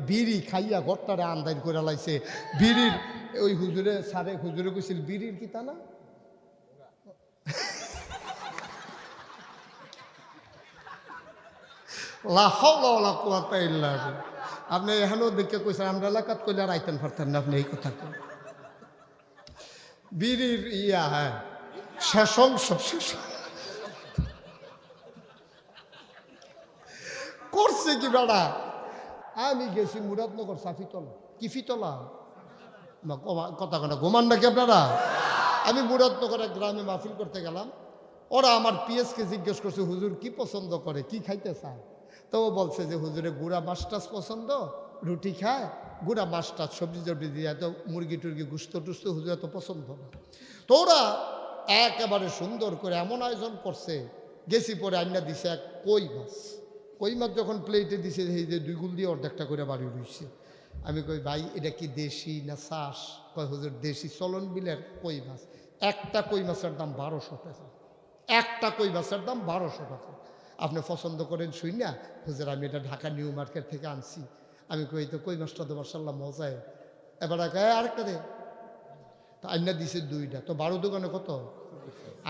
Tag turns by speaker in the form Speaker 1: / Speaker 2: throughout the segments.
Speaker 1: বিড়ি খাইয়া ঘরটারে আন্দাজ করে লাইছে। বিড়ির ওই হুজুরে সারে হুজুরে কইছিল বিড়ির কি তা না লা হাওলা ওয়ালা কুওয়াতা ইল্লা বিল্লাহ। আপনি এখানেও দেখে কইছেন আমরা এলাকাত কইলে আর আইতেন পারতেন না আপনি এই কথা কই। বিড়ির ইয়া হ্যাঁ শেষ অংশ শেষ করছে কি বেড়া। আমি গেছি মুরাদনগর সাফিতলা কি ফিতলা কথা কথা ঘুমান নাকি আপনারা। আমি মুরাদনগরের গ্রামে মাহফিল করতে গেলাম। ওরা আমার পিএসকে জিজ্ঞেস করছে হুজুর কি পছন্দ করে কি খাইতে চায়। তো ও বলছে যে হুজুরে গুঁড়া মাছ টাছ পছন্দ, রুটি খায়, গুঁড়া মাছ টাছ সবজি টবজি দিয়ে এত মুরগি টুরগি গুস্ত টুস্ত হুজুর এত পছন্দ না। তো ওরা একেবারে সুন্দর করে এমন আয়োজন করছে। গেছি পরে আইনা দিছে এক কই মাছ। কই মাছ যখন প্লেটে দিছে এই যে 2 গুল দিয়ে অর্ধেকটা করে বাড়ি রইছে। আমি কই ভাই এটা কি দেশি না চাষ? কয় হুজুর দেশি চলন বিলের কই মাছ। একটা কই মাছের দাম 1200 টাকা। একটা কই মাছের দাম 1200 টাকা। আপনি পছন্দ করেন শুই না হুজুর আমি এটা ঢাকা নিউ মার্কেট থেকে আনছি। আমি কই তো কই মাছটা তো মাশাআল্লাহ মজায়। এবার আরেকটা দে। তো আইনা দিছে 2টা। তো 12 দোকানে কত?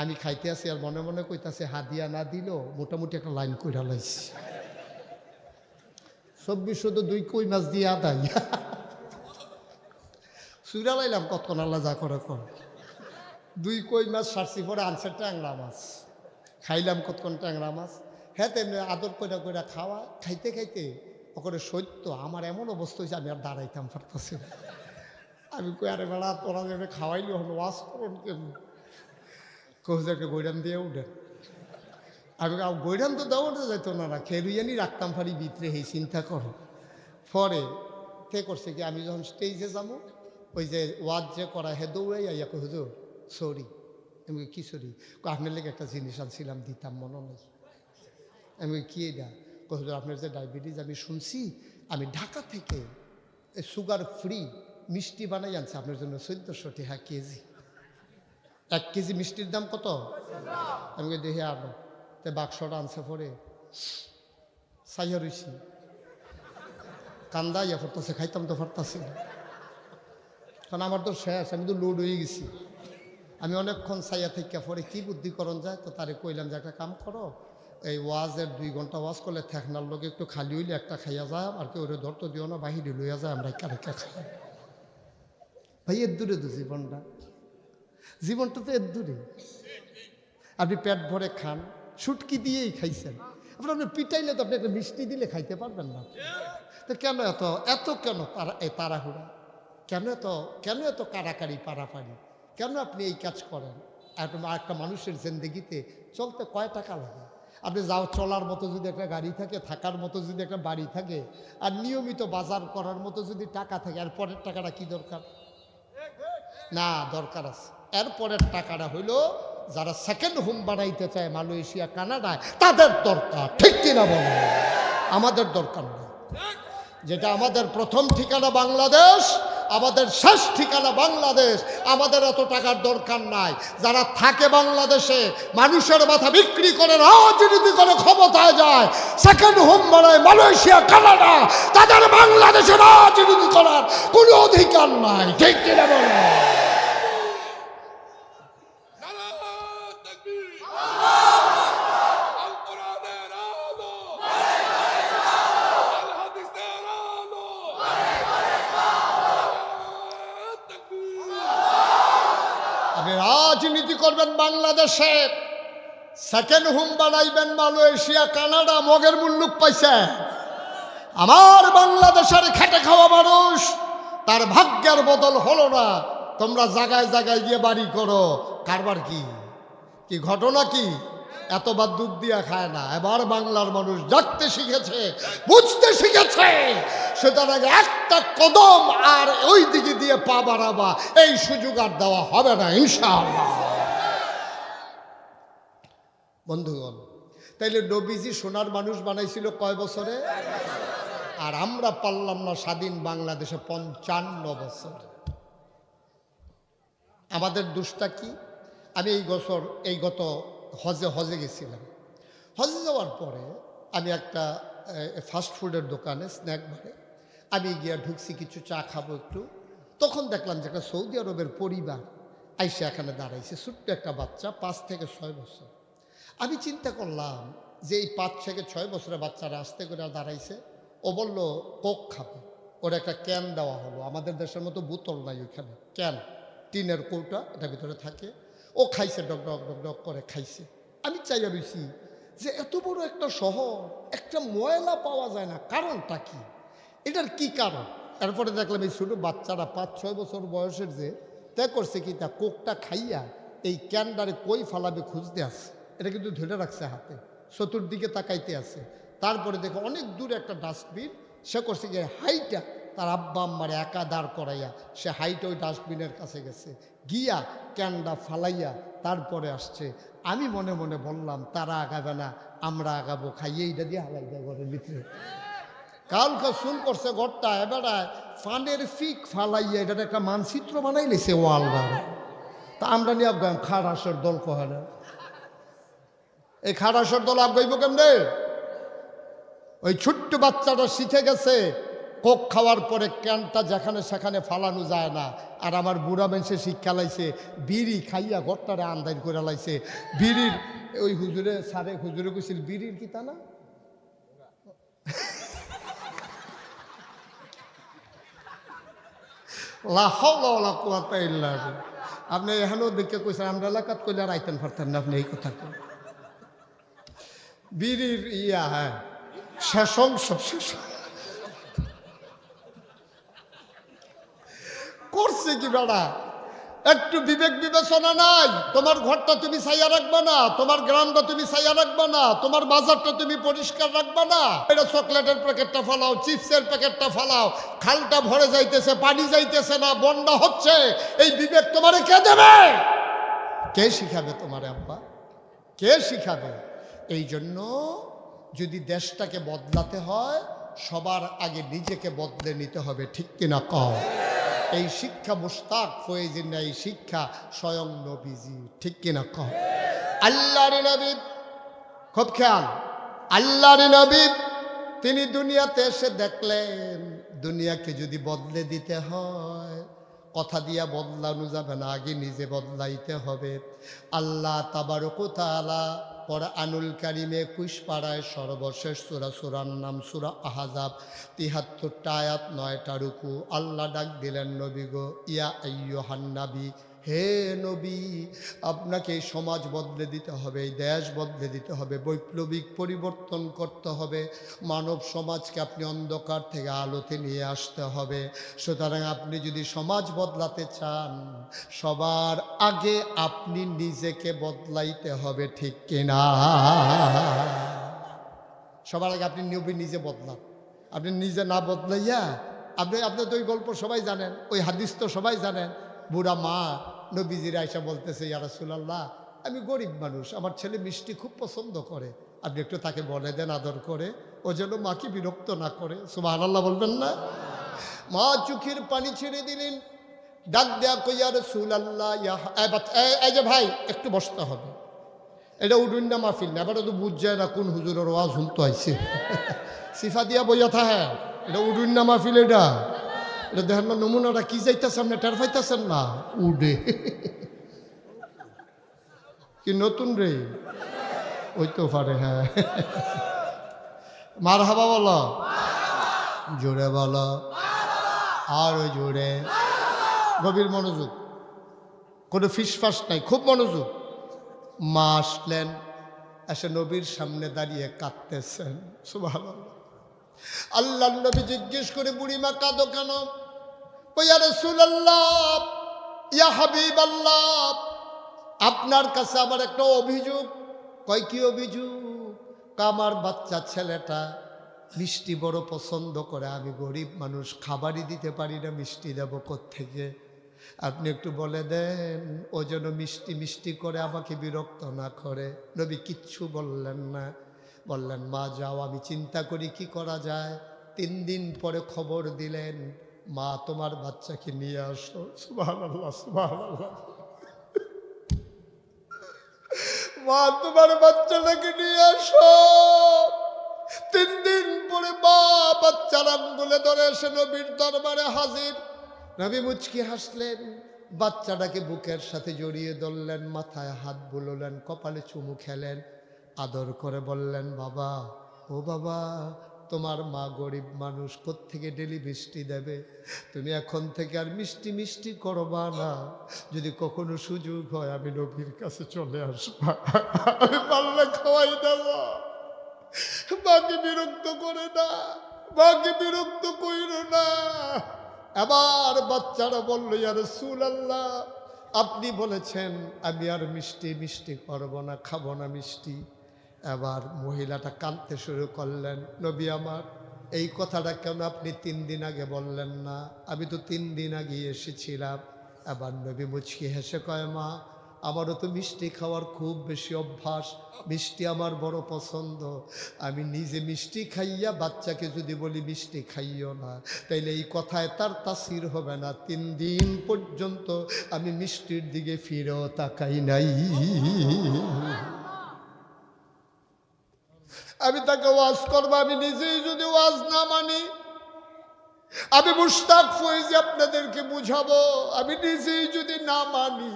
Speaker 1: আমি খাইতে আছি আর মনে মনে কইতাছে হাদিয়া না দিল মোটামুটি একটা লাইন কইরা লাইছি। 2400 তো 2 কই মাছ দিয়ে আদায়। সুইরা লাইলাম কতক্ষণ আল্লাহ যা করে কর। 2 কই মাছ সারছি পরে আনছে ট্যাংরা মাছ। খাইলাম কতক্ষণ ট্যাংরা মাছ। হ্যাঁ তেমনি আদর কইরা কইরা খাওয়া খাইতে খাইতে ওখানে সত্য আমার এমন অবস্থা হয়েছে আমি আর দাঁড়াইতাম পারতাছি না। আমি কই আরে বেড়া তোরা যাবে খাওয়াইলি হন ওয়াশ করুন কেমন কৌজাকে গৈরান দিয়ে উঠেন। আমি গৈরান তো দেওয়া যাইতো না খেরুইয়ানি রাখতাম ফারি ভিতরে এই চিন্তা করো। পরে কে করছে কি আমি যখন স্টেজে যাবো ওই যে ওয়াজ যে করা হে দৌড়াই আইয়া কই হুজুর সরি। আমি কি সরি? আপনার লেগে একটা জিনিস আনছিলাম দিতাম মনে নেই। আমি কি এটা? কই হুজুর আপনার যে ডায়াবেটিস আমি শুনছি আমি ঢাকা থেকে সুগার ফ্রি মিষ্টি বানাই আনছি আপনার জন্য 1400 টাকা কেজি। 1 কেজি মিষ্টির দাম কত? আমি দেখে আনো তে বাক্সটা আনছে পরে সাইয়া রইছি কান্দা ইয়া করতেছে খাইতাম তো পারতাছি না কারণ আমার তো শেষ আমি তো লোড হয়ে গেছি। আমি অনেকক্ষণ সাইয়া থেকে পরে কি বুদ্ধিকরণ যায় তো তারে কইলাম যে একটা কাম করো এই ওয়াজের 2 ঘন্টা ওয়াজ করলে ঠেকনার লোকে একটু খালি হইলে একটা খাইয়া যায় আর কেউ ওরে ধরতে দিও না বাহিরে লইয়া যায় আমরা কারেকা খাই। ভাই এর দূরে তো জীবনটা তো এর দূরে। আপনি পেট ভরে খান শুটকি দিয়েই খাইছেন আপনার পিটাইলে তো আপনি একটা মিষ্টি দিলে খাইতে পারবেন না। তো কেন এত কেন তাড়াহুড়া কেন এত কারাকারি পারাপারি কেন আপনি এই কাজ করেন? একটা মানুষের জিন্দেগিতে চলতে কয় টাকা লাগে? আপনি চলার মতো যদি একটা গাড়ি থাকে থাকার মতো যদি একটা বাড়ি থাকে আর নিয়মিত বাজার করার মতো যদি টাকা থাকে আর পরের টাকাটা কি দরকার? না দরকার আছে। এরপরের টাকাটা হইল যারা সেকেন্ড হোম বানাইতে চায় মালয়েশিয়া কানাডায় তাদের দরকার। ঠিক কিনা বলে? আমাদের দরকার নেই। যেটা আমাদের প্রথম ঠিকানা বাংলাদেশ আমাদের শেষ ঠিকানা বাংলাদেশ। আমাদের এত টাকার দরকার নাই। যারা থাকে বাংলাদেশে মানুষের মাথা বিক্রি করে রাজনীতি করে ক্ষমতায় যায় সেকেন্ড হোম বানায় মালয়েশিয়া কানাডা তাদের বাংলাদেশে রাজনীতি করার কোনো অধিকার নাই। ঠিক কিনা বলে? রাজনীতি করবেন বাংলাদেশে সেকেন্ড হোম বানাইবেন মালয়েশিয়া কানাডা মগের মুল্লুক পাইছে। আমার বাংলাদেশের খেটে খাওয়া মানুষ তার ভাগ্যের বদল হলো না। তোমরা জায়গায় জায়গায় গিয়ে বাড়ি করো কারবার কি ঘটনা কি? এতবার দুধ দিয়া খায় না। এবার বাংলার মানুষ জাগতে শিখেছে বুঝতে শিখেছে। সুতরাং একটা কদম আর ওই দিকে দিয়ে পা বাড়াবা এই সুযোগ আর দেওয়া হবে না ইনশাআল্লাহ। বন্ধুগণ তাইলে নবীজি সোনার মানুষ বানাইছিল কয় বছরে? আর আমরা পারলাম না স্বাধীন বাংলাদেশে 55 বছর। আমাদের দোষটা কি? আমি এই গত হজে গেছিলাম। হজে যাওয়ার পরে আমি একটা ফাস্ট ফুডের দোকানে স্ন্যাক বারে আমি গিয়া ঢুকছি কিছু চা খাবো একটু, তখন দেখলাম যে একটা সৌদি আরবের পরিবার আইসা এখানে দাঁড়াইছে, ছোট্ট একটা বাচ্চা 5 থেকে 6 বছর। আমি চিন্তা করলাম যে এই 5 থেকে 6 বছরের বাচ্চারা আস্তে করে দাঁড়াইছে। ও বলল কোক খাবে, ওর একটা ক্যান দেওয়া হলো, আমাদের দেশের মতো বোতল নাই ওইখানে, ক্যান, টিনের কৌটা, এটা ভিতরে থাকে। ও খাইছে, ডক ডক ডক ডক করে খাইছে। আমি চাইয়া রইছি যে এত বড় একটা শহর, একটা ময়লা পাওয়া যায় না, কারণটা কি, এটার কি কারণ? এরপরে দেখলাম এই ছোটো বাচ্চারা 5-6 বছর বয়সের যে তা করছে কি, তা কোকটা খাইয়া এই ক্যানডারে কই ফালাবে খুঁজতে আসে, এটা কিন্তু ধরে রাখছে হাতে, চতুর্দিকে তাকাইতে আছে। তারপরে দেখো অনেক দূরে একটা ডাস্টবিন, সে করছে যে হাইটা তার আব্বা আম্মারে একা দাঁড় করাইয়া সে হাইটা ওই ডাস্টবিনের কাছে গেছে, গিয়া ক্যানডা ফালাইয়া তারপরে আসছে। আমি মনে মনে বললাম তারা আগাবে না, আমরা আগাবো, খাইয়ে এইটা দিয়ে হালাই দেয় ঘরের ভিতরে। কালকে শুন করছে ঘরটা এবারায় ফানের ফিক ফালাইয়া এটার একটা মানচিত্র বানাই লেছে ওয়ালরা। তা আমরা নিয়ে আগাম খারাসের দল কহে না, এই খারাসের দল আগাইব কেমনে? ওই ছোট্ট বাচ্চাটা শিখে গেছে কোক খাওয়ার পরে ক্যানটা যেখানে সেখানে ফালানো যায় না। আর আমার বুড়া মানুষে শিক্ষা লাইছে বিড়ি খাইয়া ঘরটারে আন্দাজ করে লাইছে। বিড়ির ওই হুজুরে সারে হুজুরে কইছিল বিড়ির কি তা না, আপনি এখানেও দেখে কইছেন আমরা এলাকাত কইলে আর আইতেন পারতেন না, আপনি এই কথা বিড়ির ইয়া, হ্যাঁ শেষ অংশ শেষ করছে কি বেড়া, একটু বিবেক বিবেচনা নাই। তোমার ঘরটা তুমি ছাইয়া রাখবা না, তোমার গ্রামটা তুমি ছাইয়া রাখবা না, তোমার বাজারটা তুমি পরিষ্কার রাখবা না। এটা চকলেটের প্যাকেটটা ফালাও, চিপসের প্যাকেটটা ফালাও, খালটা ভরে যাইতেছে, পানি যাইতেছে না, বন্যা হচ্ছে, এই বিবেক তোমারে কে দেবে? কে শিখাবে তোমারে আব্বা, কে শিখাবে? এই জন্য যদি দেশটাকে বদলাতে হয় সবার আগে নিজেকে বদলে নিতে হবে, ঠিক কিনা কও? এই শিক্ষা মুশতাক ফয়েজির না, এই শিক্ষা স্বয়ং নবীজি, ঠিক কিনা কও? আল্লাহর নবী, খুব খেয়াল, আল্লাহর নবী তিনি দুনিয়াতে এসে দেখলেন দুনিয়াকে যদি বদলে দিতে হয় কথা দিয়া বদলানো যাবে না, আগে নিজে বদলাইতে হবে। আল্লাহ তাবারক ওয়া তাআলা কোরআনুল কারীমে 21 পারায় সর্বশেষ সূরা, সূরার নাম সূরা আহজাব, 73টা আয়াত, 9টা রুকু। আল্লাহ ডাক দিলেন নবী গো, ইয়া আইয়ুহান নবী, হে নবী, আপনাকে এই সমাজ বদলে দিতে হবে, এই দেশ বদলে দিতে হবে, বৈপ্লবিক পরিবর্তন করতে হবে, মানব সমাজকে আপনি অন্ধকার থেকে আলোতে নিয়ে আসতে হবে। সুতরাং আপনি যদি সমাজ বদলাতে চান সবার আগে আপনি নিজেকে বদলাইতে হবে, ঠিক কিনা? সবার আগে আপনি নিজে বদলান। আপনি নিজে না বদলাইয়া আপনি তো ওই গল্প সবাই জানেন, ওই হাদিস তো সবাই জানেন। বুড়া মা নবীজির আয়সা বলতেছে, ইয়া রাসূলুল্লাহ, আমি গরিব মানুষ, আমার ছেলে মিষ্টি খুব পছন্দ করে, আপনি একটু তাকে বলে দেন আদর করে, ও যেন মাকে বিরক্ত না করে। সুবহানাল্লাহ বলবেন না? মা চোখের পানি ছেড়ে দিলেন, ডাক দেয়া কই, ইয়া রাসূলুল্লাহ, এই যে ভাই একটু বসতে হবে, এটা উডুন্না মাহফিল না, এবারে তো বুঝ যায় না কোন হুজুরের ওয়াজ শুনতে আইছে। সিফা দিয়া বইয়া থাকে, এটা উডুন্না মাহফিল, এটা দেখেন না নমুনাটা কি যাইতেছে, আপনি টের পাইতেছেন না? উডে কি নতুন রে, ওই তো পারে, হ্যাঁ। মারহাবা বলো, জোরে বলো, আরো জোরে, গভীর মনোযোগ, কোনো ফিসফাস নাই, খুব মনোযোগ। মা আসলেন, এসে নবীর সামনে দাঁড়িয়ে কাঁদতেছেন। সুবহানাল্লাহ। আল্লাহ নবী জিজ্ঞেস করে, বুড়িমা কাঁদো কেন? ইয়া রাসূলুল্লাহ, ইয়া হাবিবাল্লাহ, আপনার কাছে আমার একটা অভিযোগ। কয় কি অভিযোগ? আমার বাচ্চা ছেলেটা মিষ্টি বড় পছন্দ করে, আমি গরিব মানুষ, খাবারই দিতে পারি না, মিষ্টি দেব কোত্থেকে? আপনি একটু বলে দেন ও যেন মিষ্টি মিষ্টি করে আমাকে বিরক্ত না করে। নবী কিচ্ছু বললেন না, বললেন মা যাও, আমি চিন্তা করি কি করা যায়। 3 দিন পরে খবর দিলেন, মা তোমার বাচ্চাকে নিয়ে আসো। সুবহানাল্লাহ, সুবহানাল্লাহ। মা তোমার বাচ্চাটাকে নিয়ে আসো। 3 দিন পরে মা বাচ্চার আঙ্গুলে ধরে এসে নবীর দরবারে হাজির। নবী মুচকি হাসলেন, বাচ্চাটাকে বুকের সাথে জড়িয়ে ধরলেন, মাথায় হাত বুলোলেন, কপালে চুমু খেলেন, আদর করে বললেন, বাবা, ও বাবা, তোমার মা গরিব মানুষ, কোত্থেকে ডেলি মিষ্টি দেবে? তুমি এখন থেকে আর মিষ্টি মিষ্টি করবা না। যদি কখনো সুযোগ হয় আমি নবীর কাছে চলে আসবা, আমি পারলে খাওয়াই দেব। মাকে বিরক্ত করে না, মাকে বিরক্ত কইর না। এবার বাচ্চারা বলল, ইয়া রাসূলুল্লাহ, আপনি বলেছেন আমি আর মিষ্টি মিষ্টি করব না, খাবো না মিষ্টি। এবার মহিলাটা কাঁদতে শুরু করলেন, নবী আমার, এই কথাটা কেন আপনি 3 দিন আগে বললেন না? আমি তো 3 দিন আগে এসেছিলাম। এবার নবী মুচকি হেসে কয়, মা, আমারও তো মিষ্টি খাওয়ার খুব বেশি অভ্যাস, মিষ্টি আমার বড় পছন্দ। আমি নিজে মিষ্টি খাইয়া বাচ্চাকে যদি বলি মিষ্টি খাইও না, তাইলে এই কথায় তার তাসির হবে না। 3 দিন পর্যন্ত আমি মিষ্টির দিকে ফিরেও তাকাই নাই। আমি তাকে ওয়াজ করবো, আমি নিজেই যদি ওয়াজ না মানি, আমি মুশতাক ফয়েজি আপনাদেরকে বুঝাবো, আমি নিজেই যদি না মানি,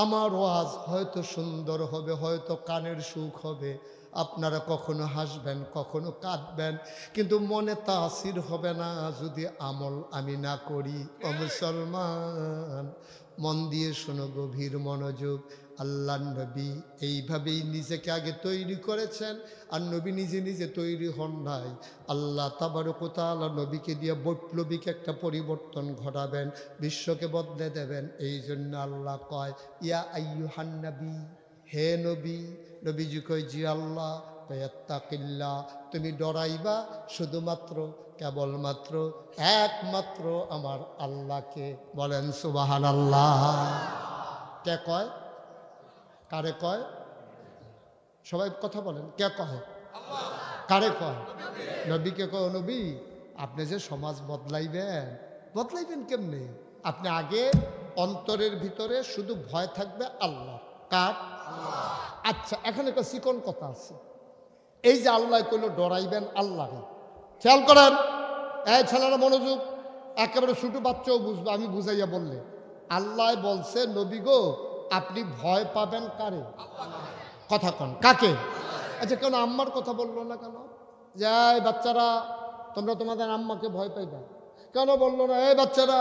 Speaker 1: আমার ওয়াজ হয়তো সুন্দর হবে, হয়তো কানের সুখ হবে, আপনারা কখনো হাসবেন, কখনো কাঁদবেন, কিন্তু মনে তাসির হবে না যদি আমল আমি না করি। ও মুসলমান, মন দিয়ে শোনো, গভীর মনোযোগ। আল্লাহ নবী এইভাবেই নিজেকে আগে তৈরি করেছেন, আর নবী নিজে নিজে তৈরি হন নাই। আল্লাহ তাবারক ওয়া তাআলা নবীকে দিয়ে বৈপ্লবিক একটা পরিবর্তন ঘটাবেন, বিশ্বকে বদলে দেবেন। এই জন্য আল্লাহ কয়, ইয়া আইয়ুহান নবী, হে নবী। নবীজি কয়, জি আল্লাহ। ফায়াত্তাকিল্লাহ, তুমি ডরাইবা শুধুমাত্র, কেবলমাত্র, একমাত্র আমার আল্লাহকে। বলেন সুবহানাল্লাহ। কে কয়? কারে কয়? সবাই কথা বলেন, কে কয়? কারে কয়? নবীকে কয়। নবী, আপনি যে সমাজ বদলাইবেন, বদলাইবেন কেমনে? আপনি আগে অন্তরের ভিতরে শুধু ভয় থাকবে আল্লাহ। কার? আচ্ছা, এখানে একটা চিকন কথা আছে। এই যে আল্লাহ কইলো ডরাইবেন আল্লাহরে, খেয়াল করেন, এই ছেলেরা মনোযোগ, একেবারে ছোট বাচ্চাও বুঝবে, আমি বুঝাইয়া বললে। আল্লাহ বলছে, নবী গো, আপনি ভয় পাবেন কারে? কথা কন, কাকে? আচ্ছা, কেন আম্মার কথা বললো না কেন? যে এই বাচ্চারা, তোমরা তোমাদের আম্মাকে ভয় পাইবা। কেন বললো না, এই বাচ্চারা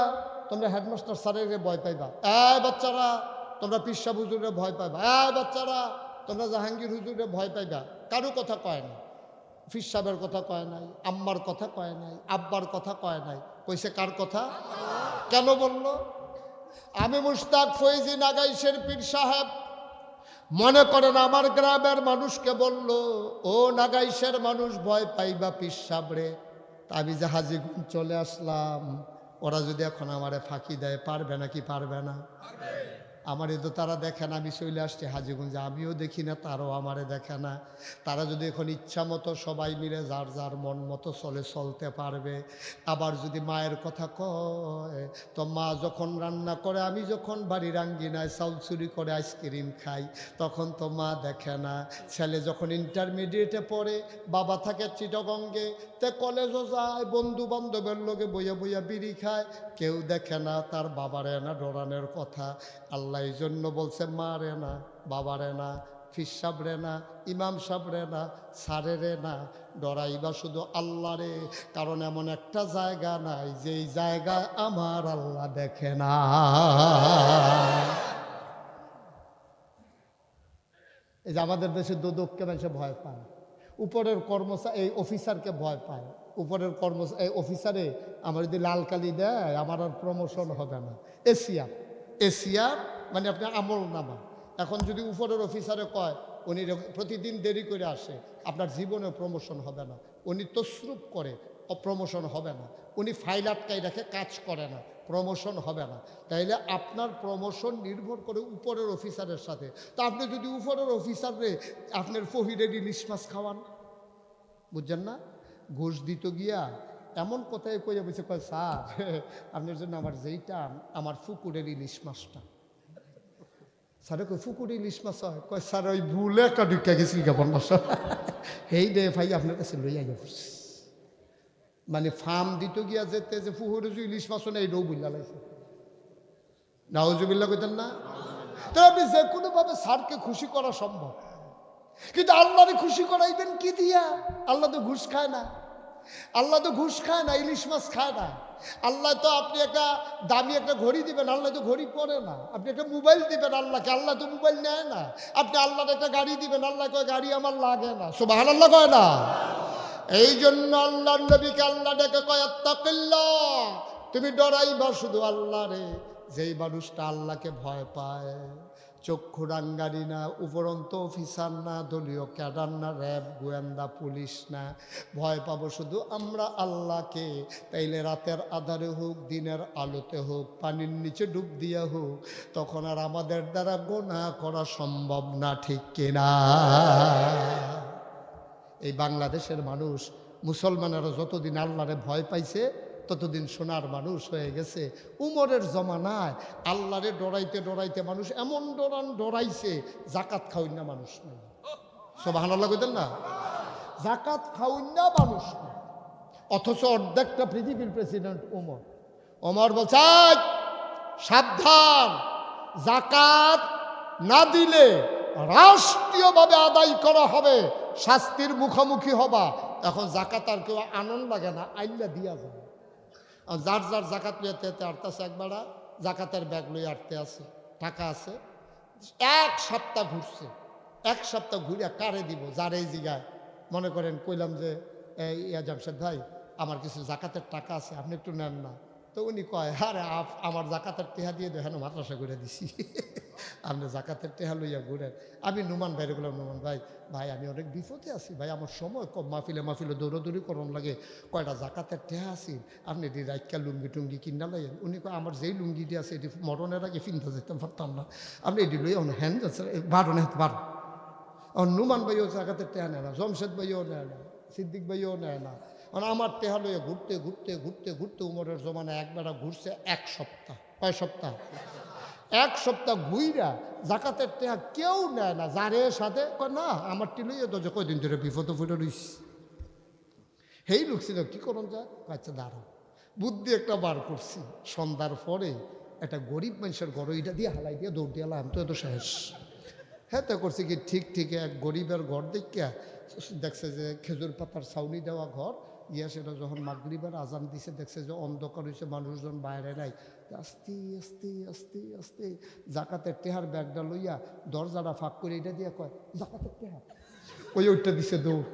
Speaker 1: তোমরা হেডমাস্টার স্যারের ভয় পাইবা? এই বাচ্চারা তোমরা পিসা হুজুরে ভয় পাইবা? এই বাচ্চারা তোমরা জাহাঙ্গীর হুজুরে ভয় পাইবা? কারো কথা কয় না। ফির সাহেবের কথা কয় নাই, আম্মার কথা কয় নাই, আব্বার কথা কয় নাই, কইছে কার কথা? কেন বলল? আমি মুশতাক ফয়েজি নাগাইশের পীর সাহেব, মনে করেন আমার গ্রামের মানুষকে বলল, ও নাগাইশের মানুষ ভয় পাইবা পীর সাহেবরে। আমি যে হাজীগঞ্জ চলে আসলাম, ওরা যদি এখন আমারে ফাঁকি দেয়, পারবে নাকি পারবে না? আমারে তো তারা দেখে না, আমি চলে আসছি হাজীগঞ্জে, আমিও দেখি না, তারাও আমারে দেখে না। তারা যদি এখন ইচ্ছা মতো সবাই মিলে যার যার মন মতো চলতে পারবে। আবার যদি মায়ের কথা কয়, তো মা যখন রান্না করে, আমি যখন বাড়ির আঙ্গিনায় চাউল চুরি করে আইসক্রিম খাই, তখন তো মা দেখে না। ছেলে যখন ইন্টারমিডিয়েটে পড়ে, বাবা থাকে চিটাগঙ্গে, তে কলেজও যায়, বন্ধু বান্ধবের লোকে বইয়া বইয়া বিড়ি খায়, কেউ দেখে না তার বাবারে না ডরানোর কথা। আল্লাহ এই জন্য বলছে, মা রে না, বাবা রে না, ফির সাহেব রে না, ইমাম সাহেব রে না, সারে রে না, ডরাইবা শুধু আল্লাহ রে। কারণ এমন একটা জায়গা নাই যেই জায়গায় আমার আল্লাহ দেখে না। এই যে আমাদের দেশে দুদককে মানুষে ভয় পায়, উপরের কর্মচারী এই অফিসারকে ভয় পায়। উপরের এই অফিসারে আমার যদি লাল কালি দেয়, আমার আর প্রমোশন হবে না। এশিয়ার মানে আপনি আমল নামা। এখন যদি উপরের অফিসারে কয়, উনি প্রতিদিন দেরি করে আসে, আপনার জীবনে প্রমোশন হবে না। উনি তসরুপ করে, প্রমোশন হবে না। উনি ফাইল আটকাই রাখে, কাজ করে না, প্রমোশন হবে না। তাইলে আপনার প্রমোশন নির্ভর করে উপরের অফিসারের সাথে। তা আপনি যদি উপরের অফিসারে আপনার ফহিরের ইলিশ মাছ খাওয়ান, বুঝছেন না, ঘুষ দিত গিয়া এমন কথাই কইয়া বসে কয়, স্যার আপনার জন্য আমার যেইটা, আমার পুকুরের ইলিশ মাছটা। স্যারে কই পুকুরে ইলিশ মাছ হয়? কয় স্যার ওই ভুলে একটা ঢুকা গেছিল কেমন মাছ। এই দে ভাই আপনার কাছে লই আইয়া পড়ছি। মানে ফার্ম দিতে গিয়া যেতে যে পুকুরে যে ইলিশ মাছ না এইটাও বুঝলা লাগছে। নাউজুবিল্লাহ কইতেন না? তো আপনি যে কোনোভাবে স্যারকে খুশি করা সম্ভব, কিন্তু আল্লাহরে খুশি করাইবেন কি দিয়া? আল্লাহ তো ঘুষ খায় না, আল্লাহ তো ঘুষ খায় না, ইলিশ মাছ খায় না। আল্লাহ তো আপনি একটা দামি একটা ঘড়ি দিবেন, আল্লাহ তো ঘড়ি পরে না। আপনি একটা মোবাইল দিবেন আল্লাহকে, আল্লাহ তো মোবাইল নেয় না। আপনি আল্লাহর একটা গাড়ি দিবেন, আল্লাহ কয় গাড়ি আমার লাগে না। সুবহানাল্লাহ কয় না? এই জন্য আল্লাহর নবীকে আল্লাহ ডেকে কয় আত্তাকিল্লাহ, তুমি ডরাইবা শুধু আল্লাহরে। যেই মানুষটা আল্লাহকে ভয় পায়, চক্ষু রাঙ্গারি না, উপরন্ত অফিসার না, দলীয় ক্যাডার না, র্যাব গোয়েন্দা পুলিশ না, ভয় পাবো শুধু আমরা আল্লাহকে। তাইলে রাতের আধারে হোক, দিনের আলোতে হোক, পানির নিচে ডুব দিয়া হোক, তখন আর আমাদের দ্বারা গুনাহ করা সম্ভব না, ঠিক কিনা? এই বাংলাদেশের মানুষ, মুসলমানেরা যতদিন আল্লাহরে ভয় পাইছে ততদিন সোনার মানুষ হয়ে গেছে। উমরের জমানায় আল্লাহরে ডরাইতে ডরাইতে মানুষ এমন ডরাইছে, জাকাত খাওয়াই না মানুষ নাই। সুবহানাল্লাহ কইতেন না? জাকাত খাওয়াই না মানুষ নাই। অথচ অর্ধেকটা পৃথিবীর প্রেসিডেন্ট ওমর। ওমর বলছে সাবধান, জাকাত না দিলে রাষ্ট্রীয়ভাবে আদায় করা হবে, শাস্তির মুখোমুখি হবা। এখন জাকাত আর কেউ আনন্দ লাগে না, আইল্লা দিয়া যায়। আর যার যার জাকাত লইতে আটতেছে, একবারা জাকাতের ব্যাগ লইয়া আটতে আছে, টাকা আছে, এক সপ্তাহ ঘুরছে। এক সপ্তাহ ঘুরিয়া কারে দিব? যার এই জায়গায় মনে করেন কইলাম যে ইয়া জামশেদ ভাই, আমার কিছু জাকাতের টাকা আছে, আপনি একটু নেন না। তো উনি কয়, আরে আমার জাকাতের টেহা দিয়ে দেখেন মাদ্রাসা করে দিছি। আপনি জাকাতের টেহা লইয়া ঘুরেন। আমি নুমান ভাইরে বললাম, নুমান ভাই, ভাই আমি অনেক বিপদে আছি ভাই, আমার সময় কম, মাহফিলে দৌড়াদৌড়ি করন লাগে, কয়টা জাকাতের টেহা আছি, আপনি এটি রাইকা লুঙ্গি টুঙ্গি কিনা লাইন। উনি কয়, আমার যেই লুঙ্গিটি আছে এটি মরণের আগে কিনতে যেতাম পারতাম না, আপনি এটি লইয়া হ্যান্ড আছে বারো নেই বারো। নুমান ভাইও জাকাতের টেহা নেয় না, জমশেদ ভাইও নেয় না, সিদ্দিক ভাইও নেয় না। আমার টেহা লইয়া ঘুরতে ঘুরতে ঘুরতে ঘুরতে উমরের জমানায় একবার ঘুরছে এক সপ্তাহ। কয় সপ্তাহ? এক সপ্তাহ ঘুইরা জাকাতের টেহা কেউ নেয় না। যারে সাথে কয় না আমার টি লইয়া তো যে কয়দিন ধরে বিপদ ফুটে রইছি। হেই লোক ছিল, কি করুন যায়? আচ্ছা দাঁড়ো, বুদ্ধি একটা বার করছি। সন্ধ্যার পরে একটা গরিব মানুষের ঘর ওইটা দিয়ে হালাই দিয়ে দৌড় দিয়ে আমি তো এত শেষ। হ্যাঁ, তো করছি কি, ঠিক এক গরিবের ঘর দেখিয়া দেখছে যে খেজুর পাতার ছাউনি দেওয়া ঘর, ইয়া সেটা যখন মাগরিবের আজান দিছে দেখছে যে অন্ধকার হয়েছে, মানুষজন বাইরে নাই। আস্তে আস্তে আস্তে আস্তে জাকাতের টেহার ব্যাগটা লইয়া দরজাটা ফাঁক করে এটা দিয়ে কয় জাকাতের টেহা, ওইটা দিছে দৌড়।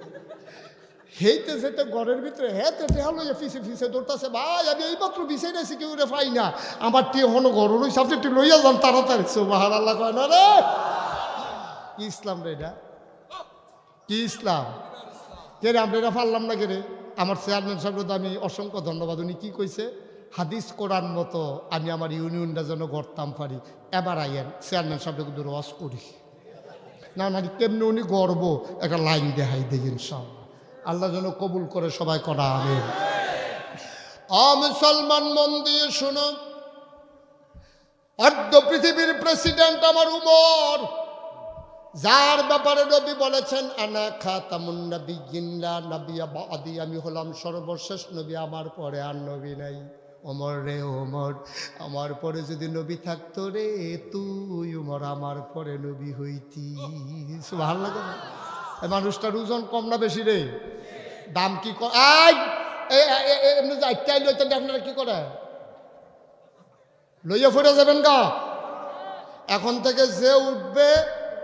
Speaker 1: হেইতে যেতে ঘরের ভিতরে হেতে টেহা লইয়া ফিসে ফিসে দৌড়তেছে। ভাই আমি এই মাত্র বিছাই নাইছি, কেউ রে পাই না, আমার টি হনো ঘর রইছে, আপনি একটু লইয়া যান তাড়াতাড়ি। সুবহানাল্লাহ কয় না রে? কি ইসলাম রে এটা? কি ইসলাম? কে রে আমরা এটা পারলাম না? কে রে? আমার চেয়ারম্যান সাহেব আমি অসংখ্য ধন্যবাদ। উনি কি কইছে, হাদিস কোরআন মতো আমি আমার ইউনিয়নটা যেন গড়তাম পারি। এবার আইয়েন চেয়ারম্যান সাহেবকে কিন্তু রস করি না, মানে কেমনি উনি গর্ব একটা লাইন দেখাই দিই ইনশাআল্লাহ। আল্লাহ যেন কবুল করে সবাই করা। আমিন। মুসলমান মন দিয়ে শোনো, অর্ধ পৃথিবীর প্রেসিডেন্ট আমার উমর, যার ব্যাপারে নবী বলেছেন আনা খাতামুন নাবিয়্যিন লা নাবিয়্যা বা'দি, আমি হলাম সর্বশেষ নবী, আমার পরে আর নবী নাই। ওমর রে ওমর, আমার পরে যদি নবী থাকতো রে, তুই ওমর আমার পরে নবী হইতি। সুবহানাল্লাহ। এই মানুষটার ওজন কম না বেশি রে? দাম কি এমনি যাইতে লইতেন, আপনারা কি করে লইয়া ফিরে যাবেন গা? এখন থেকে যে উঠবে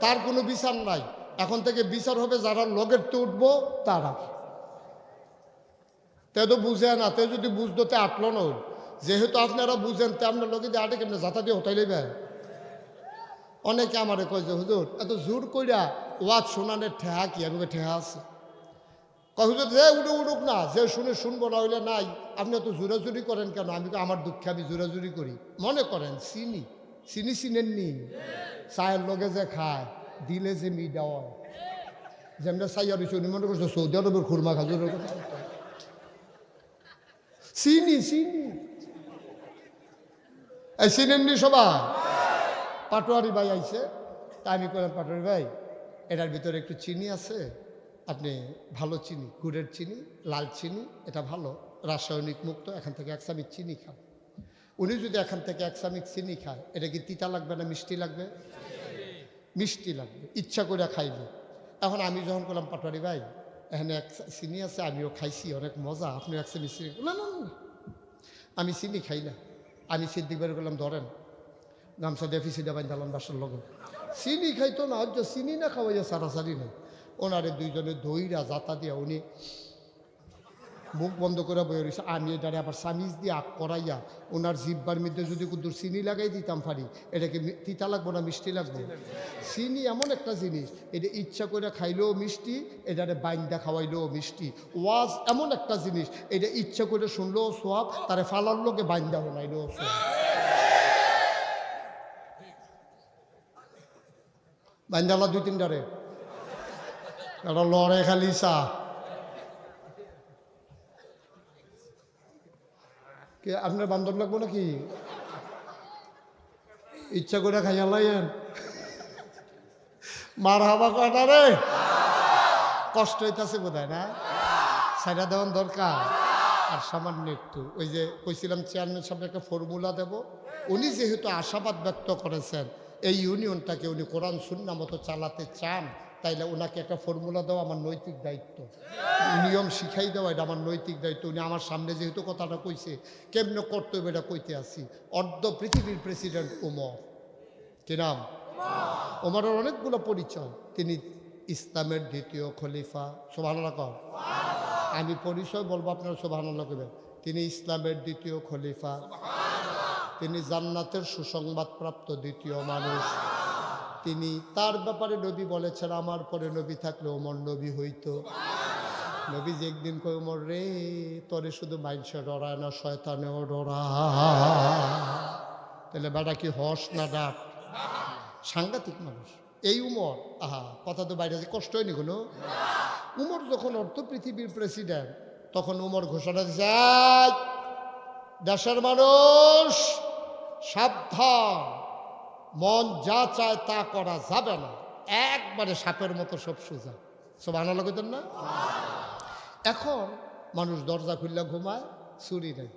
Speaker 1: তার কোনো বিচার নাই। এখন থেকে বিচার হবে যারা লগের তো উঠবো তারা। তে তো বুঝে না, তে যদি বুঝতো তে আটলো না। যেহেতু আপনারা বুঝেন, তে আপনার লোকে দিয়ে আটে কেমনে যাতা দিয়ে হটাই লইবে। অনেকে আমারে কয় যে হুজুর এত জোর কইরা ওয়াজ শোনানের ঠেহা কি? আমি ঠেহা আছে। কয় হুজুর যে উঠুক না, যে শুনে শুনবো না হইলে নাই। আপনি এত জোরাজুরি করেন কেন? আমি আমার দুঃখে আমি জোরাজুরি করি। মনে করেন চিনি চিনেননি? চায়ের লগে যে খায়, দিলে যে মিডা হয়, যেমন চাইয়া রয়েছে উনি মনে করছে সৌদি আরবের খুরমা খাজুরের কথা। চিনি এই চিনেননি সবাই? পাটোয়ারি ভাই আইছে, তা আমি বললাম পাটোয়ারি ভাই এটার ভিতরে একটু চিনি আছে, আপনি ভালো চিনি, গুড়ের চিনি, লাল চিনি, এটা ভালো রাসায়নিক মুক্ত, এখান থেকে 1 চামচ চিনি খান। উনি যদি এখান থেকে 1 চামচ চিনি খায়, এটা কি তিতা লাগবে না মিষ্টি লাগবে? মিষ্টি লাগবে, ইচ্ছা করে খাইবে। এখন আমি যখন বললাম পাটোয়ারি ভাই এখানে 1 চিনি আছে, আমিও খাইছি, অনেক মজা, আপনি 1 চামচ চিনি, না না না আমি চিনি খাই না। আমি সিদ্দিক ভাই বললাম ধরেন গামছা দিয়ে সিডা বাইন্ধালাম বাসার লগে, চিনি খাইতো না, হয়তো চিনি না খাওয়াইয়া সারাসারি নেই। ওনারে দুইজনে দইরা জাতা দিয়া উনি মুখ বন্ধ করে বয়ে রয়েছে, আমি এটারে আবার সামিজ দিয়ে আগ করাইয়া ওনার জিব্বার মধ্যে যদি কুদুর চিনি লাগাই দিতাম পারি, এটাকে তিতা লাগবো না মিষ্টি লাগবো? চিনি এমন একটা জিনিস, এটা ইচ্ছা করে খাইলেও মিষ্টি, এটারে বাইন্দা খাওয়াইলেও মিষ্টি। ওয়াজ এমন একটা জিনিস, এটা ইচ্ছা করে শুনলেও সোয়াব, তারে ফালার লোকে বাইন্দা বানাইলেও সোয়াব। বাইন্দালা 2-3টারে এটা লড়ে খালি চা কে আপনার বান্ধব লাগবো নাকি? ইচ্ছা করে খাইয়া লাইয়েন মার হাবা কয়টা রে, কষ্ট হইতেছে বোধ হয় না, সাইডা দেওয়ার দরকার। আর সামান্য একটু ওই যে কইছিলাম চেয়ারম্যান সাহেব একটা ফর্মুলা দেব, উনি যেহেতু আশাবাদ ব্যক্ত করেছেন এই ইউনিয়নটাকে উনি কোরআন সুন্নাহ মতো চালাতে চান, তাইলে ওনাকে একটা ফর্মুলা দেওয়া আমার নৈতিক দায়িত্ব, নিয়ম শিখাই দেওয়া এটা আমার নৈতিক দায়িত্ব। উনি আমার সামনে যেহেতু কথাটা কইছে, কেমনে কর্তব্য এটা কইতে আসি। অর্ধ পৃথিবীর প্রেসিডেন্ট ওমর, কি নাম? ওমরের অনেকগুলো পরিচয়, তিনি ইসলামের 2য় খলিফা, সুবহানাল্লাহ কও। আমি পরিচয় বলবো, আপনারা সুবহানাল্লাহ কইবেন। তিনি ইসলামের 2য় খলিফা, তিনি জান্নাতের সুসংবাদপ্রাপ্ত 2য় মানুষ। তিনি তার ব্যাপারে নবী বলেছেন আমার পরে নবী থাকলে ওমর নবী হইতো। নবী যে একদিন কই ওমর রে তোরে শুধু মানুষে ডরায় না শয়তানেও ডরায়। তাহলে বেটা কি হস না ডাক? সাংঘাতিক মানুষ এই উমর। আহা কথা তো বাইরে কষ্ট হয়নি কোনো। উমর যখন অর্থ পৃথিবীর প্রেসিডেন্ট, তখন উমর ঘোষণা দিচ্ছে দেশের মানুষ সাবধান, মন যা চায় তা করা যাবে না, একবারে সাপের মতো সব সোজা। সব আনালো কইতেন না? এখন মানুষ দরজা খুললে ঘুমায়, চুরি নেই,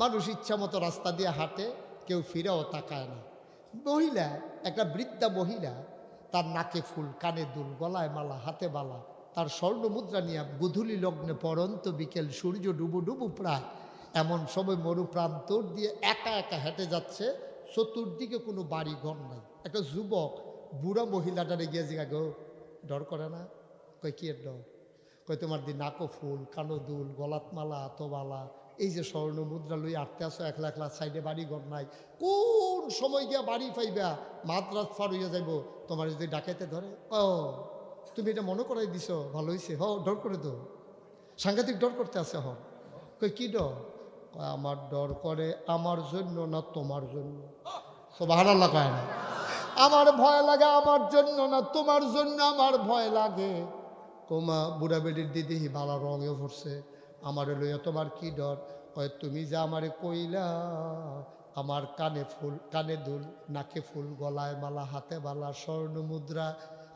Speaker 1: মানুষ ইচ্ছা মতো রাস্তা দিয়ে হাঁটে, কেউ ফিরেও তাকায় না। মহিলা, একটা বৃদ্ধা মহিলা, তার নাকে ফুল, কানে দুল, গলায় মালা, হাতে বালা, তার স্বর্ণ মুদ্রা নিয়ে গোধূলি লগ্নে পরন্ত বিকেল সূর্য ডুবু ডুবু প্রায় এমন সময় মরু প্রান্তর দিয়ে একা একা হেঁটে যাচ্ছে, চতুর্দিকে কোনো বাড়ি ঘর নাই। একটা যুবক বুড়া মহিলাটারে গিয়ে জিগা গো ডর করে না? কই কি এর ডর? কই তোমার দি নাকো ফুল, কানো দুল, গলাত মালা, হাতবালা, এই যে স্বর্ণ মুদ্রা লই আটতে আসো, একলা একলা, সাইডে বাড়ি ঘর নাই, কোন সময় গিয়া বাড়ি পাইবা? মাদ্রাজ ফার হইয়া যাইব তোমার যদি ডাকাইতে ধরে। ও তুমি এটা মনে করাই দিছ, ভালো হয়েছে, হ ডর করে দো, সাংঘাতিক ডর করতে আছে। হ কই কি ডর? আমার ডর করে আমার জন্য না তোমার জন্য? সুবহানাল্লাহ কয় না? আমার ভয় লাগে আমার জন্য না তোমার জন্য আমার ভয় লাগে। কোমা বুড়া বেডির দিদি বালা রঙে ভরছে, আমার লইয়া তোমার কি ডর? কয় তুমি যে আমারে কইলা আমার কানে ফুল, কানে দুল, নাকে ফুল, গলায় মালা, হাতে বালা, স্বর্ণ মুদ্রা,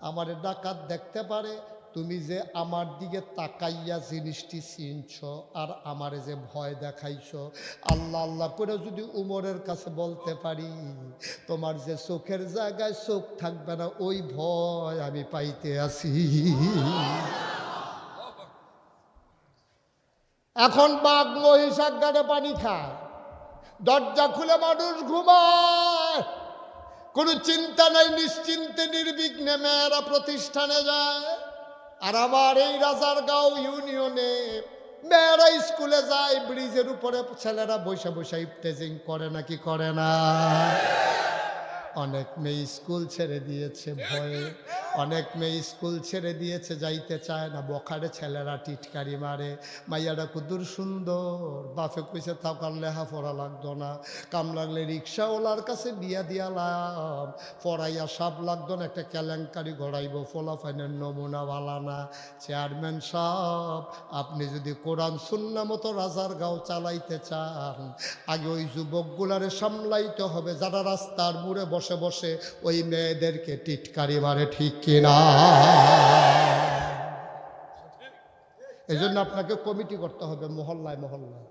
Speaker 1: আমারে ডাকাত দেখতে পারে, তুমি যে আমার দিকে তাকাইয়া জিনিসটি চিনছ আর আমারে যে ভয় দেখাইছ, আল্লাহ আল্লাহ করে যদি উমরের কাছে বলতে পারি তোমার যে চোখের জায়গায় চোখ থাকবে না, ওই ভয় আমি পাইতে আছি। এখন বাঘ মহিষ গাড়ে পানি খায়, দরজা খুলে মানুষ ঘুমায়, কোনো চিন্তা নাই, নিশ্চিন্তে নির্বিঘ্নে মেয়েরা প্রতিষ্ঠানে যায়। আর আমার এই রাজারগাঁও ইউনিয়নে মেয়েরা স্কুলে যায়, ব্রিজের উপরে ছেলেরা বৈশা বৈশা ইফতেজিং করে নাকি করে না? অনেক মেয়ে স্কুল ছেড়ে দিয়েছে ভয়ে, অনেক মেয়ে স্কুল ছেড়ে দিয়েছে, যাইতে চায় না, বখারে ছেলেরা টিটকারি মারে। মাইয়াটা কুদুর সুন্দর, বাপে কইছে থাকার লেহা পড়া লাগতো না, কাম লাগলে রিক্সাওয়ালার কাছে বিয়া দিয়ালাম, পড়াইয়া সাপ লাগতো না, একটা কেলেঙ্কারি গড়াইব, ফোলা ফাইনের নমুনা ভালা না। চেয়ারম্যান সাহেব, আপনি যদি কোরআন সুন্নাহ মতো রাজার গাঁও চালাইতে চান, আগে ওই যুবকগুলারে সামলাইতে হবে যারা রাস্তার মোড়ে বসে বসে ওই মেয়েদেরকে টিটকারি মারে, ঠিক কিনা? এই জন্য আপনাকে কমিটি করতে হবে মহল্লায় মহল্লায়।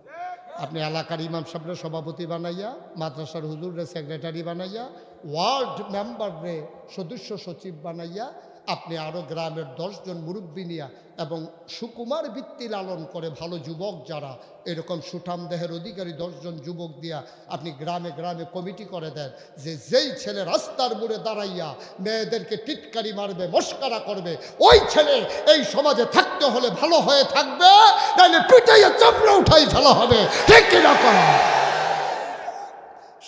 Speaker 1: আপনি এলাকার ইমাম সাহেবের সভাপতি বানাইয়া, মাদ্রাসার হুজুরের সেক্রেটারি বানাইয়া, ওয়ার্ড মেম্বারে সদস্য সচিব বানাইয়া, আপনি আরও গ্রামের 10 জন মুরব্বী নিয়া এবং সুকুমার বৃত্তি লালন করে ভালো যুবক যারা, এরকম সুঠাম দেহের অধিকারী 10 জন যুবক দিয়া আপনি গ্রামে গ্রামে কমিটি করে দেন, যে যেই ছেলে রাস্তার মোড়ে দাঁড়াইয়া মেয়েদেরকে টিটকারি মারবে, মস্কারা করবে, ওই ছেলে এই সমাজে থাকতে হলে ভালো হয়ে থাকবে, নাহলে পিটাইয়া চামড়া উঠাই ফেলা হবে, ঠিক কিনা করা?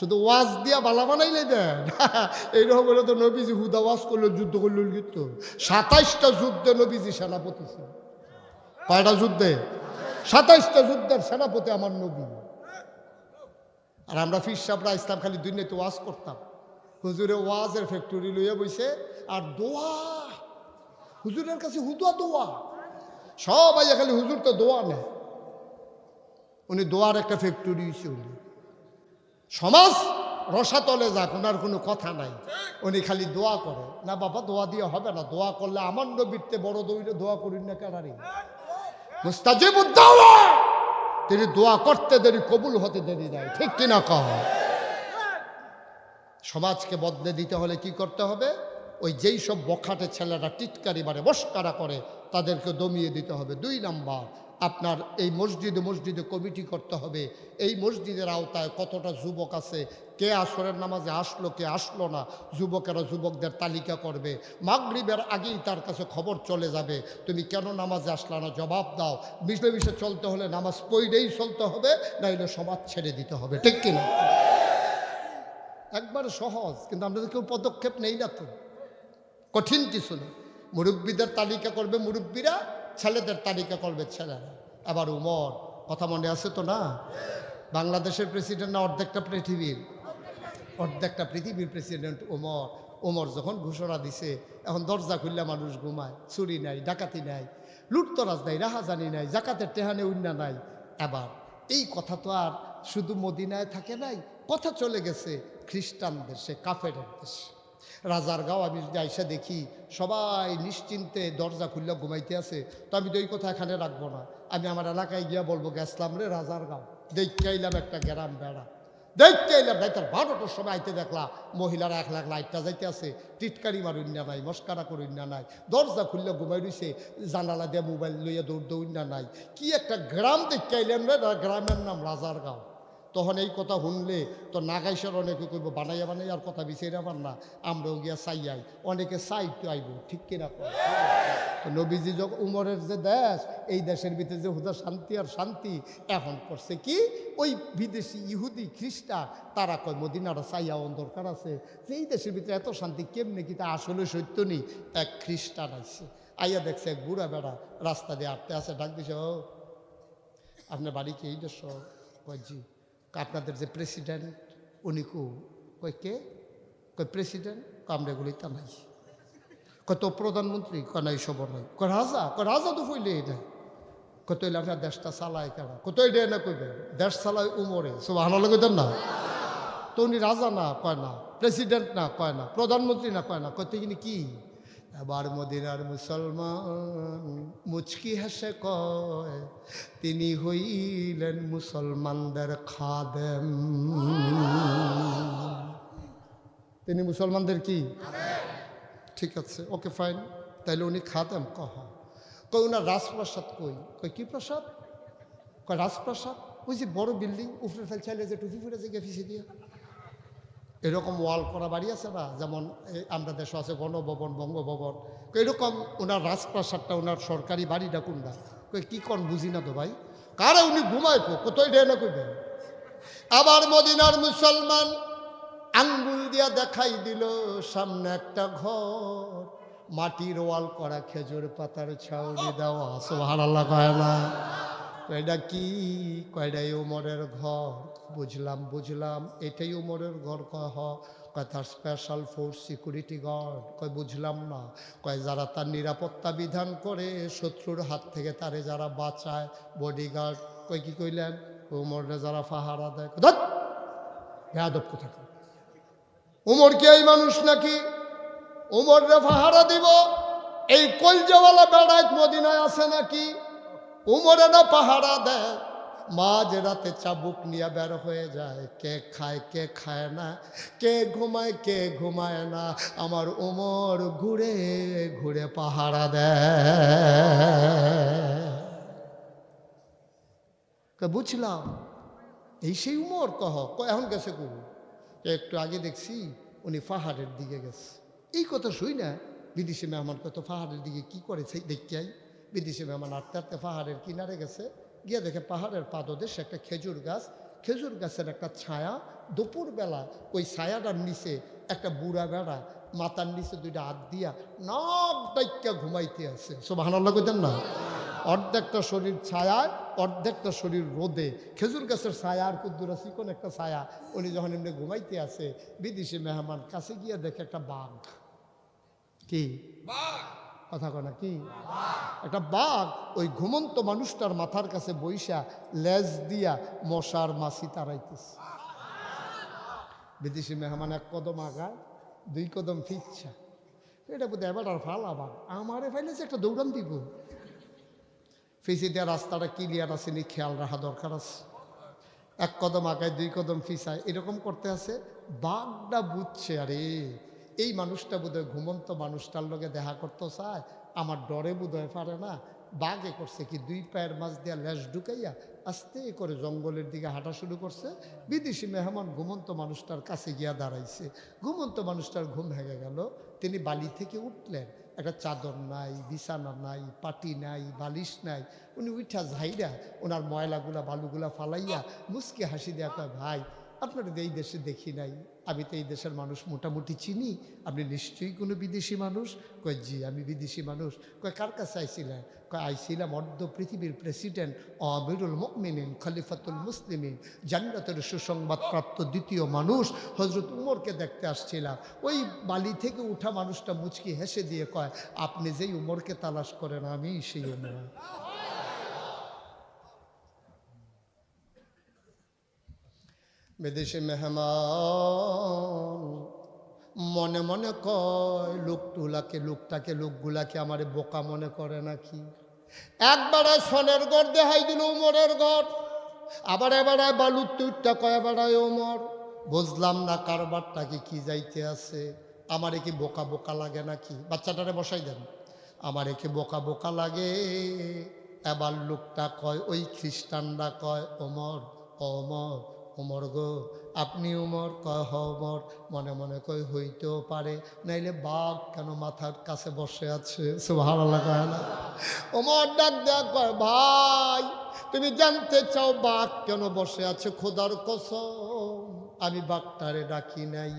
Speaker 1: শুধু ওয়াজ দিয়া বালা বানাইলে দেন। এইরকম হলে তো নবীজি হুদা ওয়াজ করলো, যুদ্ধ করলো, কিন্তু 27টা যুদ্ধে নবীজি সেনাপতি ছিল। কয়টা যুদ্ধে? 27টা যুদ্ধের সেনাপতি আমার নবী। আর আমরা ফির সাহেবরা ইসলাম খালি দুনিয়াতে ওয়াজ করতাম, হুজুরে ওয়াজের ফ্যাক্টরি লইয়া বইছে, আর দোয়া হুজুরের কাছে, হুদা দোয়া সবাই খালি, হুজুর তো দোয়া নেয়, উনি দোয়ার একটা ফ্যাক্টরি হয়েছে। উনি সমাজ রসাতলে যাক, ওনার কোনো কথা নাই, উনি খালি দোয়া করে। না বাবা, দোয়া দিয়ে হবে না, দোয়া করলে আমার নবীরতে বড় দৌড়ে দোয়া করিন না কারারি মুস্তাজিবুদ দাওয়া, তিনি দোয়া করতে দেরি, কবুল হতে দেরি নাই, ঠিক কিনা কহ? সমাজকে বদলে দিতে হলে কি করতে হবে? ওই যেই সব বখাটে ছেলেরা টিটকারি মারে, মস্কারা করে, তাদেরকে দমিয়ে দিতে হবে। 2 নাম্বার, আপনার এই মসজিদে মসজিদে কমিটি করতে হবে। এই মসজিদের আওতায় কতটা যুবক আছে, কে আসরের নামাজে আসলো, কে আসলো না, যুবকেরা যুবকদের তালিকা করবে। মাগরিবের আগেই তার কাছে খবর চলে যাবে, তুমি কেন নামাজে আসলা না, জবাব দাও। বিষে বিষে চলতে হলে নামাজ পড়েই চলতে হবে, নাইলে সমাজ ছেড়ে দিতে হবে, ঠিক কিনা? একবারে সহজ, কিন্তু আমরা কেউ পদক্ষেপ নেই না, তো কঠিন কিছু নেই। মুরব্বীদের তালিকা করবে মুরব্বীরা, ছেলেদের তালিকা করবে ছেলেরা। আবার উমর, কথা মনে আছে তো না? বাংলাদেশের প্রেসিডেন্ট না অর্ধেকটা পৃথিবীর প্রেসিডেন্ট উমর। উমর যখন ঘোষণা দিছে, এখন দরজা খুললে মানুষ ঘুমায়, চুরি নাই, ডাকাতি নাই, লুটতরাজ নাই, রাহাজানি নাই, জাকাতের টেহানে উন্না নাই। এবার এই কথা তো আর শুধু মদিনায় থাকে নাই, কথা চলে গেছে খ্রিস্টান দেশে, কাফেরের দেশে। রাজার গাঁও আমি যদি আইসা দেখি সবাই নিশ্চিন্তে দরজা খুললে ঘুমাইতে আছে, তো আমি তো এই কথা এখানে রাখবো না, আমি আমার এলাকায় গিয়া বলবো, গেছলাম রে রাজার গাঁও, দেখতে আইলাম একটা গ্রাম বেড়া, দেখতে এলাম রাইতার 12টার সময় আইতে দেখলাম মহিলারা 1 লাখ লাইটটা যাইতে আছে, টিটকারি মারুন না নাই, মস্কারা করুন না নাই, দরজা খুললে ঘুমাই রইছে, জানালা দিয়ে মোবাইল লইয়া দৌড় না নাই। কি একটা গ্রাম দেখতে আইলাম রে, গ্রামের নাম রাজার গাঁও। তখন এই কথা শুনলে তো নাগাইশার অনেকে কইব, বানাইয়া আর কথা বিচাইরা পার না, আমরাও গিয়া চাইয়াই, অনেকে চাইতে আইব, ঠিক কিনা? তো নবীজি যখন উমরের যে দেশ, এই দেশের ভিতরে যে হুদা শান্তি আর শান্তি, এখন করছে কি, ওই বিদেশি ইহুদি খ্রিস্টান তারা কয় মদিনার চাইয়া দরকার আছে, যে এই দেশের ভিতরে এত শান্তি কেমনে, কি তা আসলে সত্য নেই। এক খ্রিস্টান আইছে, আইয়া দেখছে এক বুড়া বেড়া রাস্তা দিয়ে আটতে আছে, ডাক দিছে, ও আপনার বাড়ি কি এই দেশ? কয় জি। আপনাদের যে প্রেসিডেন্ট উনি কই কে? কই প্রেসিডেন্ট, আমরা এগুলি তা নাই। কত প্রধানমন্ত্রী, কনাই সব নাই। রাজা, রাজা তো ফইলে এটা, কত এলে আপনার দেশটা চালায় কেনা, কত এটা না কইবে, দেশ চালায় উমরে, সব আনালে কইতেন না। তো উনি রাজা না, কয় না, প্রেসিডেন্ট না, কয় না, প্রধানমন্ত্রী না, কয় না, কত কিনি কি? এবার মদিনার মুসলমান মুচকি হেসে কয়, তিনি হইলেন মুসলমানদের খাদেম। তিনি মুসলমানদের কি? ঠিক আছে, ওকে ফাইন, তাইলে উনি খাদেম। কই ওনার রাজপ্রাসাদ কই কি প্রসাদ? কয় রাজপ্রাসাদ, ওই যে বড় বিল্ডিং, উপরে ফেল চাইলে যে টুপি ফুটে যে গেফিসে দিয়ে এরকম ওয়াল করা বাড়ি আছে না, যেমন আমরা দেশে আছে গণভবন, বঙ্গভবন, এরকম ওনার রাজপ্রাসাদটা, ওনার সরকারি বাড়িটা কোনটা? কি কন বুঝি না তো ভাই, কারে উনি ঘুমায় কোথায় ডে না কইবেন। আবার মদিনার মুসলমান আঙ্গুল দিয়া দেখাই দিল সামনে একটা ঘর, মাটির ওয়াল করা, খেজুর পাতার ছাউনি দেওয়া। সুবহানাল্লাহ কয় না? এটা কি? কয়টাই উমরের ঘর। বুঝলাম এটাই উমরের ঘর। কয় কয় তার স্পেশাল ফোর্স সিকিউরিটি গার্ড। কয় বুঝলাম না। কয় যারা তার নিরাপত্তা বিধান করে, শত্রুর হাত থেকে তারে যারা বাঁচায়, বডিগার্ড। কয় কি কইলেন? উমরে যারা পাহারা দেয়। বেয়াদব কোথাকার। উমর কি এই মানুষ নাকি উমররে পাহারা দিব? এই কলজাওয়ালা বেড়ায় মদিনায় আছে নাকি? উমরে না পাহারা দেয়। মাঝ রাতে চাবুক নিয়ে বের হয়ে যায়। কে খায় কে খায় না, কে ঘুমায় না, আমার উমর ঘুরে ঘুরে পাহারা দেয়। বুঝলাম এই সেই উমর। এখন গেছে কবু। একটু আগে দেখছি উনি পাহাড়ের দিকে গেছে। এই কথা শুই না বিদেশি মেহমান কত পাহাড়ের দিকে কি করে সেই দেখাই। বিদেশি মেহমান আটতে আটতে পাহাড়ের কিনারে গেছে, গিয়ে দেখে পাহাড়ের পাদদেশে একটা খেজুর গাছ। খেজুর গাছের একটা ছায়া। দুপুরবেলা ওই ছায়াটার নিচে একটা বুড়া বেড়া মাথার নিচে দুইটা হাত দিয়া নাক ডাইক্কা ঘুমাইতে আছে। সুবহানাল্লাহ কইতেন না? অর্ধেকটা শরীর ছায়ায়, অর্ধেকটা শরীর রোদে। খেজুর গাছের ছায়া আর কুদ্দুরা চিকন একটা ছায়া। উনি যখন এমনি ঘুমাইতে আছে, বিদেশি মেহমান কাছে গিয়ে দেখে একটা বাঘ। কি কথা কয় না? কি একটা বাঘ ওই ঘুমন্ত মানুষটার মাথার কাছে বইসা লেজ দিয়া মশার মাছি তাড়াইতেছে। বিদেশি মেহমান এক কদম আগায়, দুই কদম ফিচ্ছা। এটা বোধ এবার আর ফালা বাঘ আমারে ফাইলেছে, একটা দৌড়ান দিব। ফিসি দেওয়া রাস্তাটা ক্লিয়ার আছে নি খেয়াল রাখা দরকার আছে। এক কদম আগায় দুই কদম ফিসায় এরকম করতে আছে। বাঘটা বুঝছে আরে এই মানুষটা বোধহয় ঘুমন্ত মানুষটার লগে দেখা করতে চায়, আমার ডরে বোধহয় পারে না। বাঘে করছে কি, দুই পায়ের মাছ দিয়া লেজ ঢুকাইয়া আস্তে করে জঙ্গলের দিকে হাঁটা শুরু করছে। বিদেশি মেহমান ঘুমন্ত মানুষটার কাছে গিয়া দাঁড়াইছে। ঘুমন্ত মানুষটার ঘুম ভেঙে গেল। তিনি বালি থেকে উঠলেন। একটা চাদর নাই, বিছানা নাই, পাটি নাই, বালিশ নাই। উনি উঠা ঝাইরা ওনার ময়লাগুলা বালুগুলা ফালাইয়া মুচকি হাসি দেয়া কয়, ভাই আপনারা এই দেশে দেখি নাই, আমি তো এই দেশের মানুষ মোটামুটি চিনি, আপনি নিশ্চয়ই কোনো বিদেশি মানুষ। কয় জি আমি বিদেশি মানুষ। কয় কার কাছে আইছিলেন? কয় আইছিলাম অর্ধ পৃথিবীর প্রেসিডেন্ট আমিরুল মুমিনিন খলিফাতুল মুসলিমিন জান্নাতের সুসংবাদপ্রাপ্ত দ্বিতীয় মানুষ হযরত উমরকে দেখতে আসছিলাম। ওই বালি থেকে উঠা মানুষটা মুচকি হেসে দিয়ে কয়, আপনি যেই উমরকে তালাশ করেন আমি সেই উমর। বিদেশি মেহমান মনে মনে কয় লোকগুলাকে আমার বোকা মনে করে নাকি। একবারে সোনের ঘর দেখাই দিল উমরের ঘর, আবার এবারে বালুর তুইটা কয় বেড়ায় উমর। বুঝলাম না কারবারটা কি যাইতে আছে। আমারে কি বোকা বোকা লাগে নাকি? বাচ্চাটারে বসাই দেন। আমারে কি বোকা বোকা লাগে? এবার লোকটা কয়, ওই খ্রিস্টানরা কয়, ওমর ওমর উমর গো আপনি উমর? কয় হ উমর। মনে মনে কয় হইতেও পারে, নাইলে বাঘ কেন মাথার কাছে বসে আছে? সুবহানাল্লাহ কয় না? উমর ডাক দেয়া কয়, ভাই তুমি জানতে চাও বাঘ কেন বসে আছে? খোদার কসম আমি বাঘটারে ডাকি নাই,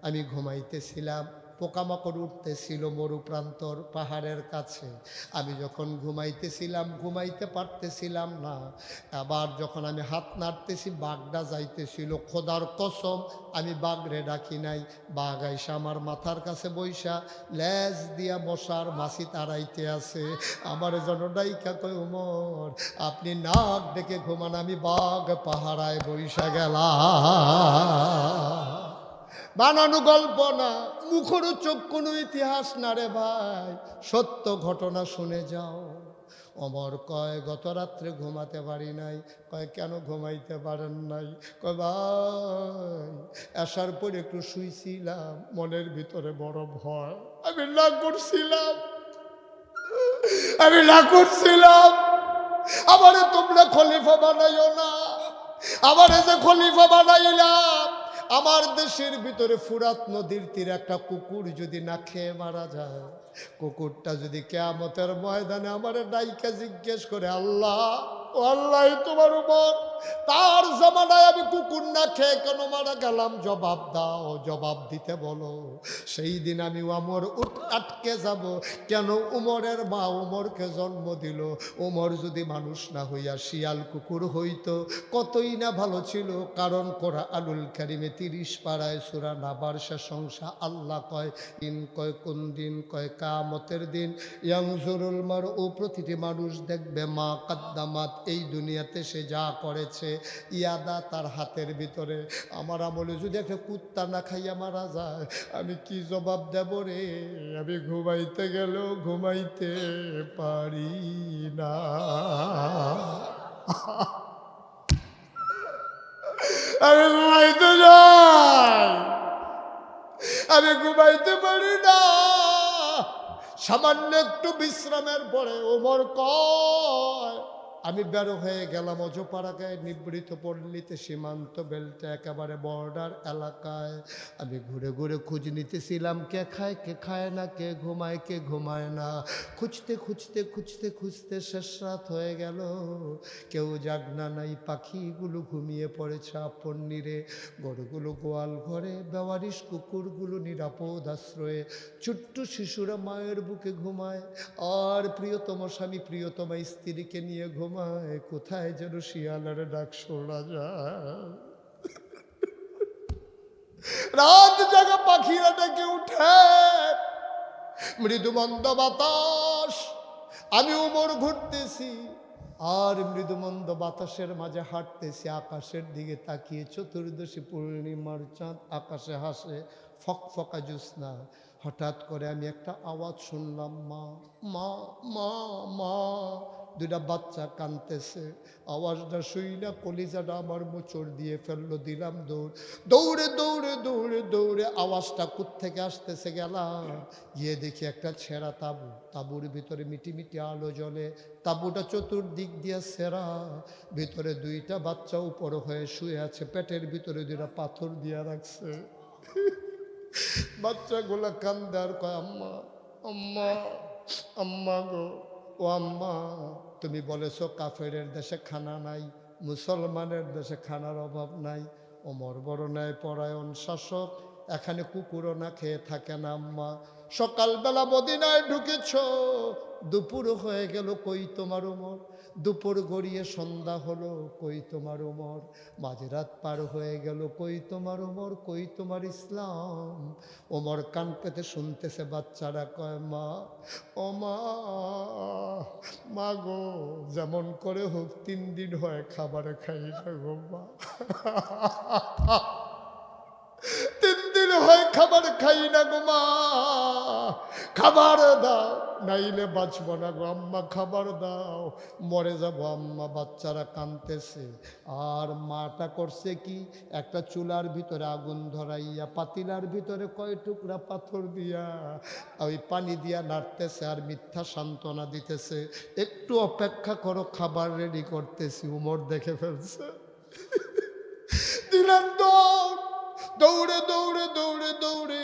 Speaker 1: আমি ঘুমাইতেছিলাম। পোকামাকড় উঠতেছিল মরু প্রান্তর পাহাড়ের কাছে। আমি যখন ঘুমাইতেছিলাম, ঘুমাইতে পারতেছিলাম না। আবার যখন আমি হাত নাড়তেছি বাঘটা যাইতেছিল। খোদার কসম আমি বাঘরে ডাকি নাই, বাঘ আইসা আমার মাথার কাছে বইসা লেজ দিয়া মশার মাছি তাড়াইতে আছে। আমার যেন ডাইকা কয়, উমর আপনি নাক ডেকে ঘুমান, আমি বাঘ পাহারায় বইসা গেলাম। বানানো গল্প না, মুখরোচক কোনো ইতিহাস না রে ভাই, সত্য ঘটনা শুনে যাও। ওমর কয়, গত রাত্রে ঘুমাতে পারি নাই। কয় কেন ঘুমাইতে পারেন নাই? কয় ভাই আসার পর একটু শুইছিলাম, মনের ভিতরে বড় ভয়, আমি না করছিলাম আমারে তোমরা খলিফা বানাইও না। আমারে যে খলিফা বানাইলাম, আমার দেশের ভিতরে ফুরাত নদীর তীরে একটা কুকুর যদি না খেয়ে মারা যায়, কুকুরটা যদি কিয়ামতের ময়দানে আমার ডাইকা জিজ্ঞেস করে, আল্লাহ ও আল্লাহ তোমার উপর তার জামানায় আমি কুকুর না খেয়ে কেন মারা গেলাম, জবাব দাও, জবাব দিতে বলো। সেই দিন আমি ওমর আটকে যাব, কেন উমরের মা উমরকে জন্ম দিল। উমর যদি মানুষ না হইয়া শিয়াল কুকুর হইতো কতই না ভালো ছিল। কারণ কোরআনুল কারীমে 30 পারায় সূরা নাবার শেষ অংশ আল্লাহ কয়, দিন কয় কোন দিন, কয় কিয়ামতের দিন। ইয়ানজুরুল মারউ, প্রতিটি মানুষ দেখবে, মা কাদ্দামাত, এই দুনিয়াতে সে যা করেছে, ইয়াদা, তার হাতের ভিতরে। আমার আমলে যদি একটা কুত্তা না খাইয়া মারা যায়, আমি কি জবাব দেব রে? আমি ঘুমাইতে গেলেও ঘুমাইতে পারি না। আমি ঘুমাইতে যাই, আমি ঘুমাইতে পারি না। সামান্য একটু বিশ্রামের পরে ওমর কয়, আমি বের হয়ে গেলাম অজপাড়াগায়, নিবৃত পল্লীতে, সীমান্ত বেল্টে, একেবারে বর্ডার এলাকায়। আমি ঘুরে ঘুরে খোঁজ নিতেছিলাম, কে খায় কে খায় না, কে ঘুমায় কে ঘুমায় না। খুঁজতে খুঁজতে খুঁজতে খুঁজতে শেষ রাত হয়ে গেল। কেউ জাগনা নাই, পাখিগুলো ঘুমিয়ে পড়েছে আপন নীরে, গরুগুলো গোয়াল ঘরে, বেওয়ারিশ কুকুরগুলো নিরাপদ আশ্রয়ে, ছোট্ট শিশুরা মায়ের বুকে ঘুমায়, আর প্রিয়তম স্বামী প্রিয়তমা স্ত্রীকে নিয়ে ঘুমায়। কোথায় যেন শিয়ালের ডাক শোনা যায়। রাত জাগা পাখিরা ডেকে উঠে, মৃদু মন্দ বাতাস। আমি উমর ঘুরতেছি আর মৃদুমন্দ বাতাসের মাঝে হাঁটতেছি, আকাশের দিকে তাকিয়ে। চতুর্দশী পূর্ণিমার চাঁদ আকাশে হাসে, ফকফকা জ্যোৎস্না। হঠাৎ করে আমি একটা আওয়াজ শুনলাম, মা মা মা মা। দুইটা বাচ্চা কাঁদতেছে। আওয়াজটা শুই না কলিজাটা আমার মোচড় দিয়ে ফেললো। দিলাম দৌড়, দৌড়ে দৌড়ে দৌড়ে দৌড়ে। আওয়াজটা কোত্থেকে আসতেছে গেলাম, গিয়ে দেখি একটা ছেঁড়া তাঁবু, তাঁবুর ভিতরে মিটি মিটি আলো জ্বলে। তাঁবুটা চতুর্দিক দিয়ে ছেঁড়া, ভিতরে দুইটা বাচ্চা উপর হয়ে শুয়ে আছে, পেটের ভিতরে দুইটা পাথর দিয়া রাখছে। বাচ্চাগুলা কান্দে আর কয়, আম্মা আম্মা আম্মা গো, ও আম্মা, তুমি বলেছ কাফেরের দেশে খানা নাই, মুসলমানের দেশে খানার অভাব নাই। ওমর বড় ন্যায় পরায়ণ শাসক, এখানে কুকুরও না খেয়ে থাকে না আম্মা। সকালবেলা মদিনায় ঢুকেছ, দুপুর হয়ে গেল, কই তোমার ওমর? দুপুর গড়িয়ে সন্ধ্যা হলো, কই তোমার ওমর? মাঝরাত পার হয়ে গেল, কই তোমার ওমর? কই তোমার ইসলাম? ওমর কান পেতে শুনতেছে। বাচ্চারা কয়, মা ও মা, মা গো, যেমন করে হোক 3 দিন হয় খাবার খাই না গো মা। 3 দিন হয় খাবার খাই না গো মা, খাবার দাও, নাইলে বাঁচব না গো আম্মা, খাবার দাও, মরে যাব আম্মা। বাচ্চারা কাঁদতেছে। আর মাটা করছে কি, একটা চুলার ভিতরে আগুন ধরাইয়া পাতিলার ভিতরে কয় টুকরা পাথর দিয়া ওই পানি দিয়া নাড়তেছে আর মিথ্যা সান্ত্বনা দিতেছে, একটু অপেক্ষা করো, খাবার রেডি করতেছি। উমর দেখে ফেলছে। দিলেন দৌড়ে দৌড়ে দৌড়ে দৌড়ে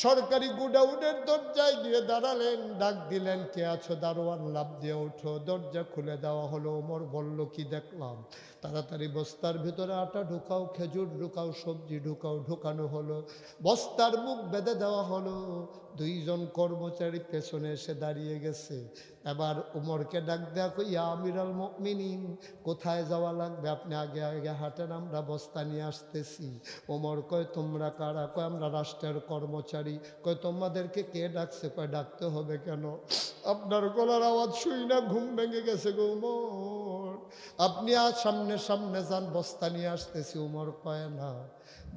Speaker 1: সরকারি গোডাউনের দরজায় গিয়ে দাঁড়ালেন। ডাক দিলেন, কে আছো? দারোয়ান লাফ দিয়ে ওঠো। দরজা খুলে দেওয়া হলো। ওমর বলল, কি দেখলাম? তাড়াতাড়ি বস্তার ভিতরে আটা ঢুকাও, খেজুর ঢুকাও, সবজি ঢুকাও। ঢুকানো হলো, বস্তার মুখ বেঁধে দেওয়া হলো। 2 জন কর্মচারী পেছনে এসে দাঁড়িয়ে গেছে। এবার উমরকে ডাক দেয়া, কই ইয়া আমিরাল মুমিনিন, কোথায় যাওয়া লাগবে? আপনি আগে আগে হাঁটেন, আমরা বস্তা নিয়ে আসতেছি। ওমর কয়, তোমরা কারা? কয়, আমরা রাষ্ট্রের কর্মচারী। কয়, তোমাদেরকে কে ডাকছে? কয়, ডাকতে হবে কেন? আপনার গলার আওয়াজ শুই না ঘুম ভেঙে গেছে গো উমর, আপনি আজ সামনে সামনে যান, বস্তা নিয়ে আসতেছি। উমর কয়, না,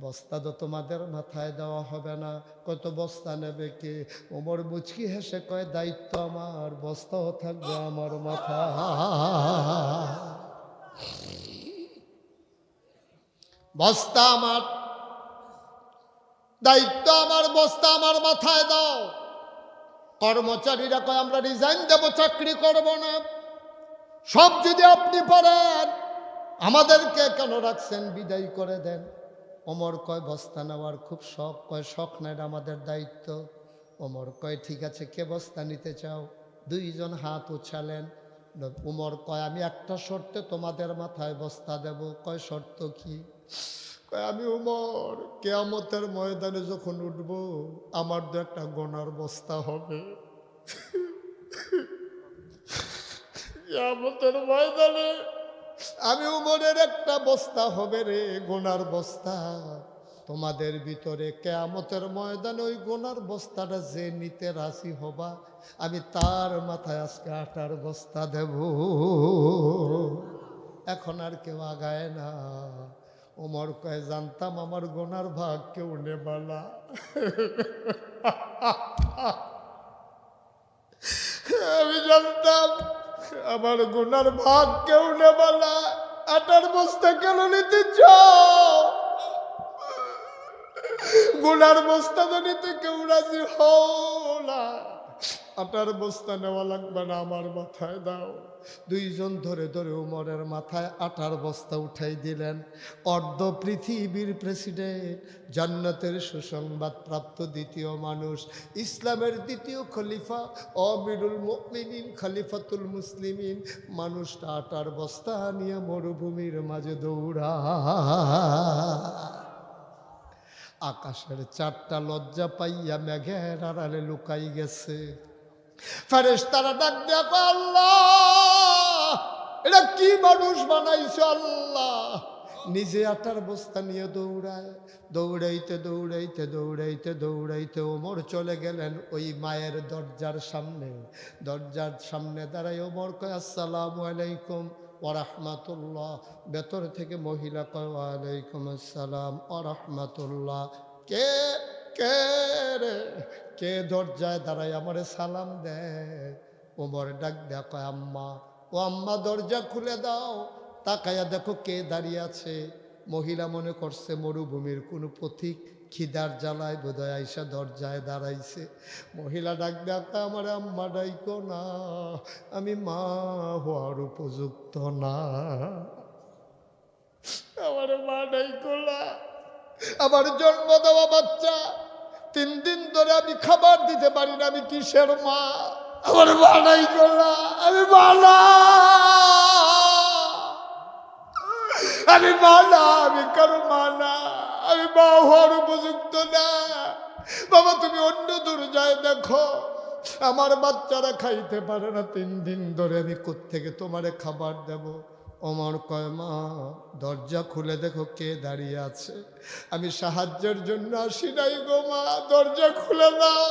Speaker 1: বস্তা তো তোমাদের মাথায় দেওয়া হবে না। কত বস্তা নেবে কে? ওমর মুচকি হেসে কয়, দায়িত্ব আমার, বস্তাও থাকবে আমার মাথা। বস্তা আমার, দায়িত্ব আমার, বস্তা আমার মাথায় দাও। কর্মচারীরা কয়, আমরা রিজাইন দেব, চাকরি করব না। সব যদি আপনি পারেন, আমাদেরকে কেন রাখছেন? বিদায় করে দেন। ওমর কয়, বস্তা নেওয়ার খুব শখ। কয়, শখ নাই, আমাদের দায়িত্ব। ওমর কয় ঠিক আছে, কে বস্তা নিতে চাও? দুইজন হাত উঠালেন। উমর কয় আমি একটা শর্তে তোমাদের মাথায় বস্তা দেব। কয় শর্ত কি? কয় আমি উমর কিয়ামতের ময়দানে যখন উঠবো আমার তো একটা গোনার বস্তা হবে। কিয়ামতের ময়দানে আমি উমরের একটা বস্তা হবে রে, গোনার বস্তা। তোমাদের ভিতরে কিয়ামতের ময়দানে ওই গোনার বস্তাটা যে নিতে রাজি হবা আমি তার মাথায় আজকে আটার বস্তা দেব। এখন আর কেউ আগায় না। ওমর কয় জানতাম আমার গোনার ভাগ কেউ নেবালা। আমি জানতাম আমার গুনার ভাগ কেউ নেবালা। আটার বস্তা কেন নিতে চাও? গুনার বস্তা তো নিতে কেউ রাজি হও না। আটার বস্তা নেওয়া লাগবে না, আমার মাথায় দাও। দুইজন ধরে ধরে উমরের মাথায় আটার বস্তা উঠাই দিলেন। অর্ধ পৃথিবীর প্রেসিডেন্ট, জান্নাতের সুসংবাদ প্রাপ্ত দ্বিতীয় মানুষ, ইসলামের দ্বিতীয় খলিফা, আমিরুল মুমিনিন, খলিফাতুল মুসলিমিন, মানুষটা আটার বস্তা নিয়ে মরুভূমির মাঝে দৌড়া। আকাশের চারটা লজ্জা পাইয়া মেঘের আড়ালে লুকাই গেছে। ফেরেশতারা ডাক দেখো আল্লাহ, এটা কি মানুষ বানাইছে আল্লাহ? নিজে আটার বস্তা নিয়ে দৌড়ায়। দৌড়াইতে দৌড়াইতে দৌড়াইতে দৌড়াইতে ওমর চলে গেলেন ওই মায়ের দরজার সামনে। দরজার সামনে দাঁড়াই ওমর কয় আসসালামু আলাইকুম ওয়া রাহমাতুল্লাহ। ভেতর থেকে মহিলা কয় ওয়ালাইকুম আসসালাম ওয়া রাহমাতুল্লাহ। কে কে রে? কে দরজায় দাঁড়ায় আমারে সালাম দেয়? ওমর ডাক দেয়া কয় আম্মা। ও আম্মা দরজা খুলে দাও। তাকায়া দেখো কে দাঁড়িয়ে আছে। মহিলা মনে করছে মরুভূমির কোনো পথিক, খিদার জ্বালায় বোধহয় আইসা দরজায় দাঁড়াইছে। মহিলা ডাক দেয়া কয় আমার আম্মা ডাইকো না, আমি মা হওয়ার উপযুক্ত না, আমার মা ডাইকো না। আমার জন্ম দেওয়া বাচ্চা 3 দিন ধরে আমি খাবার দিতে পারি না, আমি কিসের মা? আমার মা ডাইকো না, আমি মা না, আমি মা না, আমি কারো মা না, আমি মা হওয়ার উপযুক্ত না। বাবা তুমি অন্য দরজায় দেখো, আমার বাচ্চারা খাইতে পারে না 3 দিন ধরে, আমি কোত্থেকে তোমারে খাবার দেব? ওমর কয় মা দরজা খুলে দেখো কে দাঁড়িয়ে আছে, আমি সাহায্যের জন্য আসি নাই গো মা, দরজা খুলে দাও।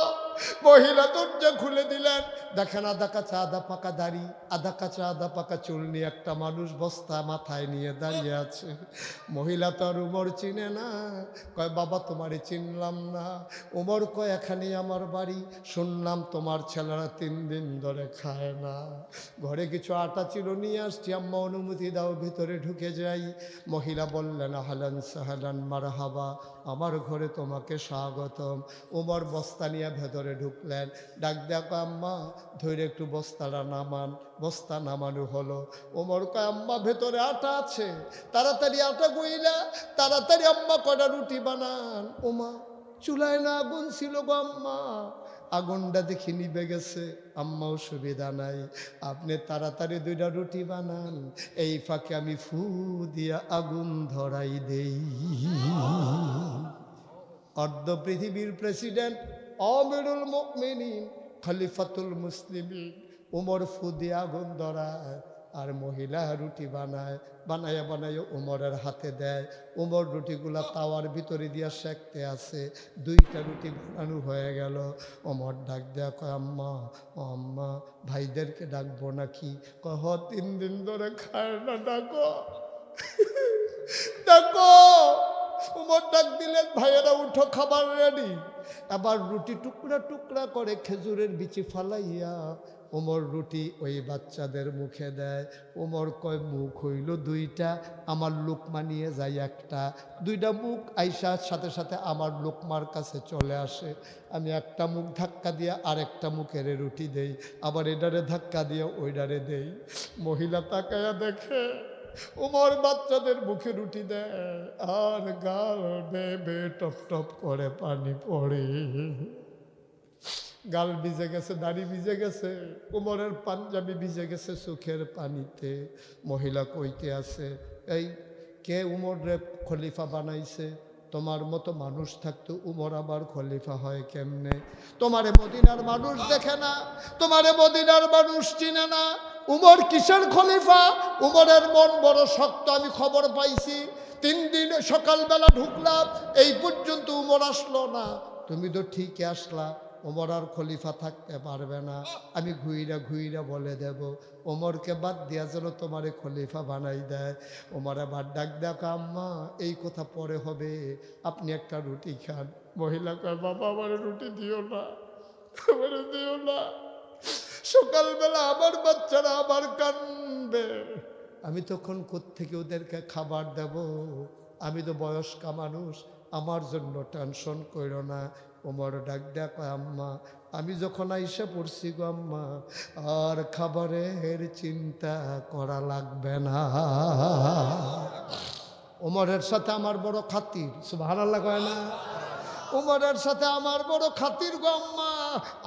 Speaker 1: মহিলা দরজা খুলে দিলেন। দেখেন আধা কাঁচা আধা পাকা দাড়ি, আধা কাঁচা আধা পাকা চুল নিয়ে একটা মানুষ বস্তা মাথায় নিয়ে দাঁড়িয়ে আছে। মহিলা তো আর উমর চিনে না। কয় বাবা তোমারে চিনলাম না। উমর কয় এখানেই আমার বাড়ি, শুনলাম তোমার ছেলেরা 3 দিন ধরে খায় না, ঘরে কিছু আটা ছিল নিয়ে আসছি, আম্মা অনুমতি দাও ভিতরে ঢুকে যাই। মহিলা বললেন আহলান সাহলান মারহাবা, আমার ঘরে তোমাকে স্বাগতম। উমর বস্তা নিয়ে ভেতরে ঢুকলেন। ডাক দেখো আম্মা ধরে একটু বস্তাটা নামান। বস্তা নামানো হলো। ওমর কয় আম্মা ভেতরে আটা আছে, তাড়াতাড়ি আটা গইলা, তাড়াতাড়ি আম্মা কটা রুটি বানান। ওমা চুলায় না আগুন ছিল গো আম্মা, আগুনটা দেখি নিভে গেছে। আম্মাও সুবিধা নাই, আপনি তাড়াতাড়ি 2টা রুটি বানান, এই ফাঁকে আমি ফু দিয়া আগুন ধরাই দেই। অর্ধ পৃথিবীর প্রেসিডেন্ট, আমিরুল মুমিনিন, খলিফাতুল মুসলিমিন, উমর ফু দিয়ে আগুন ধরায়, আর মহিলা রুটি বানায়। বানায় বানায় উমরের হাতে দেয়। উমর রুটিগুলা তাওয়ার ভিতরে দিয়া সেঁকতে আছে। 2টা রুটি বানানো হয়ে গেল। উমর ডাক দেয়া কয় আম্মা, ও আম্মা ভাইদেরকে ডাকবো নাকি? কহ 3 দিন ধরে খায় না, ডাকো ডাকো। উমর ডাক দিলেন ভাইয়েরা উঠো, খাবার রেডি। আবার রুটি টুকরা টুকরা করে খেজুরের বিচি ফালাইয়া ওমর রুটি ওই বাচ্চাদের মুখে দেয়। ওমর কয় মুখ হইল 2টা, আমার লোকমা নিয়ে যায় একটা। 2টা মুখ আইসার সাথে সাথে আমার লোকমার কাছে চলে আসে। আমি একটা মুখ ধাক্কা দিয়ে আরেকটা মুখের রুটি দেই, আবার এডারে ধাক্কা দিয়ে ওইডারে দেই। মহিলা তাকায়া দেখে ওমর বাচ্চাদের মুখে রুটি দেয়, আর গাল বেবে টপ টপ করে পানি পড়ে। গাল ভিজে গেছে, দাড়ি ভিজে গেছে, উমরের পাঞ্জাবি ভিজে গেছে চোখের পানিতে। মহিলা কইতে আছে, এই কে উমরে খলিফা বানাইছে? তোমার মতো মানুষ থাকতো উমর আবার খলিফা হয় কেমনে? তোমারে মদিনার মানুষ দেখে না, তোমারে মদিনার মানুষ চিনে না, উমর কিসের খলিফা? উমরের মন বড় শক্ত, আমি খবর পাইছি। 3 দিন সকালবেলা ঢুকলাম, এই পর্যন্ত উমর আসলো না। তুমি তো ঠিকই আসলা, ওমর আর খলিফা থাকতে পারবে না। আমি ঘুইরা ঘুইরা বলে দেব, ওমরকে বাদ দিয়া যেন তোমারে খলিফা বানাই দেয়। ওমর আবার ডাক ডাক, আম্মা এই কথা পরে হবে, আপনি একটা রুটি খান। মহিলা কয়, বাবা আমার রুটি দিও না, আমার দিও না, সকালবেলা আমার বাচ্চারা আবার কানবে, আমি তখন কোত্থেকে ওদেরকে খাবার দেব? আমি তো বয়স্কা মানুষ, আমার জন্য টেনশন করো না। ওমর ডাক ডাক, আম্মা আমি যখন আইসা পড়ছি গো আম্মা, আর খাবারের চিন্তা করা লাগবে না। ওমরের সাথে আমার বড় খাতির, সুবহানাল্লাহ কয় না? উমরের সাথে আমার বড় খাতির গো আম্মা।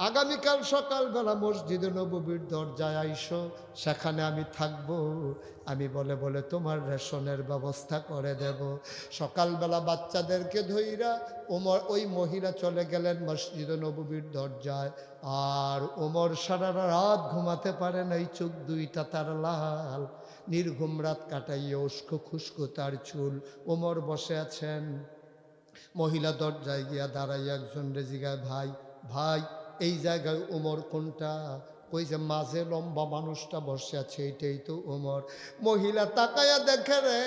Speaker 1: আগামীকাল সকালবেলা মসজিদে নববীর দরজায় আইসো, সেখানে আমি থাকবো। আমি বলে বলে তোমার রেশনের ব্যবস্থা করে দেব। সকালবেলা বাচ্চাদেরকে ধইরা ওমর, ওই মহিলা চলে গেলেন মসজিদে নববীর দরজায়। আর ওমর সারা রাত ঘুমাতে পারে না, এই চোখ দুইটা তার লাল, নির্ঘুম রাত কাটাইয়ে উস্কো খুস্কো তার চুল। ওমর বসে আছেন, মহিলা দরজায় গিয়া দাঁড়াইয়া একজন রে জিগায়, ভাই ভাই এই জায়গায় ওমর কোনটা? ওই যে মাঝে লম্বা মানুষটা বসে আছে, এইটাই তো ওমর। মহিলা তাকায়া দেখে রে,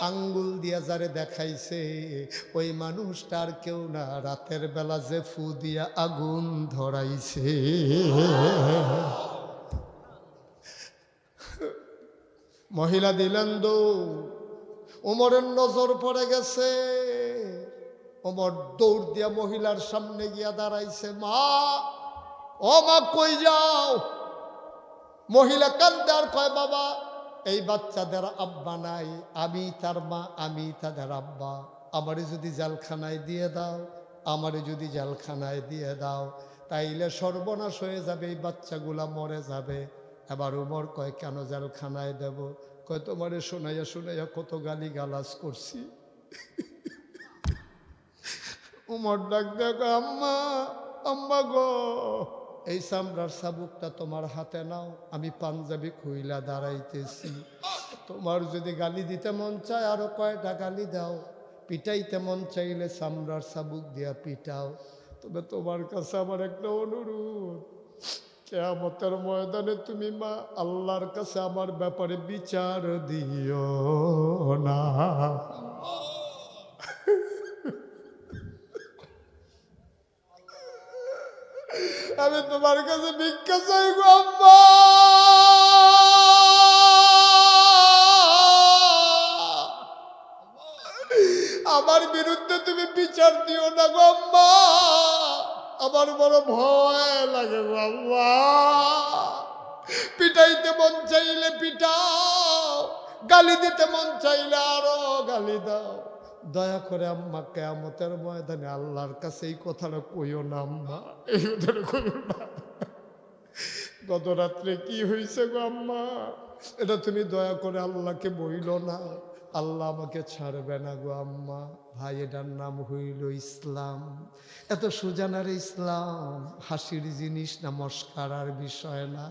Speaker 1: আঙ্গুল দিয়া যারে দেখাইছে ওই মানুষটা আর কেউ না, রাতের বেলা যে ফু দিয়া আগুন ধরাইছে। মহিলা দিলেন দৌড়, ওমরের নজর পড়ে গেছে। ওমর দৌড় দিয়া মহিলার সামনে গিয়া দাঁড়াইছে, মা ও মা কই যাও? মহিলা কান্দে আর কয়, বাবা এই বাচ্চাদের আব্বা নাই, আমি তার মা, আমি তাদের আব্বা, আমারে যদি জেলখানায় দিয়ে দাও, আমারে যদি জেলখানায় দিয়ে দাও তাইলে সর্বনাশ হয়ে যাবে, এই বাচ্চাগুলা মরে যাবে। এবার উমর কয়, কেন জেলখানায় দেব? কয়, তোমারে শোনাইয়া শোনাইয়া কত গালি গালাজ করছি। উমর ডাক দেখ, আম্মা আম্মা গো, এই চামড়ার চাবুকটা তোমার হাতে নাও, আমি পাঞ্জাবি খুইলা দাঁড়াইতেছি। তোমার যদি গালি দিতে মন চায় আরো কয়টা গালি দাও, পিটাইতে মন চাইলে চামড়ার চাবুক দিয়া পিটাও। তবে তোমার কাছে আমার একটা অনুরোধ, কিয়ামতের ময়দানে তুমি মা আল্লাহর কাছে আমার ব্যাপারে বিচার দিও না। আমি তোমার কাছে ভিক্ষা চাই গো আম্মা। আমার বিরুদ্ধে তুমি বিচার দিও না গো আম্মা, আমার বড় ভয় লাগে গো আম্মা। পিটাইতে মন চাইলে পিটাও, গালি দিতে মন চাইলে আরো গালি দাও। দয়া করে আম্মা কিয়ামতের ময়দানে আল্লাহর কাছে এই কথাটা কইও না আম্মা, এই কথাটা কইও না। গত রাত্রে কি হয়েছে গো আম্মা, এটা তুমি দয়া করে আল্লাহকে বইল না, আল্লাহ আমাকে ছাড়বে না গো আম্মা। ভাই এটার নাম হইল ইসলাম। এত সুজানার ইসলাম হাসির জিনিস না, মস্কারার বিষয় না।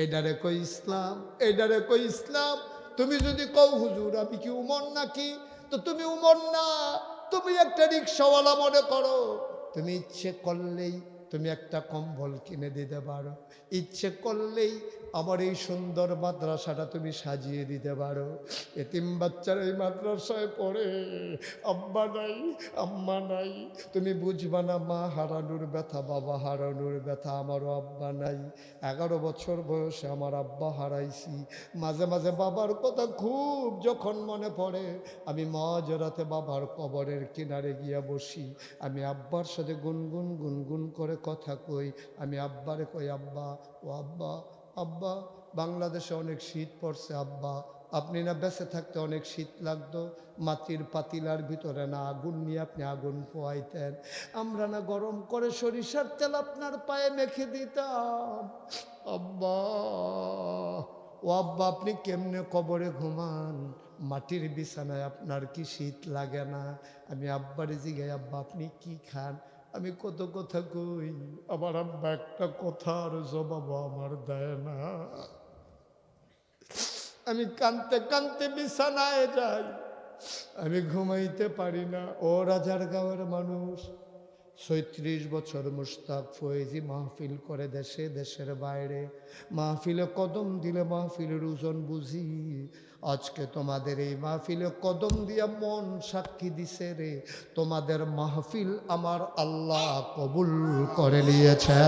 Speaker 1: এটারে কই ইসলাম, এটারে কই ইসলাম। তুমি যদি কও হুজুর আমি কি উমর নাকি, তো তুমি উমর না, তুমি একটা রিক্সাওয়ালা মনে করো। তুমি ইচ্ছে করলেই তুমি একটা কম্বল কিনে দিতে পারো, ইচ্ছে করলেই আমার এই সুন্দর মাদ্রাসাটা তুমি সাজিয়ে দিতে পারো। এতিম বাচ্চার এই মাদ্রাসায় পড়ে, আব্বা নাই আম্মা নাই, তুমি বুঝবা না মা হারানোর ব্যথা, বাবা হারানোর ব্যথা। আমারও আব্বা নাই, 11 বছর বয়সে আমার আব্বা হারাইছি। মাঝে মাঝে বাবার কথা খুব যখন মনে পড়ে, আমি মাঝরাতে বাবার কবরের কিনারে গিয়া বসি, আমি আব্বার সাথে গুনগুন গুনগুন করে কথা কই। আমি আব্বারে কই, আব্বা ও আব্বা, আব্বা বাংলাদেশে অনেক শীত পড়ছে আব্বা, আপনি না বেঁচে থাকতে অনেক শীত লাগতো, মাটির পাতিলার ভিতরে না আগুন নিয়ে আপনি আগুন পোয়াইতেন, আমরা না গরম করে সরিষার তেল আপনার পায়ে মেখে দিতাম। আব্বা, ও আব্বা, আপনি কেমনে কবরে ঘুমান? মাটির বিছানায় আপনার কি শীত লাগে না? আমি আব্বারে জিগাই, আব্বা আপনি কি খান? আমি কত কথা কই, আমার আব্বা একটা কথার জবাব আমার দেয় না। আমি কানতে কানতে বিছানায় যাই, আমি ঘুমাইতে পারি না। ও রাজারগাঁওয়ের মানুষ, ৩৬ বছর মুশতাক ফয়েজি মাহফিল করে দেশে দেশের বাইরে। মাহফিলে কদম দিলে মাহফিলের ওজন বুঝি। আজকে তোমাদের এই মাহফিলে কদম দিয়া মন সাক্ষী দিছে রে, তোমাদের মাহফিল আমার আল্লাহ কবুল করে নিয়েছে।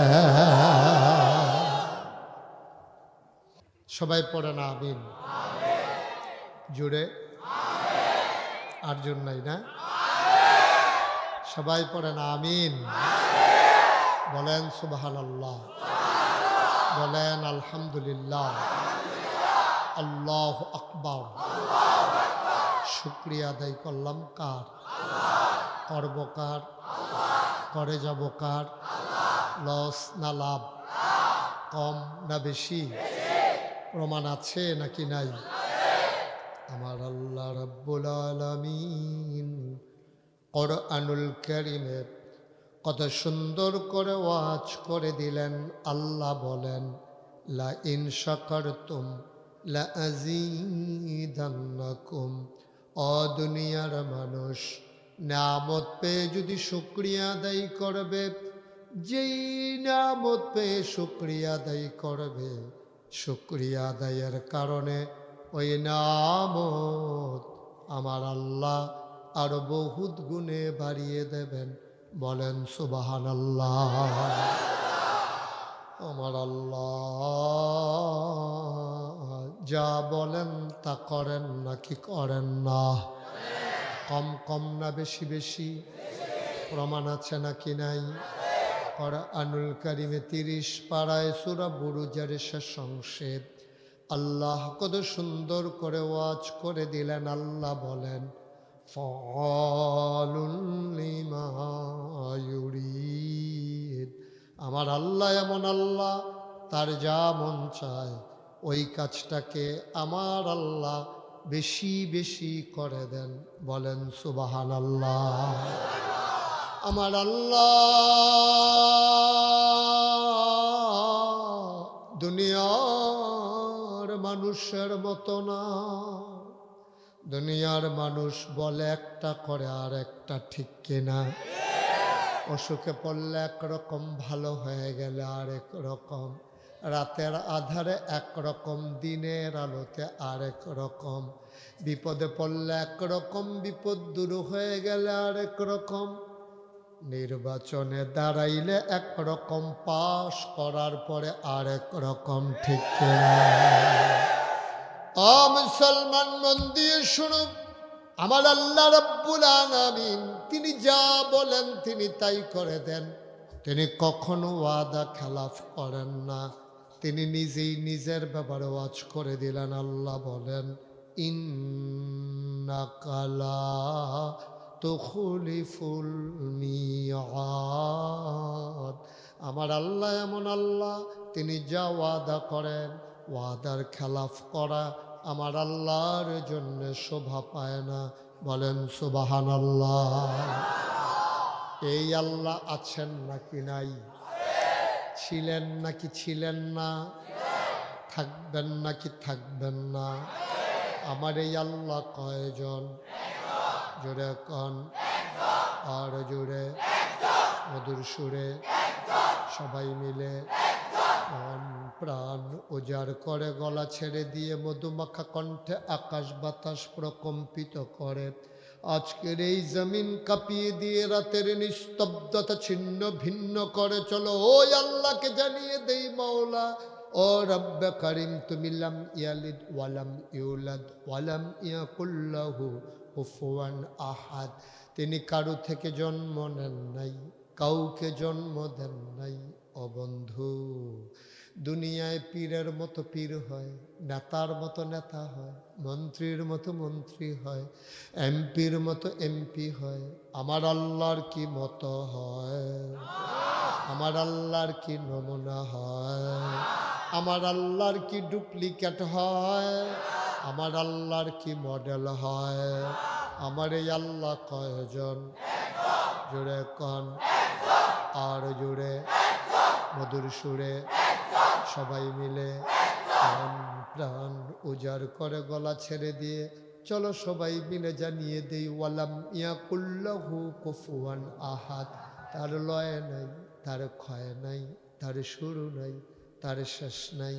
Speaker 1: সবাই পড়ে না আমিন জুড়ে? আর জন নাই না? সবাই পড়ে না আমিন? বলেন সুবহানাল্লাহ, বলেন আলহামদুলিল্লাহ, আল্লাহু আকবার। শুকরিয়া আদায় করলাম কার? করব কার? করে যাব কার? লস না লাভ? কম না বেশি? প্রমাণ আছে নাকি নাই? আমার আল্লাহ রাব্বুল আলামিন কোরআনুল কারীমে কত সুন্দর করে ওয়াজ করে দিলেন। আল্লাহ বলেন, লা ইন শাকারতুম লা আযীদান্নাকুম। ও দুনিয়ার মানুষ, নিয়ামত পেয়ে যদি শুকরিয়া আদায় করবে, যেই নিয়ামত পেয়ে শুকরিয়া আদায় করবে, শুকরিয়া আদায়ের কারণে ওই নিয়ামত আমার আল্লাহ আরো বহুত গুণে বাড়িয়ে দেবেন। বলেন সুবহানাল্লাহ। আমার আল্লাহ যা বলেন তা করেন নাকি করেন না? কম কম না বেশি বেশি? প্রমাণ আছে নাকি নাই? কোরআনুল কারীমে 30 পারায় সূরা বুরুজের শেষ অংশে আল্লাহ কত সুন্দর করে ওয়াজ করে দিলেন। আল্লাহ বলেন, ফাআলুল লিমা ইউরিদ। আমার আল্লাহ এমন আল্লাহ, তার যা মন চায় ওই কাজটাকে আমার আল্লাহ বেশি বেশি করে দেন। বলেন সুবহানাল্লাহ। আমার আল্লাহ দুনিয়ার মানুষের মতো না। দুনিয়ার মানুষ বলে একটা করে আর একটা, ঠিক কিনা? অসুখে পড়লে একরকম, ভালো হয়ে গেলে আরেক রকম, রাতের আধারে একরকম, দিনের আলোতে আরেক রকম, বিপদে পড়লে একরকম, বিপদ দূর হয়ে গেলে আরেক রকম, নির্বাচনে দাঁড়াইলে একরকম, পাশ করার পরে আরেক রকম, ঠিক কিনা? ও মুসলমান, মন দিয়ে শুনুন, আমার আল্লাহ রাব্বুল আলামিন তিনি যা বলেন তিনি তাই করে দেন। তিনি কখনো ওয়াদা খেলাফ করেন না। তিনি নিজেই নিজের ব্যাপারে ওয়াজ করে দিলেন। আল্লাহ বলেন, ইন্নাকা লা তুখলিফুল মিআদ। আমার আল্লাহ এমন আল্লাহ, তিনি যা ওয়াদা করেন, ওয়াদার খেলাফ করা আমার আল্লাহর জন্য শোভা পায় না। বলেন সুবহানাল্লাহ। এই আল্লাহ আছেন নাকি নাই? ছিলেন নাকি ছিলেন না? থাকবেন নাকি থাকবেন না? আমার এই আল্লাহ কয়জন? জোরে কন, আর জোরে, মধুর সুরে, সবাই মিলে মন প্রাণ উজাড় করে গলা ছেড়ে দিয়ে মধুমাখা কণ্ঠে আকাশ বাতাস প্রকম্পিত করে আজকের এই জমিন কাঁপিয়ে দিয়ে রাতের নিস্তব্ধতা ছিন্ন ভিন্ন করে চলো ওই আল্লাহকে জানিয়ে দেই, মাওলা ও রব্বে করিম, তুমি লাম ইয়ালিদ ওয়ালাম ইউলাদ ওয়ালাম ইয়াকুল্লাহু কুফুয়ান আহাদ। তিনি কারো থেকে জন্ম নেন নাই, কাউকে জন্ম দেন নাই অবন্ধু। দুনিয়ায় পীরের মতো পীর হয়, নেতার মতো নেতা হয়, মন্ত্রীর মতো মন্ত্রী হয়, এমপির মতো এমপি হয়। আমার আল্লাহর কি মতো হয়? আমার আল্লাহর কি নমুনা হয়? আমার আল্লাহর কি ডুপ্লিকেট হয়? আমার আল্লাহর কি মডেল হয়? আমার এই আল্লাহ কয়জন? জোরে কন, আর জোরে, মধুর সুরে সবাই মিলে প্রাণ প্রাণ উজাড় করে গলা ছেড়ে দিয়ে চলো সবাই মিলে জানিয়ে দেই ওয়ালাম ইয়াকুল্লাহু কুফুয়ান আহাদ। তার লয় নাই, তার ক্ষয় নাই, তার শুরু নাই, তার শেষ নাই,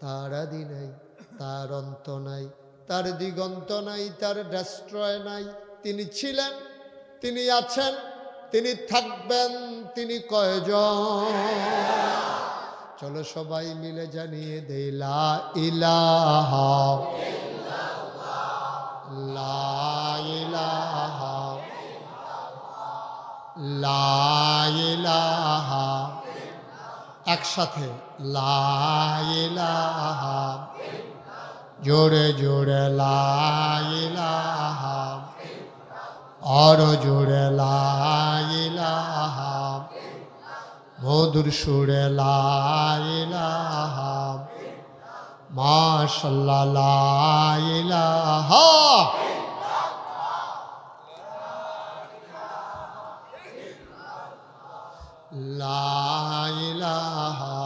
Speaker 1: তার আদি নাই, তার অন্ত নাই, তার দিগন্ত নাই, তার ডেস্ট্রয় নাই। তিনি ছিলেন, তিনি আছেন, তিনি থাকবেন, তিনি কয়জন? চলো সবাই মিলে জানিয়ে দেই লা ইলাহা, লা ইলাহা, লা ইলাহা। একসাথে লা ইলাহা, জোরে জোরে লা ইলাহা, আর জোরে লা ইলাহা, মধুর সুরে লা ইলাহা, মাশাআল্লাহ লা ইলাহা। লা ইলাহা,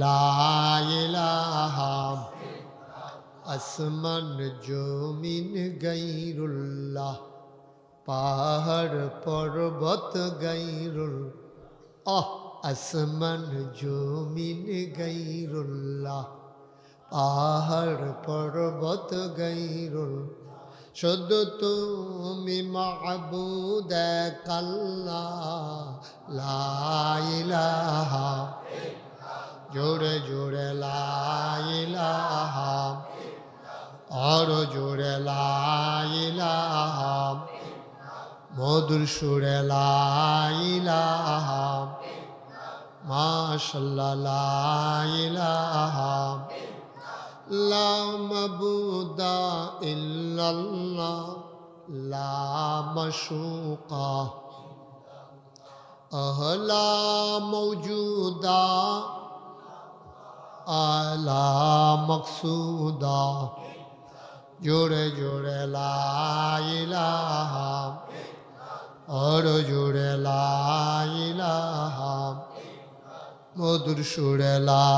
Speaker 1: লা ইলাহা। আসমান জমিন গায়রুল্লাহ, পাহাড় পর্বত গায়রুল, আসমান জমিন গায়রুল্লাহ, পাহাড় পর্বত গায়রুল, শুধু তুমি মাবুদ এক আল্লাহ। লা ইলাহা, জোরে জোরে লা ইলাহা, আর জোরে লা ইলাহা, মধুর সুরে লা ইলাহা, মাশাআল্লাহ লা ইলাহা, লা মাবুদা ইল্লাল্লাহ, লা মাশুকা লা মওজুদা আলা মকসুদা। জোরে জোরে লা ইলাহা, আর জোরে লা ইলাহা, মধুর সুরে লা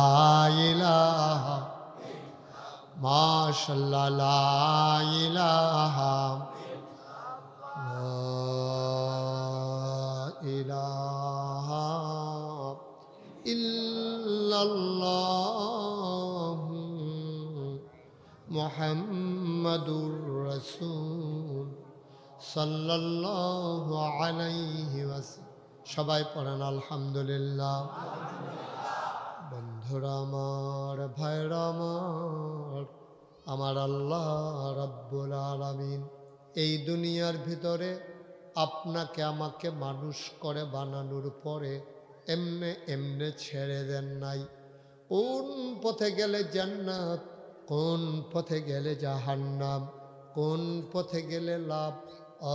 Speaker 1: ইলাহা, মাশাআল্লাহ লা ইলাহা, লা ইলাহা ইল্লাল্লাহ মুহাম্মাদুর রাসূল সাল্লাল্লাহু আলাইহি ওয়াসাল্লাম। সবাই পড়েন আলহামদুলিল্লাহ। বন্ধুরা আমার, ভাইরা আমার, আমার আল্লাহ রাব্বুল আলামিন এই দুনিয়ার ভিতরে আপনাকে আমাকে মানুষ করে বানানোর পরে এমনে এমনে ছেড়ে দেন নাই। কোন পথে গেলে জান্নাত, কোন পথে গেলে জাহান্নাম, কোন পথে গেলে লাভ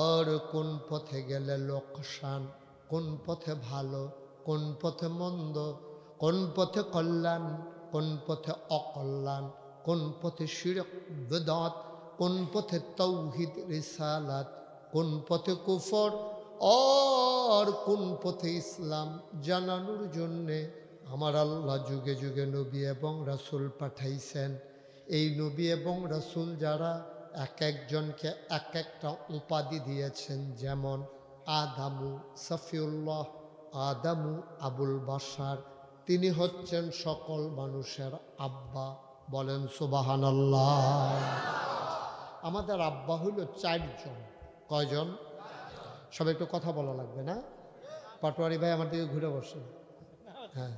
Speaker 1: আর কোন পথে গেলে লোকসান, কোন পথে ভালো, কোন পথে মন্দ, কোন পথে কল্যাণ, কোন পথে অকল্যাণ, কোন পথে শিরক বিদআত, কোন পথে তাওহীদ রিসালাত, কোন পথে কুফর আর কোন পথে ইসলাম জানানোর জন্যে আমার আল্লাহ যুগে যুগে নবী এবং রাসূল পাঠাইছেন। এই নবী এবং রাসূল যারা এক একজনকে এক একটা উপাধি দিয়েছেন, যেমন আদামু সফিউল্লাহ, আদামু আবুল বাশার, তিনি হচ্ছেন সকল মানুষের আব্বা। বলেন সুবহানাল্লাহ। আমাদের আব্বা হইল 4 জন। কয়জন? সবাই একটু কথা বলা লাগবে না? পাটোয়ারি ভাই আমার দিকে ঘুরে বসেন। হ্যাঁ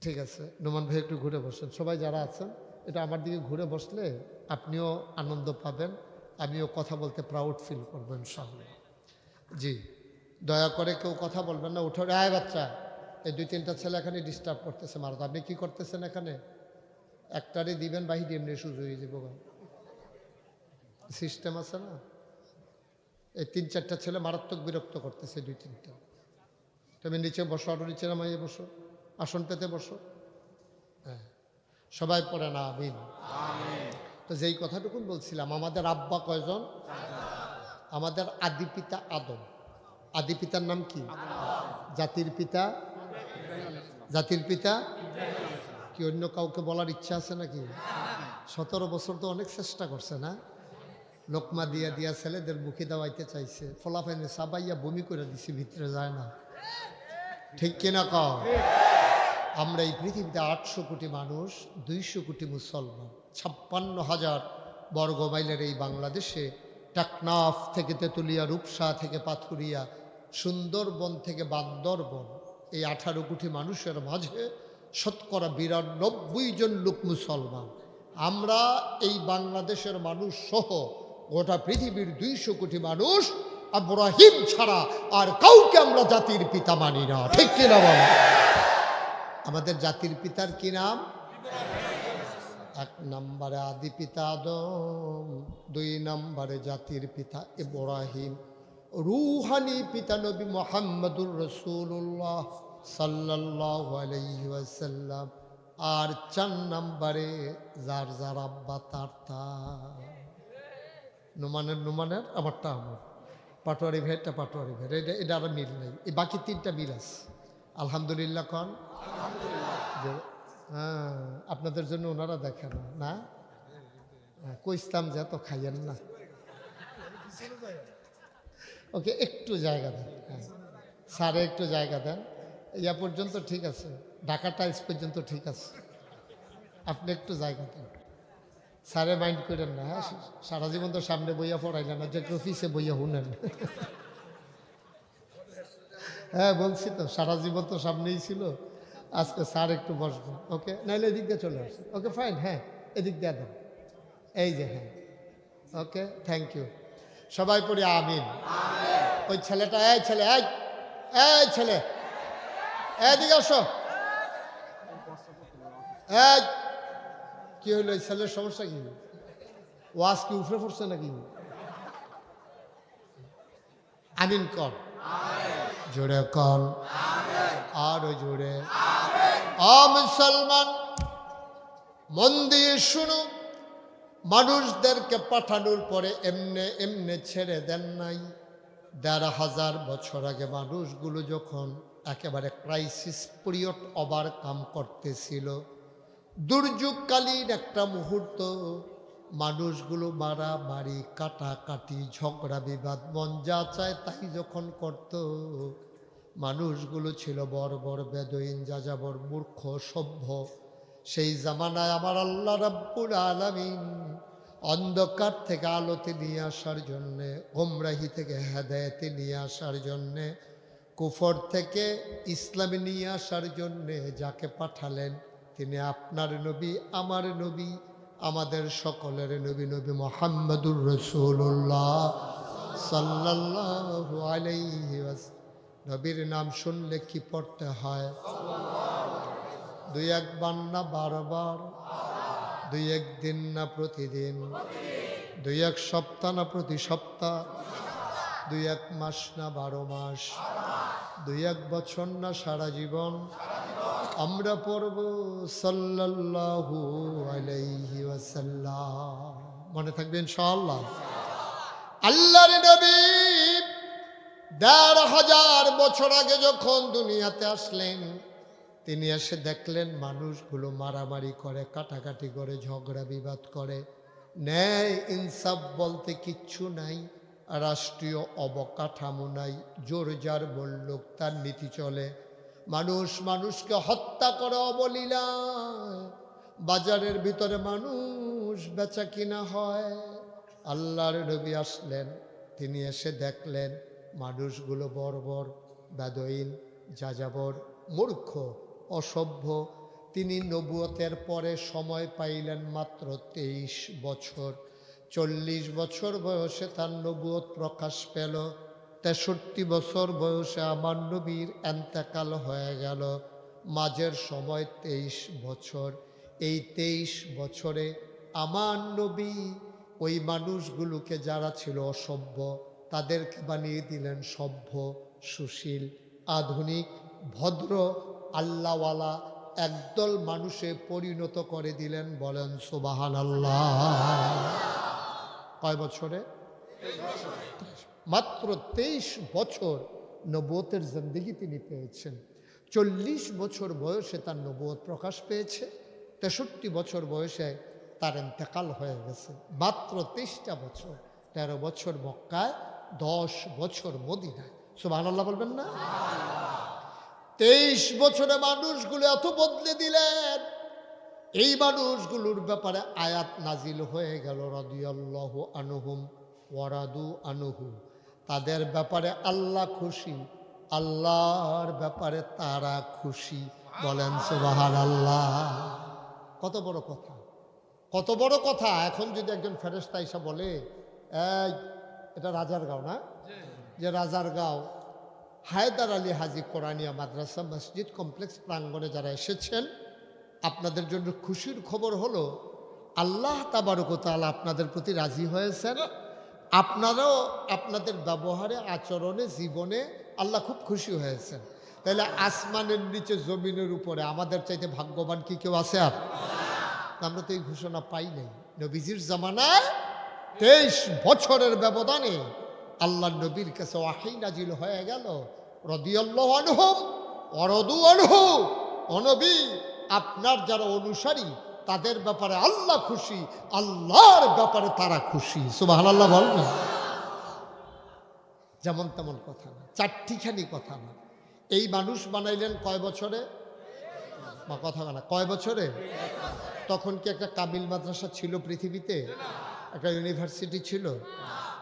Speaker 1: ঠিক আছে, নোমান ভাই একটু ঘুরে বসেন। সবাই যারা আছেন এটা আমার দিকে ঘুরে বসলে আপনিও আনন্দ পাবেন, আমিও কথা বলতে প্রাউড ফিল করবো ইনশাআল্লাহ। জি, দয়া করে কেউ কথা বলবেন না, উঠে আয় বাচ্চা। এই 2-3টা ছেলে এখানে ডিস্টার্ব করতেছে মারদ। আপনি কি করতেছেন এখানে? একটারে দিবেন বাহির এমনি সুযোগ হয়ে যাব, সিস্টেম আছে না। এই 3-4টা ছেলে মারাত্মক বিরক্ত করতেছে 2-3টা। তুমি নিচে বসো, আরো নিচে নামাইয়ে বসো, আসন পেতে বসো। হ্যাঁ, সবাই পড়ে না আমিন। তো যেই কথাটুকুন বলছিলাম, আমাদের আব্বা কয়জন? আমাদের আদি পিতা আদম। আদি পিতার নাম কি? জাতির পিতা? জাতির পিতা কি অন্য কাউকে বলার ইচ্ছা আছে নাকি? 17 বছর তো অনেক চেষ্টা করছে না? লোকমা দিয়া দিয়া ছেলেদের মুখে দেওয়াইতে চাইছে, ফলাফাইনে সাবাইয়া বমি করে দিছি, ভিতরে যায় না। ঠিক কিনা কও? আমরা এই পৃথিবীতে 800 কোটি মানুষ, 200 কোটি মুসলমান, 56,000 বর্গ মাইলের এই বাংলাদেশে টেকনাফ থেকে তেঁতুলিয়া, রূপসা থেকে পাথুরিয়া, সুন্দরবন থেকে বান্দরবন, এই 18 কোটি মানুষের মাঝে শতকরা 92 জন লোক মুসলমান। আমরা এই বাংলাদেশের মানুষ সহ গোটা পৃথিবীর 200 কোটি মানুষ ইব্রাহিম ছাড়া আর কাউকে আমরা জাতির পিতা মানি না। ঠিক কিনা বলো? আমাদের জাতির পিতার কি নাম? 1 নম্বরে আদি পিতা আদম, 2 নম্বরে জাতির পিতা ইব্রাহিম, রুহানি পিতা নবী মুহাম্মদুর রাসূলুল্লাহ সাল্লাল্লাহু আলাইহি ওয়াসাল্লাম, আর 4 নম্বরে যার যার আব্বা তার নুমানের আমারটা আমার, পাটোয়ারি ভাইটা পাটোয়ারি ভাই, এটা আর মিল নাই। এই বাকি 3টা মিল আছে। আলহামদুলিল্লাহ কন। হ্যাঁ, আপনাদের জন্য ওনারা দেখে না না? কইস্তাম যে তো খাইয়েন না। ওকে একটু জায়গা দেন, হ্যাঁ স্যারে একটু জায়গা দেন। ইয়া পর্যন্ত ঠিক আছে, ঢাকা টাইলস পর্যন্ত ঠিক আছে, আপনি একটু জায়গা দেন। স্যারে মাইন্ড করেন না। হ্যাঁ, সারা জীবন তো সামনে বইয়া পড়াইলেন না, যে অফিসে বইয়া শুনেন। হ্যাঁ বলছি তো, সারা জীবন তো সামনেই ছিল, আজকে স্যার একটু বসবো। ওকে, নাইলে এদিক দিয়ে চলে আসে। ওকে ফাইন, হ্যাঁ এদিক দিয়ে দেন, এই যে হ্যাঁ। ওকে, থ্যাংক ইউ। সবাই পড়ি আমিন। ওই ছেলেটা, এই ছেলে, এই ছেলে, এদিকে আসো। এই কি হইলো? এই ছেলের সমস্যা কি? ওয়াজ কি উঠে পড়ছে নাকি? আমিন কর, জোরে কর, আরো জোরে। মুসলমান মন দিয়ে শুনো, মানুষদেরকে পাঠানোর পরে এমনে এমনে ছেড়ে দেন নাই। 1,500 বছর আগে মানুষগুলো যখন একেবারে ক্রাইসিস পিরিয়ড ওভারকাম করতেছিল, দুর্যোগকালীন একটা মুহূর্ত, মানুষগুলো মারামারি, কাটাকাটি, ঝগড়া বিবাদ, মন যা চায় তাই যখন করত, মানুষগুলো ছিল বর্বর, বেদুইন, যাযাবর, মূর্খ, সভ্য। সেই জামানায় আমার আল্লাহ রাব্বুল আলামিন অন্ধকার থেকে আলোতে নিয়ে আসার জন্যে, গোমরাহি থেকে হেদায়েতে নিয়ে আসার জন্যে, কুফর থেকে ইসলামে নিয়ে আসার জন্যে যাকে পাঠালেন, তিনি আপনার নবী, আমার নবী, আমাদের সকলের নবী, নবী মুহাম্মদুর রাসূলুল্লাহ সাল্লাল্লাহু আলাইহি ওয়াসাল্লাম। নবীর নাম শুনলে কি পড়তে হয়? 2-1 বার না 12 বার? 2-1 দিন না প্রতিদিন? 2-1 সপ্তাহ না প্রতি সপ্তাহ? 2-1 মাস না 12 মাস? 2-1 বছর না সারা জীবন? আমরা পড়ব সাল্লাল্লাহু আলাইহি ওয়াসাল্লাম। মনে থাকবে ইনশাআল্লাহ। আল্লাহর নবী 1,500 বছর আগে যখন দুনিয়াতে আসলেন, তিনি এসে দেখলেন মানুষগুলো মারামারি করে, কাটাকাটি করে, ঝগড়া বিবাদ করে, ন্যায় ইনসাফ বলতে কিচ্ছু নাই, রাষ্ট্রীয় অবকাঠামো নাই, জোর যার বললোক তার নীতি চলে, মানুষ মানুষকে হত্যা করে অবলীলায়, বাজারের ভিতরে মানুষ বেচা কিনা হয়। আল্লাহর নবী আসলেন, তিনি এসে দেখলেন মানুষগুলো বর্বর, বেদুইন, যাযাবর, মূর্খ, অসভ্য। তিনি নবুয়তের পরে সময় পাইলেন মাত্র 23 বছর। 40 বছর বয়সে তার নবুয়ত প্রকাশ পেল। 63 বছর বয়সে আমার নবীর এন্তেকাল হয়ে গেল। মাঝের সময় 23 বছর। এই 23 বছরে আমার নবী ওই মানুষগুলোকে যারা ছিল অসভ্য তাদেরকে বানিয়ে দিলেন সভ্য, সুশীল, আধুনিক, ভদ্র, আল্লাহওয়ালা একদল মানুষে পরিণত করে দিলেন। বলেন সুবহানাল্লাহ। কয় বছরে? মাত্র 23 বছর নবুয়তের জিন্দেগি তিনি পেয়েছেন। 40 বছর বয়সে তার নবুয়ত প্রকাশ পেয়েছে। 63 বছর বয়সে তার ইন্তেকাল হয়ে গেছে। মাত্র 23টা বছর, 13 বছর মক্কায়, 10 বছর মদিনায়। সুবহানাল্লাহ বলবেন না? 23 বছরে মানুষগুলো এত বদলে দিলেন। এই মানুষগুলোর ব্যাপারে আয়াত নাজিল হয়ে গেল, রাদিয়াল্লাহু আনহুম ওয়া রাদু আনহু। তাদের ব্যাপারে আল্লাহ খুশি, আল্লাহর ব্যাপারে তারা খুশি। বলেন সুবহানাল্লাহ। কত বড় কথা, কত বড় কথা। এখন যদি একজন ফেরেশতা এসে বলে, এই এটা রাজারগাঁও না, যে রাজারগাঁও হায়দার আলী হাজি কোরআনিয়া মাদ্রাসা মসজিদ কমপ্লেক্স প্রাঙ্গণে যারা এসেছেন, আপনাদের জন্য খুশির খবর হলো আল্লাহ তাবারক ওয়া তাআলা আপনাদের প্রতি রাজি হয়েছেন। আপনারাও আপনাদের ব্যবহারে, আচরণে, জীবনে আল্লাহ খুব খুশি হয়েছেন। তাহলে আসমানের নিচে জমিনের উপরে আমাদের চাইতে ভাগ্যবান কি কেউ আছে? আর আমরা তো এই ঘোষণা পাই নাই। নবীজির জামানায় 23 বছরের ব্যবধানে আল্লাহ নবীর কাছে ওয়াহী নাজিল হয়ে গেল, রাদিয়াল্লাহু আনহুম ওয়া রাদু আনহু। ও নবী, আপনার যারা অনুসারী তাদের ব্যাপারে আল্লাহ খুশি, আল্লাহর ব্যাপারে তারা খুশি। সুবহানাল্লাহ বল না। যেমন তেমন কথা না, চারটিখানি কথা না। এই মানুষ বানাইলেন কয় বছরে? বা কথা না, কয় বছরে? তখন কি একটা কামিল মাদ্রাসা ছিল পৃথিবীতে? একটা ইউনিভার্সিটি ছিল?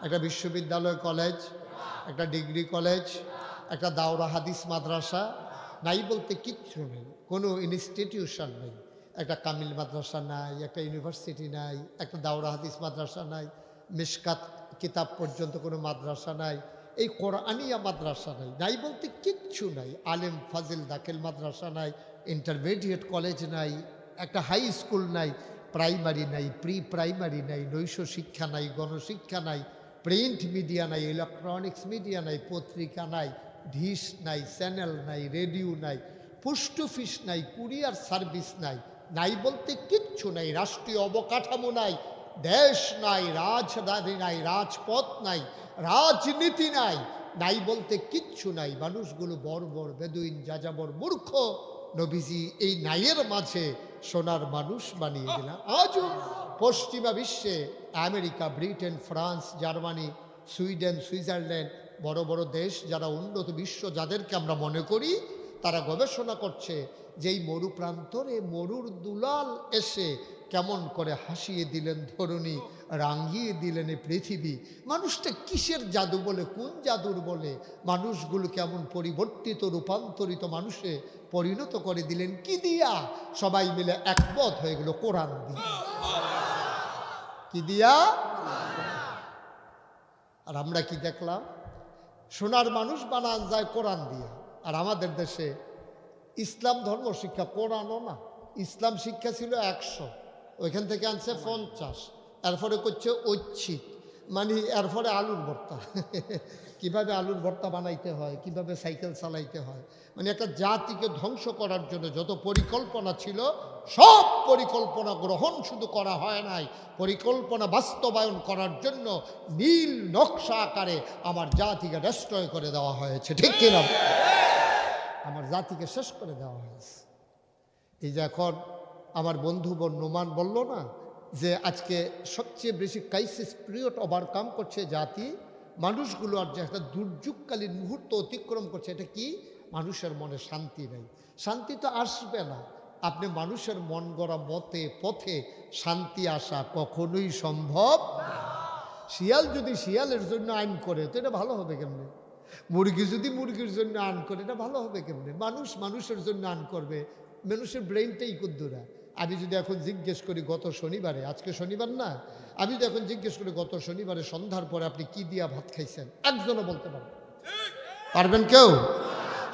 Speaker 1: একটা বিশ্ববিদ্যালয়, কলেজ, একটা ডিগ্রি কলেজ, একটা দাওরা হাদিস মাদ্রাসা? নাই বলতে কিচ্ছু নেই, কোনো ইনস্টিটিউশন নেই। একটা কামিল মাদ্রাসা নাই, একটা ইউনিভার্সিটি নাই, একটা দাওরা হাদিস মাদ্রাসা নাই, মিশকাত কিতাব পর্যন্ত কোনো মাদ্রাসা নাই, এই কোরআনিয়া মাদ্রাসা নাই, নাই বলতে কিচ্ছু নাই। আলেম ফাজিল দাখিল মাদ্রাসা নাই, ইন্টারমিডিয়েট কলেজ নাই, একটা হাই স্কুল নাই, প্রাইমারি নাই, প্রি প্রাইমারি নাই, নৈশ শিক্ষা নাই, গণশিক্ষা নাই, প্রিন্ট মিডিয়া নাই, ইলেকট্রনিক্স মিডিয়া নাই, পত্রিকা নাই, ডিশ নাই, চ্যানেল নাই, রেডিও নাই, পোস্ট অফিস নাই, কুরিয়ার সার্ভিস নাই, নাই বলতে কিচ্ছু নাই। রাষ্ট্রীয় অবকাঠামো নাই, দেশ নাই, রাজধানী নাই, রাজপথ নাই, রাজনীতি নাই, নাই বলতে কিচ্ছু নাই। মানুষগুলো বর্বর, বেদুইন, যাযাবর, মূর্খ। নবীজি এই নাইয়ের মাঝে সোনার মানুষ বানিয়ে দিলেন। আজও পশ্চিমা বিশ্বে America, Britain, France, Germany, Sweden, Switzerland, বড় বড় দেশ যারা উন্নত বিশ্ব যাদেরকে আমরা মনে করি, তারা গবেষণা করছে যে এই মরু প্রান্তরে মরুর দুলাল এসে কেমন করে হাসিয়ে দিলেন ধরণী, রাঙিয়ে দিলেন এই পৃথিবী। মানুষটা কিসের জাদু বলে, কোন জাদুর বলে মানুষগুলো কেমন পরিবর্তিত, রূপান্তরিত মানুষে পরিণত করে দিলেন? কি দিয়া? সবাই মিলে একমত হয়ে গেল কোরআন দিয়া। কি দিয়া? আর আমরা কি দেখলাম? সোনার মানুষ বানান যায় কোরআন দিয়া। আর আমাদের দেশে ইসলাম ধর্ম শিক্ষা, কোরআনও না, ইসলাম শিক্ষা ছিল 100, ওইখান থেকে আনছে 50, এরপরে করছে ঐচ্ছিক, মানে এরপরে আলুর ভর্তা। কিভাবে আলুর ভর্তা বানাইতে হয়, কিভাবে সাইকেল চালাইতে হয়, মানে একটা জাতিকে ধ্বংস করার জন্য যত পরিকল্পনা ছিল সব পরিকল্পনা গ্রহণ শুধু করা হয় নাই, পরিকল্পনা বাস্তবায়ন করার জন্য নীল নকশা আকারে আমার জাতিকে ডেস্ট্রয় করে দেওয়া হয়েছে। ঠিক কিনা? আমার জাতিকে শেষ করে দেওয়া হয়েছে। এই যে এখন আমার বন্ধু নোমান বলল না যে আজকে সবচেয়ে বেশি ক্রাইসিস পিরিয়ড ওভারকাম করছে জাতি, মানুষগুলো আর যে একটা দুর্যোগকালীন মুহূর্ত অতিক্রম করছে। এটা কি? মানুষের মনে শান্তি নেই। শান্তি তো আসবে না, আপনি মানুষের মন গড়া মতে পথে শান্তি আসা কখনোই সম্ভব। শিয়াল যদি শিয়ালের জন্য আইন করে তো এটা ভালো হবে কেমনে? মুরগি যদি মুরগির জন্য আইন করে এটা ভালো হবে কেমনে? মানুষ মানুষের জন্য আইন করবে, মানুষের ব্রেইনটাই কুদ্দুরা। আমি যদি এখন জিজ্ঞেস করি গত শনিবারে, আজকে শনিবার না, আমি যদি এখন জিজ্ঞেস করি গত শনিবারে সন্ধ্যার পরে আপনি কি দিয়া ভাত খাইছেন, একজনও বলতে পারবেন? পারবেন কেউ?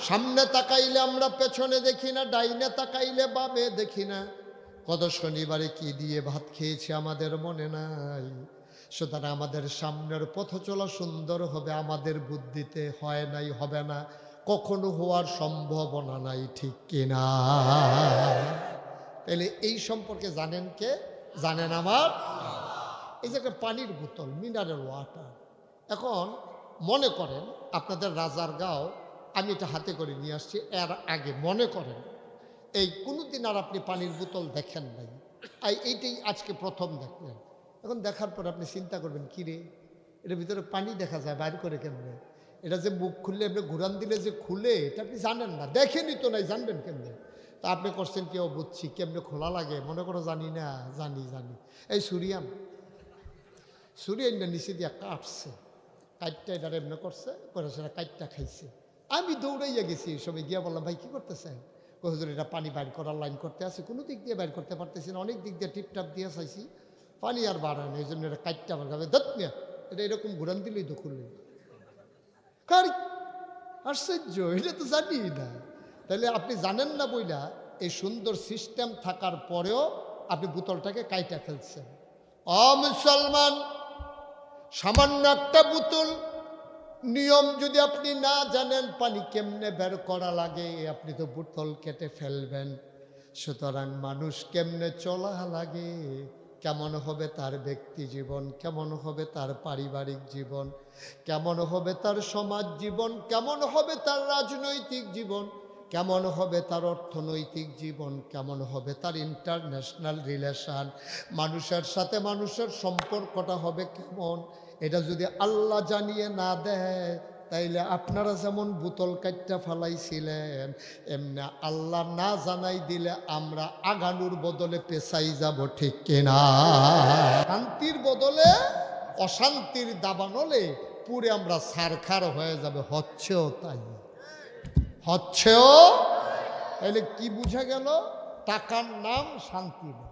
Speaker 1: সামনে তাকাইলে আমরা পেছনে দেখি না, ডাইনে তাকাইলে বামে দেখি না। কত শনিবারে কি দিয়ে ভাত খেয়েছি আমাদের মনে নাই। সুতরাং আমাদের সামনের পথ চলা সুন্দর হবে আমাদের বুদ্ধিতে হয় নাই, হবে না, কখনো হওয়ার সম্ভাবনা নাই, ঠিক কিনা? তাহলে এই সম্পর্কে জানেন কে? জানেন আমার। এই যে একটা পানির বোতল, মিনারেল ওয়াটার। এখন মনে করেন আপনাদের রাজারগাঁও, আমি এটা হাতে করে নিয়ে আসছি, এর আগে মনে করেন এই কোনোদিন আর আপনি পানির বোতল দেখেন নাই, এইটাই আজকে প্রথম দেখলেন। এখন দেখার পর আপনি চিন্তা করবেন, কি রে, এটার ভিতরে পানি দেখা যায়, বাইর করে কেমনে? এটা যে মুখ খুললে এমনি ঘুরান দিলে যে খুলে, এটা আপনি জানেন না, দেখেনি তো নাই, জানবেন কেমনে? তা আপনি করছেন কেউ, বুঝছি কেমনে খোলা লাগে, মনে করো জানি না, জানি। এই সুরিয়ান নিচে দিয়ে কাটছে, কাইটটা এটার এমনি করছে, করে সেটা কাইটটা খাইছে। আমি দৌড়াইয়া গেছি, সবাই গিয়া বললাম, ভাই কি করতেছেন? হুজুর এটা পানি বাইর করার লাইন করতে আছে, কোনো দিক দিয়ে বাইর করতে পারতেছি না, অনেক দিক দিয়ে টিপটাপ দিয়ে চাইছি, পানি আর বার হয় না, এই জন্য এটা কাইটটা আমার গাবে দত মিয়া, এটা এরকম ঘুরান দিলেই তো খুললে। আশ্চর্য, এটা তো জানি না। তাহলে আপনি জানেন না বইলা এই সুন্দর সিস্টেম থাকার পরেও আপনি বোতলটাকে কাইটা ফেলছেন। মুসলমান, সামান্য একটা বোতল নিয়ম যদি আপনি না জানেন পানি কেমনে বের করা লাগে, আপনি তো বোতল কেটে ফেলবেন। সুতরাং মানুষ কেমনে চলা লাগে, কেমন হবে তার ব্যক্তি জীবন, কেমন হবে তার পারিবারিক জীবন, কেমন হবে তার সমাজ জীবন, কেমন হবে তার রাজনৈতিক জীবন, কেমন হবে তার অর্থনৈতিক জীবন, কেমন হবে তার ইন্টারন্যাশনাল রিলেশন, মানুষের সাথে মানুষের সম্পর্কটা হবে কেমন, এটা যদি আল্লাহ জানিয়ে না দেয়, তাইলে আপনারা যেমন বোতল কাটটা ফালাইছিলেন, এমনি আল্লাহ না জানাই দিলে আমরা আগানুর বদলে পেছাই যাব, ঠিক কিনা? শান্তির বদলে অশান্তির দাবানলে পুরে আমরা সারখার হয়ে যাবে, হচ্ছেও তাই, হচ্ছেও। তাইলে কি বুঝা গেল? টাকার নাম শান্তি না,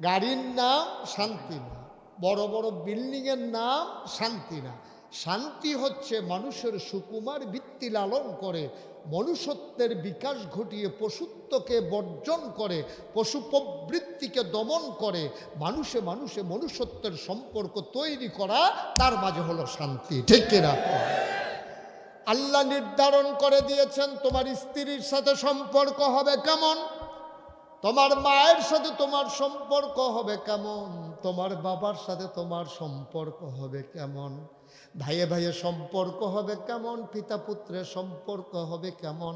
Speaker 1: গাড়ির নাম শান্তি না, বড় বড় বিল্ডিংয়ের নাম শান্তি না। শান্তি হচ্ছে মানুষের সুকুমার বৃত্তি লালন করে, মনুষ্যত্বের বিকাশ ঘটিয়ে পশুত্বকে বর্জন করে, পশু প্রবৃত্তিকে দমন করে, মানুষে মানুষে মনুষ্যত্বের সম্পর্ক তৈরি করা, তার মাঝে হলো শান্তি, ঠিক কিনা? আল্লাহ নির্ধারণ করে দিয়েছেন তোমার স্ত্রীর সাথে সম্পর্ক হবে কেমন, তোমার মায়ের সাথে তোমার সম্পর্ক হবে কেমন, তোমার বাবার সাথে তোমার সম্পর্ক হবে কেমন, ভাইয়ে ভাইয়ে সম্পর্ক হবে কেমন, পিতা পুত্রের সম্পর্ক হবে কেমন,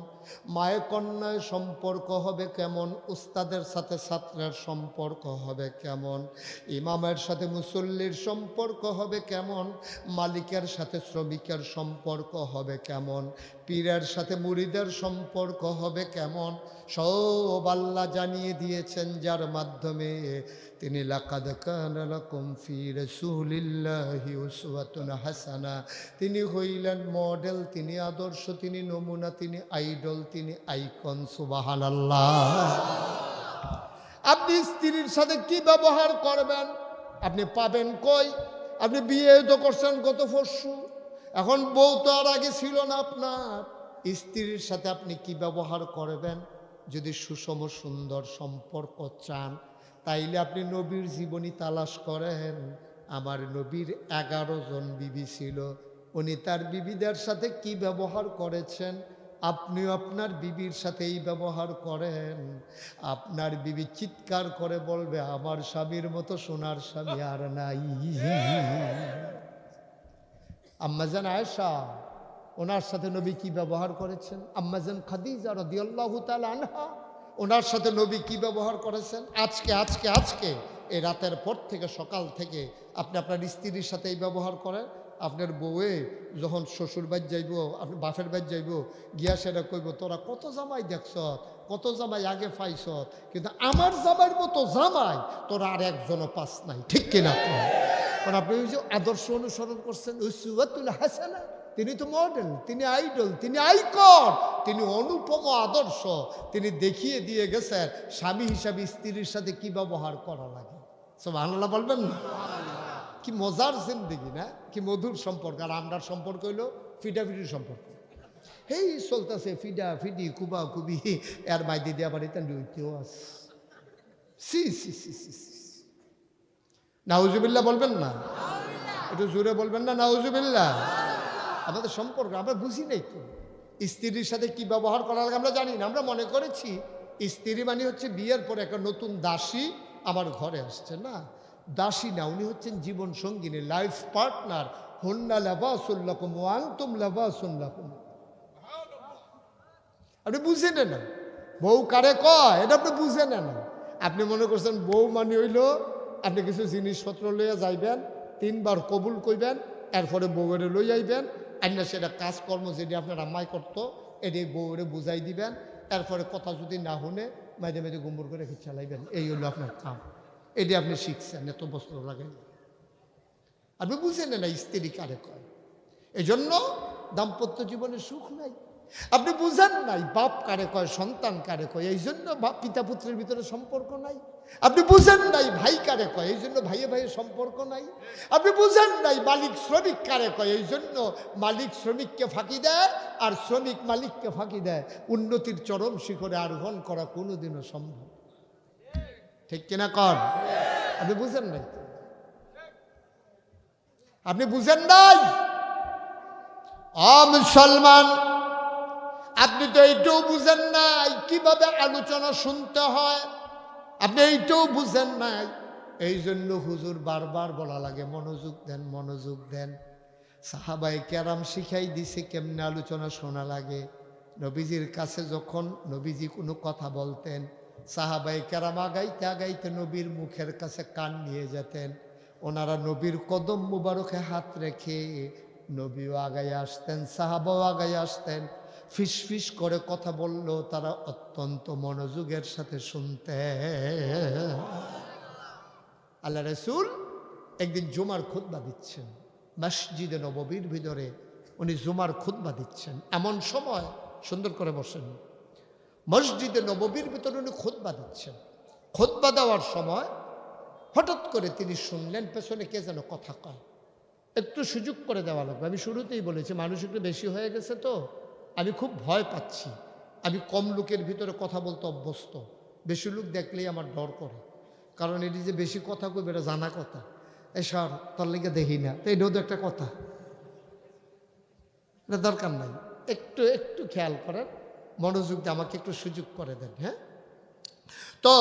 Speaker 1: মায়ে কন্যায় সম্পর্ক হবে কেমন, উস্তাদের সাথে ছাত্রের সম্পর্ক হবে কেমন, ইমামের সাথে মুসল্লির সম্পর্ক হবে কেমন, মালিকের সাথে শ্রমিকের সম্পর্ক হবে কেমন, পীরের সাথে মুরিদের সম্পর্ক হবে কেমন, সব আল্লাহ জানিয়ে দিয়েছেন, যার মাধ্যমে তিনি লাকাদ কানা লাকুম ফি রাসূলিল্লাহি উসওয়াতুন হাসানা, তিনি হইলেন মডেল, তিনি আদর্শ, তিনি নমুনা, তিনি আইডল, তিনি আইকন। সুবহানাল্লাহ। আপনি স্ত্রীর সাথে কি ব্যবহার করবেন আপনি পাবেন কই? আপনি বিয়ে তো করছেন গত পরশু, এখন বউ তো আর আগে ছিল না আপনার। স্ত্রীর সাথে আপনি কি ব্যবহার করবেন? যদি সুষম সুন্দর সম্পর্ক চান, তাইলে আপনি নবীর জীবনী তালাশ করেন। আমার নবীর 11 জন বিবি ছিল, উনি তার বিবিদের সাথে কি ব্যবহার করেছেন, আপনিও আপনার বিবির সাথে এই ব্যবহার করেন। আপনার বিবি চিৎকার করে বলবে, আমার স্বামীর মতো সোনার স্বামী আর নাই। আম্মাজান আয়েশা, ওনার সাথে নবী কি ব্যবহার করেছেন? আম্মাজান খাদিজা রাদিয়াল্লাহু তাআলা আনহা, ওনার সাথে নবী কি ব্যবহার করেছেন? আজকে আজকে আজকে এই রাতের পর থেকে সকাল থেকে আপনি আপনার স্ত্রীর সাথে এই ব্যবহার করেন। আপনার বউয়ে যখন শ্বশুর বাড়ি যাইব, আপনি বাপের বাড়ি যাইব, গিয়া সেটা কইব, তোরা কত জামাই দেখছ, কত জামাই আগে পাইছ, কিন্তু আমার জামাইয়ের মতো জামাই তোরা আর একজনও পাস নাই, ঠিক কিনা? কারণ আপনি ওই যে আদর্শ অনুসরণ করছেন, উসওয়াতুল হাসানা, তিনি তো মডেল, তিনি আইডল, তিনি আইকন, তিনি অনুপম আদর্শ। তিনি দেখিয়ে দিয়ে গেছেন স্বামী হিসাবে স্ত্রীর সাথে কি ব্যবহার করা লাগে। সুবহানাল্লাহ বলবেন না? কি মজার জিন্দেগি না, কি মধুর সম্পর্ক। আর আমরার সম্পর্ক হইল ফিটাফিটির সম্পর্ক। এই চলতেছে ফিডা ফিডি কুবা কুবি এর বাইদি দিয়া বাড়িতে লইতেও আস সি সি সি সি নাউজুবিল্লাহ বলবেন না, একটু জোরে বলবেন না নাউজুবিল্লাহ। আমাদের সম্পর্ক আমরা বুঝি নাই তো, স্ত্রীর সাথে কি ব্যবহার করা লাগে আমরা জানি না। আমরা মনে করেছি স্ত্রী মানে হচ্ছে বিয়ের পরে একটা নতুন দাসী আমার ঘরে আসছে। না, দাসী না, উনি হচ্ছেন জীবন সঙ্গিনী, লাইফ পার্টনার। হুন্না লাবাসুল লাকুম ওয়া আনতুম লাবাসুন লাহুম। আপনি বুঝে নেন না বউ কারে কয়, এটা আপনি বুঝে নেন না। আপনি মনে করছেন বউ মানে হইল আপনি কিছু জিনিসপত্র লইয়া যাইবেন, 3 বার কবুল কইবেন, এরপরে বউরে লই আইবেন, আইনা সেটা কাজকর্ম যেটি আপনার আম্মাই করতো এটি বউরে বুঝাই দিবেন, এরপরে কথা যদি না শুনে মাঝে মাঝে গুম্বর করে রেখে চালাইবেন। এই হইল আপনার কাম, এটি আপনি শিখছেন, এত বস্ত্র লাগে আপনি বুঝেন না স্ত্রী কারে কয়। এই জন্য দাম্পত্য জীবনে সুখ নাই। আপনি বুঝেন নাই বাপ কারে কয়, সন্তান কারে কয়, এই জন্য পিতা পুত্রের ভিতরে সম্পর্ক নাই। আপনি বুঝেন নাই ভাই কারে কয়, এই জন্য ভাইয়ে ভাইয়ের সম্পর্ক নাই। আপনি বুঝেন নাই মালিক শ্রমিক কারে কয়, এই জন্য মালিক শ্রমিককে ফাঁকি দেয় আর শ্রমিক মালিককে ফাঁকি দেয়। উন্নতির চরম শিখরে আরোহণ করা কোনোদিনও সম্ভব ঠিক কিনা কর? আপনি বুঝেন নাই, আপনি বুঝেন নাই। মুসলমান, আপনি তো এইটাও বুঝেন নাই কিভাবে আলোচনা শুনতে হয়, আপনি এইটাও বুঝেন নাই। এই জন্য হুজুর বারবার বলা লাগে মনোযোগ দেন, মনোযোগ দেন। সাহাবায়ে কেরাম শিখাই দিছে কেমনে আলোচনা শোনা লাগে। নবীজির কাছে যখন নবীজি কোনো কথা বলতেন, সাহাবায়ে কেরাম আগাইতে আগাইতে নবীর মুখের কাছে কান নিয়ে যেতেন। ওনারা নবীর কদম মুবারকে হাত রেখে নবীও আগাই আসতেন, সাহাবাও আগাই আসতেন। ফিস ফিস করে কথা বললেও তারা অত্যন্ত মনোযোগের সাথে শুনতেন। আল্লাহ রাসূল একদিন জুমার খুতবা দিচ্ছেন, মসজিদে নববীর ভিতরে উনি জুমার খুতবা দিচ্ছেন। এমন সময়, সুন্দর করে বসেন, মসজিদে নববীর ভিতরে উনি খুতবা দিচ্ছেন। খুতবা দেওয়ার সময় হঠাৎ করে তিনি শুনলেন পেছনে কে যেন কথা কয়। একটু সুযোগ করে দেওয়া লাগবে। আমি শুরুতেই বলেছি মানুষ একটু বেশি হয়ে গেছে তো আমি খুব ভয় পাচ্ছি। আমি কম লোকের ভিতরে কথা বলতে অভ্যস্ত, বেশি লোক দেখলেই আমার ডর করে। কারণ এটি যে বেশি কথা কইবে এটা জানা কথা। এসব তোর লেগে দেখি না, তো এটাও তো একটা কথা, এটা দরকার নাই। একটু একটু খেয়াল করেন, মনোযোগ দিয়ে আমাকে একটু সুযোগ করে দেন। হ্যাঁ, তো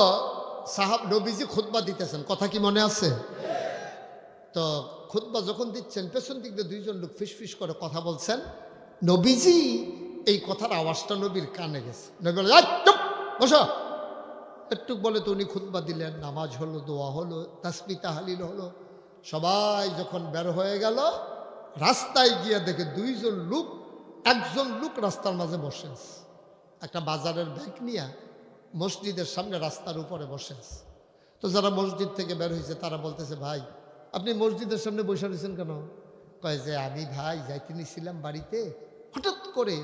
Speaker 1: নবীজি খুতবা দিতেছেন, কথা কি মনে আছে? তো খুতবা যখন দিচ্ছেন পেছন দিক দিয়ে 2 জন লোক ফিসফিস করে কথা বলছেন। নবীজি এই কথার আওয়াজটা নবীর কানে গেছে। নবী বলে চুপ বসো, একটু বলে তো উনি খুতবা দিলেন, নামাজ হলো, দোয়া হলো, তাসবিহ তাহলিল হলো। সবাই যখন বের হয়ে গেল, রাস্তায় গিয়ে দেখে 2 জন লোক, একজন লোক রাস্তার মাঝে বসে আছে, একটা বাজারের ব্যাগ নিয়ে মসজিদের সামনে রাস্তার উপরে বসে আছে। তো যারা মসজিদ থেকে বের হয়েছে তারা বলতেছে, ভাই আপনি মসজিদের সামনে বসে রয়েছেন কেন? কয় যে আমি ভাই যাইতে নিছিলাম বাড়িতে, হঠাৎ করে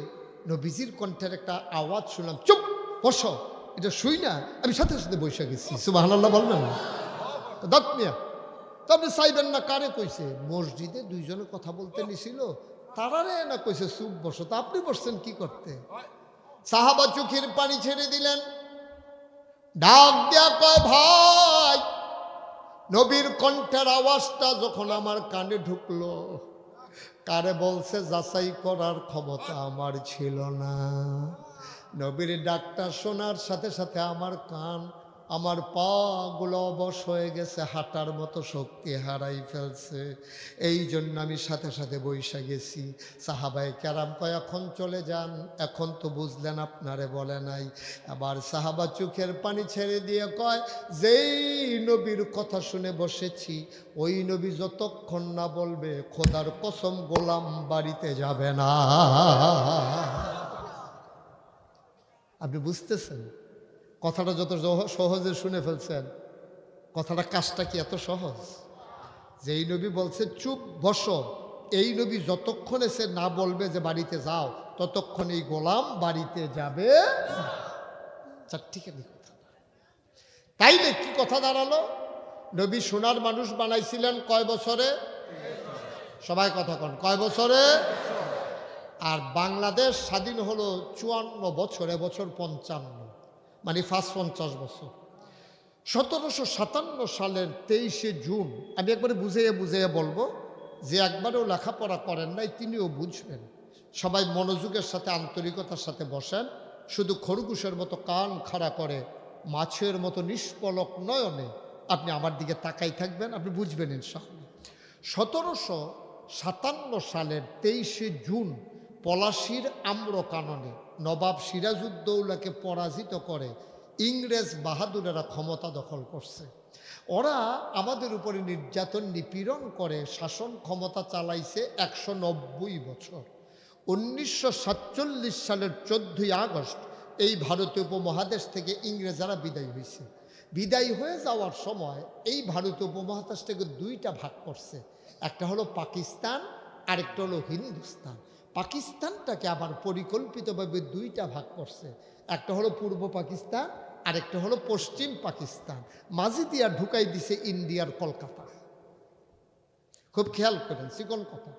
Speaker 1: নবীজির কণ্ঠের একটা আওয়াজ শুনলাম, চুপ বসো, এটা শুই না আমি সাথে সাথে বসে গেছি। সুবহানাল্লাহ বলবেন না? দত মিয়া, তো আপনি চাইবেন না কারে কইছে? মসজিদে 2 জনে কথা বলতে নিছিল, তারারে না কইছে চুপ বসো, তা আপনি বসছেন কি করতে? সাহাবা চোখের পানি ছেড়ে দিলেন, ডাক দেয়া কয়, ভাই নবীর কণ্ঠের আওয়াজটা যখন আমার কানে ঢুকলো, কারে বলছে যাচাই করার ক্ষমতা আমার ছিল না। নবীর ডাকটা শোনার সাথে সাথে আমার কান, আমার পা গুলো অবশ হয়ে গেছে, হাঁটার মতো শক্তি হারাই ফেলছে। এই জন্য আমি সাথে সাথে বইসা গেছি। সাহাবায়ে কেরাম কয়, এখন চলে যান, এখন তো বুঝলেন আপনারে বলে নাই। আবার সাহাবা চোখের পানি ছেড়ে দিয়ে কয়, যেই নবীর কথা শুনে বসেছি ওই নবী যতক্ষণ না বলবে খোদার কসম গোলাম বাড়িতে যাবে না। আপনি বুঝতেছেন কথাটা যত সহজে শুনে ফেলছেন, কথাটা কাজটা কি এত সহজ? যেই নবী বলছে চুপ বসো, এই নবী যতক্ষণে সে না বলবে যে বাড়িতে যাও ততক্ষণ এই গোলাম বাড়িতে যাবে। চারটিখানি কথা। তাইলে কি কথা দাঁড়ালো? নবী সোনার মানুষ বানাইছিলেন কয় বছরে? সবাই কথা কন, কয় বছরে? আর বাংলাদেশ স্বাধীন হলো 54 বছর, এবছর 55, মানে 50 বছর। 1757 সালের 23শে জুন, আমি একবারে বুঝাইয়া বুঝাইয়া বলবো, যে একবারেও লেখাপড়া করেন নাই তিনিও বুঝবেন। সবাই মনোযোগের সাথে আন্তরিকতার সাথে বসেন, শুধু খরগোশের মতো কান খাড়া করে মাছের মতো নিষ্পলক নয়নে আপনি আমার দিকে তাকাই থাকবেন, আপনি বুঝবেন ইনশাআল্লাহ। 1757 সালের 23শে জুন পলাশীর আম্রকাননে নবাব সিরাজউদ্দৌলাকে পরাজিত করে ইংরেজ বাহাদুরেরা ক্ষমতা দখল করছে। ওরা আমাদের উপরে নির্যাতন নিপীড়ন করে শাসন ক্ষমতা চালাইছে 190 বছর। 1947 সালের 14ই আগস্ট এই ভারতীয় উপমহাদেশ থেকে ইংরেজরা বিদায় হয়েছে। বিদায় হয়ে যাওয়ার সময় এই ভারতীয় উপমহাদেশটাকে দুইটা ভাগ করছে, একটা হলো পাকিস্তান, আরেকটা হলো হিন্দুস্তান। পাকিস্তানটাকে আবার পরিকল্পিতভাবে দুইটা ভাগ করছে, একটা হলো পূর্ব পাকিস্তান, আরেকটা হলো পশ্চিম পাকিস্তান। মাঝে দিয়া ঢুকাই দিছে ইন্ডিয়ার কলকাতা। খুব খেয়াল করেন, চিকন কথা।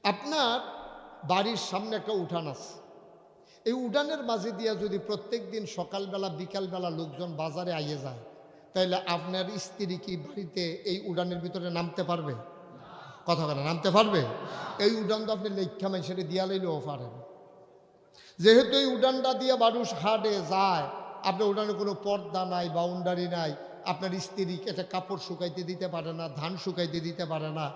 Speaker 1: আপনার বাড়ির সামনে একটা উঠান আছে, এই উঠানের মাঝে দিয়া যদি প্রত্যেক দিন সকালবেলা বিকালবেলা লোকজন বাজারে আইয়ে যায়, তাহলে আপনার স্ত্রী কি বাড়িতে এই উড়ানের ভিতরে নামতে পারবে? কথা বলে নামতে পারবে? এই উড়ান তো আপনি লেখা মাইসের দিয়া লইলেও পারেন। যেহেতু এই উড়ানটা দিয়ে মানুষ হাটে যায়, আপনার উড়ানে কোনো পর্দা নাই, বাউন্ডারি নাই, আপনার স্ত্রী একটা কাপড় শুকাইতে দিতে পারে না, ধান শুকাইতে দিতে পারে না।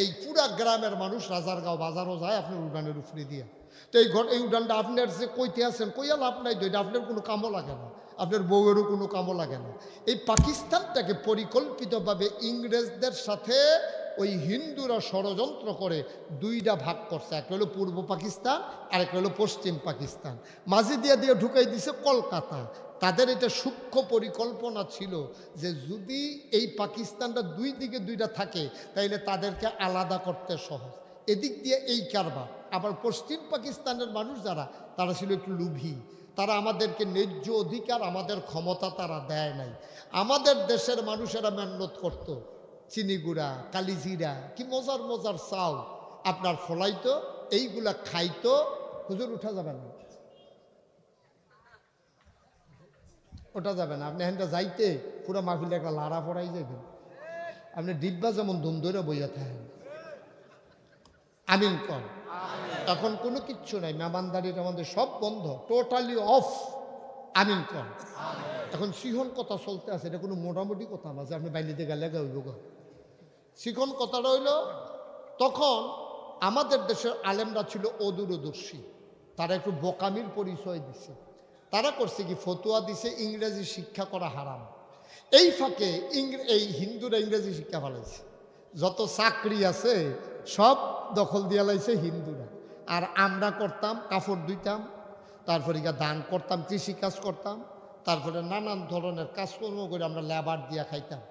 Speaker 1: এই পুরা গ্রামের মানুষ রাজারগাঁও বাজারও যায় আপনার উড়ানের উপরে দিয়ে। তো এই উড়ানটা আপনার যে কইতে আছেন, কইয়া লাভ নাই, তো এটা আপনার কোনো কামও লাগে না, আপনার বউয়েরও কোনো কামও লাগে না। এই পাকিস্তানটাকে পরিকল্পিতভাবে ইংরেজদের সাথে ওই হিন্দুরা ষড়যন্ত্র করে দুইটা ভাগ করছে, একটা হলো পূর্ব পাকিস্তান, আরেকটা হলো পশ্চিম পাকিস্তান। মাঝে দিয়ে দিয়ে ঢুকাই দিছে কলকাতা। তাদের এটা সূক্ষ্ম পরিকল্পনা ছিল যে যদি এই পাকিস্তানটা দুই দিকে দুইটা থাকে তাইলে তাদেরকে আলাদা করতে সহজ। এদিক দিয়ে এই কারবার। আবার পশ্চিম পাকিস্তানের মানুষ যারা, তারা ছিল একটু লোভী, তারা আমাদেরকে ন্যায্য অধিকার, আমাদের ক্ষমতা তারা দেয় নাই। আমাদের দেশের মানুষেরা মেহনত করত, চিনিগুড়া, কালিজিরা, কি মজার মজার চাল আপনার ফলাইতো, এইগুলা খাইতো। হুজুর উঠা যাবে না, ওটা যাবে না, আপনি এখানটা যাইতে পুরো মাহফিলে একটা লাড়া পড়াই যাবেন। আপনি ডিব্বা যেমন ধুম ধরে বইয়া থাকেন। আমিন কর। এখন কোনো কিচ্ছু নাই, মেহমানদারির আমাদের সব বন্ধ, টোটালি অফ। আমিন কর। এখন সিহন কথা চলতে আছে, এটা কোনো মোটামুটি কথা না যে আপনি বাইলিতে গেলে হইব। সিখন কথাটা হইল, তখন আমাদের দেশের আলেমরা ছিল অদূরদর্শী, তারা একটু বোকামির পরিচয় দিছে। তারা করছে কি, ফতুয়া দিছে ইংরেজি শিক্ষা করা হারাম। এই ফাঁকে এই হিন্দুরা ইংরেজি শিক্ষা ফেলাইছে, যত চাকরি আছে সব দখল দিয়া লাইছে হিন্দুরা। আর আমরা করতাম কাপড় ধুইতাম, তারপরে দান করতাম, কৃষিকাজ করতাম, তারপরে নানান ধরনের কাজকর্ম করে আমরা লেবার দিয়া খাইতাম।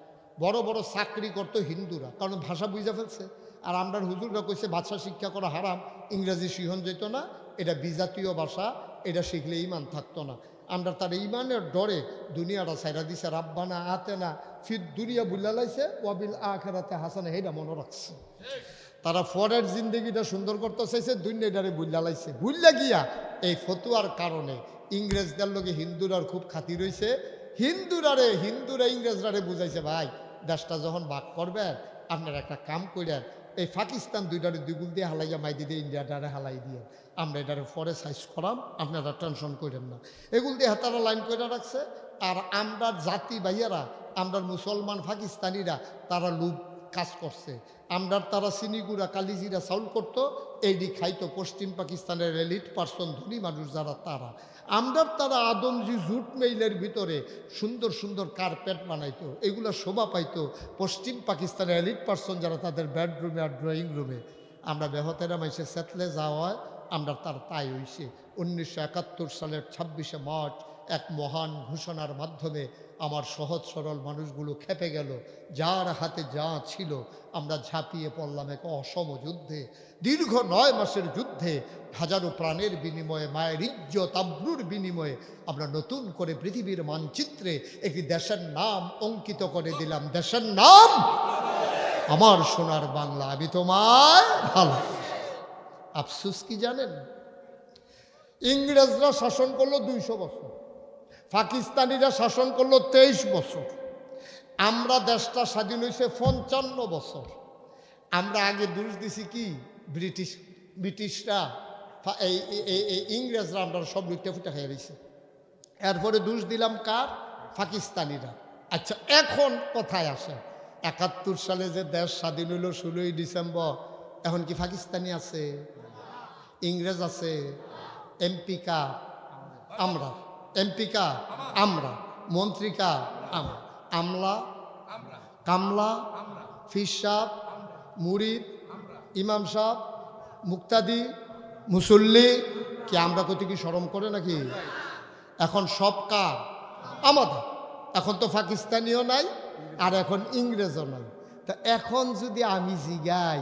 Speaker 1: বড় বড় চাকরি করতো হিন্দুরা, কারণ ভাষা বুঝা ফেলছে। আর আমরা হুজুররা কইছে ভাষা শিক্ষা করা হারাম, ইংরেজি শিখন যেত না, এটা বিজাতীয় ভাষা, এটা শিখলে ইমান থাকতো না। আমরা তার ইমানের ডরে দুনিয়াটা ছাইরা দিছে। রাব্বানা আতে না ফির দুনিয়া বুল্লা লাইছে, ওয়াবিল আখিরাতে হাসানা, এইটা মনে রাখছে। তারা পরের জিন্দগিটা সুন্দর করতে চাইছে, দুনিয়াটারে বুল্লা লাইছে। বুল্লা গিয়া এই ফতুয়ার কারণে ইংরেজদের লোকে হিন্দুরার খুব খাতির হয়েছে। হিন্দুরা ইংরেজরারে বুঝাইছে, ভাই দেশটা যখন ভাগ করবেন আপনারা একটা কাম করেন, এই পাকিস্তান দুইটারে দুইগুল দিয়ে হালাইয়া মাইদি দিয়ে ইন্ডিয়াটারে হালাই দিয়ে আমরা এটারে পরে সাইজ করাম, আপনারা টেনশন করেন না। এগুল দিয়ে হাতারা লাইন করে রাখছে। আর আমরা জাতি ভাইয়ারা, আমরা মুসলমান পাকিস্তানিরা, তারা লুপ কাজ করছে। আমরা তারা চিনিগুড়া, কালিজিরা চাউল করতো, এইডি খাইতো পশ্চিম পাকিস্তানের এলিট পার্সন, ধনী মানুষ যারা, তারা আদমজি জুট মেইলের ভিতরে সুন্দর সুন্দর কার্পেট বানাইতো, এগুলো শোভা পাইতো পশ্চিম পাকিস্তানের এলিট পার্সন যারা, তাদের বেডরুমে আর ড্রয়িং রুমে। আমরা বেহতেরা মাইসে সেতলে যাওয়ায় আমরা তার তাই হইছে। 1971 সালের 26শে মার্চ এক মহান ঘোষণার মাধ্যমে আমার সহজ সরল মানুষগুলো খেপে গেল। যার হাতে যা ছিল আমরা ঝাঁপিয়ে পড়লাম এক অসম যুদ্ধে। দীর্ঘ 9 মাসের যুদ্ধে হাজারো প্রাণের বিনিময়ে, মায়ের ইজ্জত আব্রুর বিনিময়ে আমরা নতুন করে পৃথিবীর মানচিত্রে একটি দেশের নাম অঙ্কিত করে দিলাম। দেশের নাম আমার সোনার বাংলা। আমি তোমায় ভালো। আফসোস কি জানেন, ইংরেজরা শাসন করলো 200 বছর, পাকিস্তানিরা শাসন করলো 23 বছর, আমরা দেশটা স্বাধীন হয়েছে 55 বছর। আমরা আগে দোষ দিছি কি ব্রিটিশরা, ইংরেজরা আমরা সব লুটে ফুটে খেয়ে রয়েছে। এরপরে দোষ দিলাম কার? পাকিস্তানিরা। আচ্ছা, এখন কথায় আসে, 71 সালে যে দেশ স্বাধীন হইল 16ই ডিসেম্বর, এখন কি পাকিস্তানি আছে? ইংরেজ আছে? এমপি কা? আমরা। এমপি কা? আমরা। মন্ত্রী কা? আমরা। আমলা, কামলা, ফির সাহ, মুরিদ, ইমাম সাহ, মুক্তাদি, মুসল্লি, কি আমরা কত কি শরম করে নাকি? এখন সব কার? আমাদের। এখন তো পাকিস্তানিও নাই আর এখন ইংরেজও নাই। তা এখন যদি আমি জিগাই,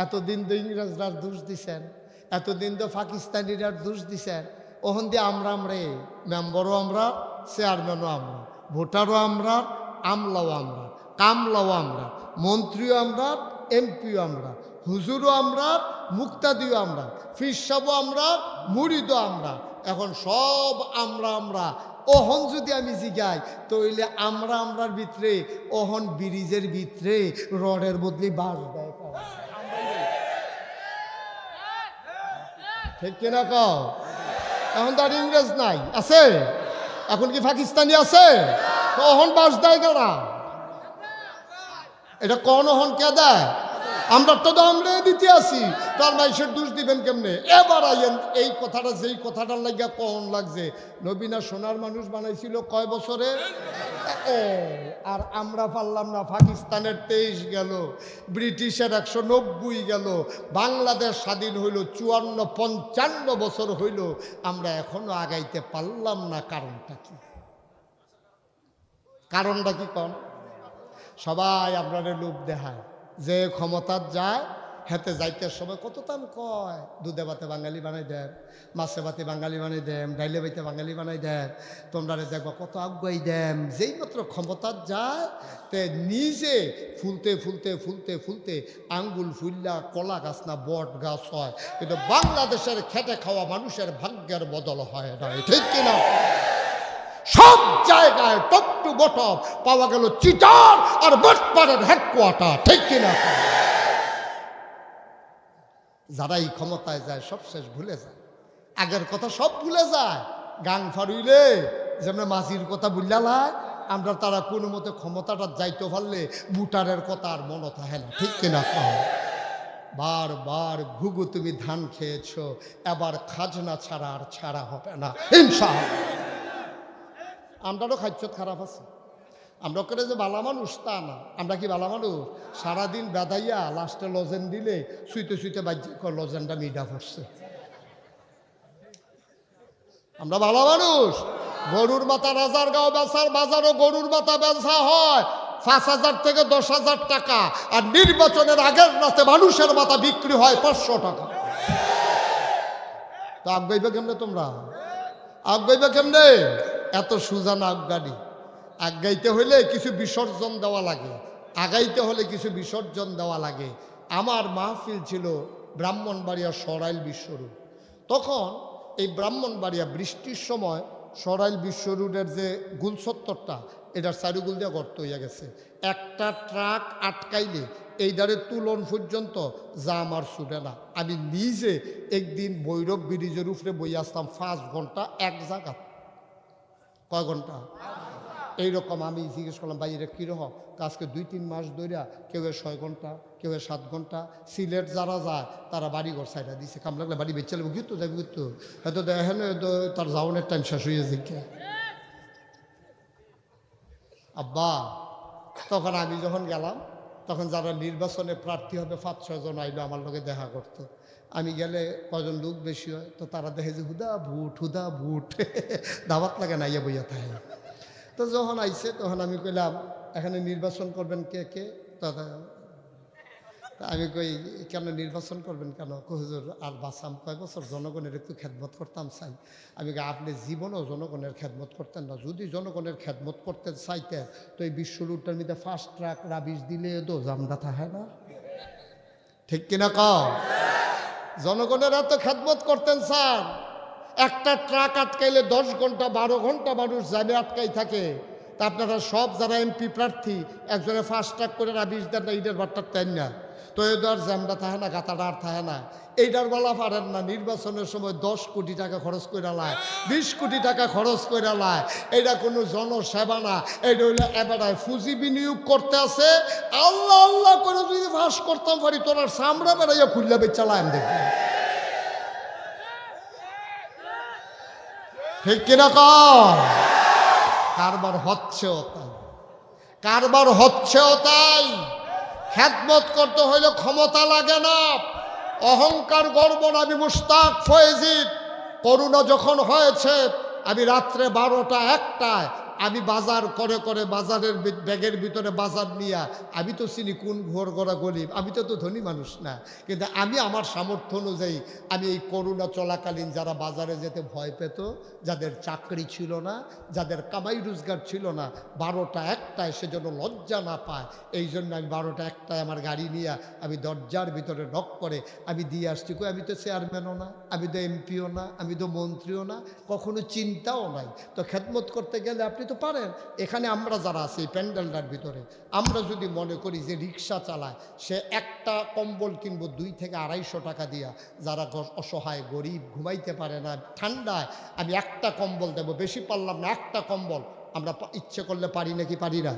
Speaker 1: এতদিন তো ইংরেজরা দোষ দিছেন, এতদিন তো পাকিস্তানিরা দোষ দিছেন, ওখান দিয়ে আমরা মেম্বারও আমরা, চেয়ারম্যানও আমরা, ভোটারও আমরা, আমলাও আমরা, কামলাও আমরা, মন্ত্রীও আমরা, এমপিও আমরা, হুজুরও আমরা, মুক্তাদিও আমরা, ফির সাহেবও আমরা, মুরিদও আমরা। এখন সব আমরা। ওহন যদি আমি জিগাই তো হইলে আমরার ভিতরে ওহন ব্রিজের ভিতরে রডের বদলে বাস দেয়, ঠিক কিনা কও? এখন তো আর ইংরেজ নাই, আছে? এখন কি পাকিস্তানি আছে? তো ওহন বাস দেয় কেনা? এটা কোন ওহন কে দেয়? আমরা তো আমরা দিতে আসি, তার মাইসের দোষ দিবেন কেমনে? এবার আইয়েন এই কথাটা, যেই কথাটার লাগিয়া কখন লাগছে, নবীনা সোনার মানুষ বানাইছিল কয় বছরে? আর আমরা পারলাম না। পাকিস্তানের 23 গেল, ব্রিটিশের 190 গেল, বাংলাদেশ স্বাধীন হইল 54-55 বছর হইল, আমরা এখনো আগাইতে পারলাম না। কারণটা কি? কারণটা কি কন? সবাই আপনাদের লোভ দেখায় যে ক্ষমতার যায়, হেতে যাইতে সময় কত দাম কয়, দুধে ভাতে বাঙালি বানাই দেন, মাছে ভাতে বাঙালি বানাই দেন, ডাইলে ভাইতে বাঙালি বানাই দেন, তোমরা দেখবা কত আগুয়াই দেন। যেই মাত্র ক্ষমতার যায় তে নিজে ফুলতে ফুলতে ফুলতে ফুলতে আঙ্গুল ফুললা কলা গাছ না বট গাছ হয়, কিন্তু বাংলাদেশের খেটে খাওয়া মানুষের ভাগ্যের বদল হয় না, ঠিক কিনা? সব জায়গায় টপ টু বটম পাওয়া গেল চিটার আর বটপাড়ের হেডকোয়ার্টার, ঠিক কিনা? যারা এই ক্ষমতায় যায় সব শেষ ভুলে যায়, আগের কথা সব ভুলে যায়। গাং ফারুইলে যেমন মাঝির কথা বুঝলালায়, আমরা তারা কোনো মতে ক্ষমতাটা যাইতে পারলে বুটারের কথা আর মনে থাকে না, ঠিক কিনা? বারবার ঘুঘু তুমি ধান খেয়েছ, এবার খাজনা ছাড়া আর ছাড়া হবে না ইনশাআল্লাহ। আমরাও খাদ্য খারাপ আছে, আমরা করে যে বালা মানুষ তা না। আমরা কি বালা মানুষ? সারাদিন বেদাইয়া লাস্টে লজেন দিলে শুইতে শুইতে বাজ্য লজেনটা মিডা পড়ছে। আমরা বালা মানুষ। গরুর মাথা রাজারগাঁও বেচার বাজারও গরুর মাথা বেচা হয় 5,000 থেকে 10,000 টাকা, আর নির্বাচনের আগের রাতে মানুষের মাথা বিক্রি হয় 500 টাকা। তো আগাইবে কেমনে তোমরা? আগাইবে কেমনে? এত সুজান আগানি। আগাইতে হইলে কিছু বিসর্জন দেওয়া লাগে, আগাইতে হলে কিছু বিসর্জন দেওয়া লাগে। আমার মাহফিল ছিল ব্রাহ্মণবাড়িয়া সরাইল বিশ্বরূপ। তখন এই ব্রাহ্মণবাড়িয়া বৃষ্টির সময় সরাইল বিশ্বরোডের যে গুলসত্তরটা, এটার চারিগুল দিয়ে গর্ত হইয়া গেছে। একটা ট্রাক আটকাইলে এই দ্বারে তুলন পর্যন্ত জাম আর ছুটে না। আমি নিজে একদিন ভৈরব ব্রিজের উপরে বই আসতাম 5 ঘন্টা এক জায়গা। কয় ঘন্টা? এইরকম আমি জিজ্ঞেস করলাম, ভাই এটা কীরকম? আজকে 2-3 মাস ধরিয়া কেউ 6 ঘন্টা, কেউ 7 ঘন্টা। সিলেট যারা যায় তারা বাড়িঘর সাইডা দিছে, কাম লাগলে বাড়ি বেচে লাগবে, কিন্তু যাবি কিন্তু হয়তো দেখেন তার যাওয়ানোর টাইম শেষ হয়ে যাচ্ছে। আব্বা, তখন আমি যখন গেলাম, তখন যারা নির্বাচনে প্রার্থী হবে 5-6 জন আইলো আমার লগে দেখা করতো। আমি গেলে কজন লোক বেশি হয়, তো তারা দেখে যে হুদা ভুট দাওয়াত লাগে না, ইয়ে বইয়া থাকে। তো যখন আইছে তখন আমি কইলাম, এখানে নির্বাচন করবেন কে কে? আমি কই, কেন নির্বাচন করবেন কেন? হুজুর আর বাঁচাম কয় বছর, জনগণের একটু খেদমত করতাম চাই। আমি আপনি জীবনেও জনগণের খেদমত করতেন না। যদি জনগণের খেদমত করতে চাইতেন তো এই বিশ্ব রুটটার মধ্যে ফাস্ট ট্রাক রাবিশ দিলে তো জামদা থাকে না, ঠিক কিনা? জনগণের এত খেদমত করতেন স্যার। একটা ট্রাক আটকাইলে 10 ঘন্টা 12 ঘন্টা মানুষ জ্যামে আটকাই থাকে। তা আপনারা সব যারা এমপি প্রার্থী একজনে ফাস্ট ট্রাক করে রাবিশ দেন না, ঈদের বাট্টার তেন না, তো এই দর জ্যামটা থাকে না, গাতাটা আর থাকে না। এইটার বেলা পারেন না, নির্বাচনের সময় 10 কোটি টাকা খরচ করে লায়, 20 কোটি টাকা খরচ করে লায়। এটা কোনো জনসেবা না, এটা হইলে এবারে পুঁজি বিনিয়োগ করতে আছে। আল্লাহ আল্লাহ করে যদি ফাঁস করতাম পারি, তোর সামরা বেড়াইয়া খুললে বেচালাম দেখবি। ঠিক কিনা কর? কারবার হচ্ছেও তাই, কারবার হচ্ছেও তাই। খেদমত করতে হইলে ক্ষমতা লাগে না, অহংকার গর্ব না। আমি মুশতাক ফয়েজিদ, করোনা যখন হয়েছে আমি রাত্রে 12টা 1টায় আমি বাজার করে করে বাজারের ব্যাগের ভিতরে বাজার নিয়ে, আমি তো চিনি কোন ঘোর গড়া গরিব, আমি তো ধনী মানুষ না, কিন্তু আমি আমার সামর্থ্য অনুযায়ী আমি এই করোনা চলাকালীন যারা বাজারে যেতে ভয় পেত, যাদের চাকরি ছিল না, যাদের কামাই রোজগার ছিল না, 12টা 1টায় সেজন্য লজ্জা না পায়, এই জন্য আমি 12টা 1টায় আমার গাড়ি নিয়ে আমি দরজার ভিতরে নক করে আমি দিয়ে আসছি। কই আমি তো চেয়ারম্যানও না, আমি তো এমপিও না, আমি তো মন্ত্রীও না, কখনো চিন্তাও নাই। তো খেদমত করতে গেলে আপনি তো পারেন। এখানে আমরা যারা আছি প্যান্ডেলটার ভিতরে, আমরা যদি মনে করি যে রিক্সা চালায়, সে একটা কম্বল কিনবো 2 থেকে 250 টাকা দিয়া, যারা অসহায় গরিব ঘুমাইতে পারে না ঠান্ডায়, আমি একটা কম্বল দেবো, বেশি পারলাম না, একটা কম্বল। আমরা ইচ্ছে করলে পারি নাকি পারি না?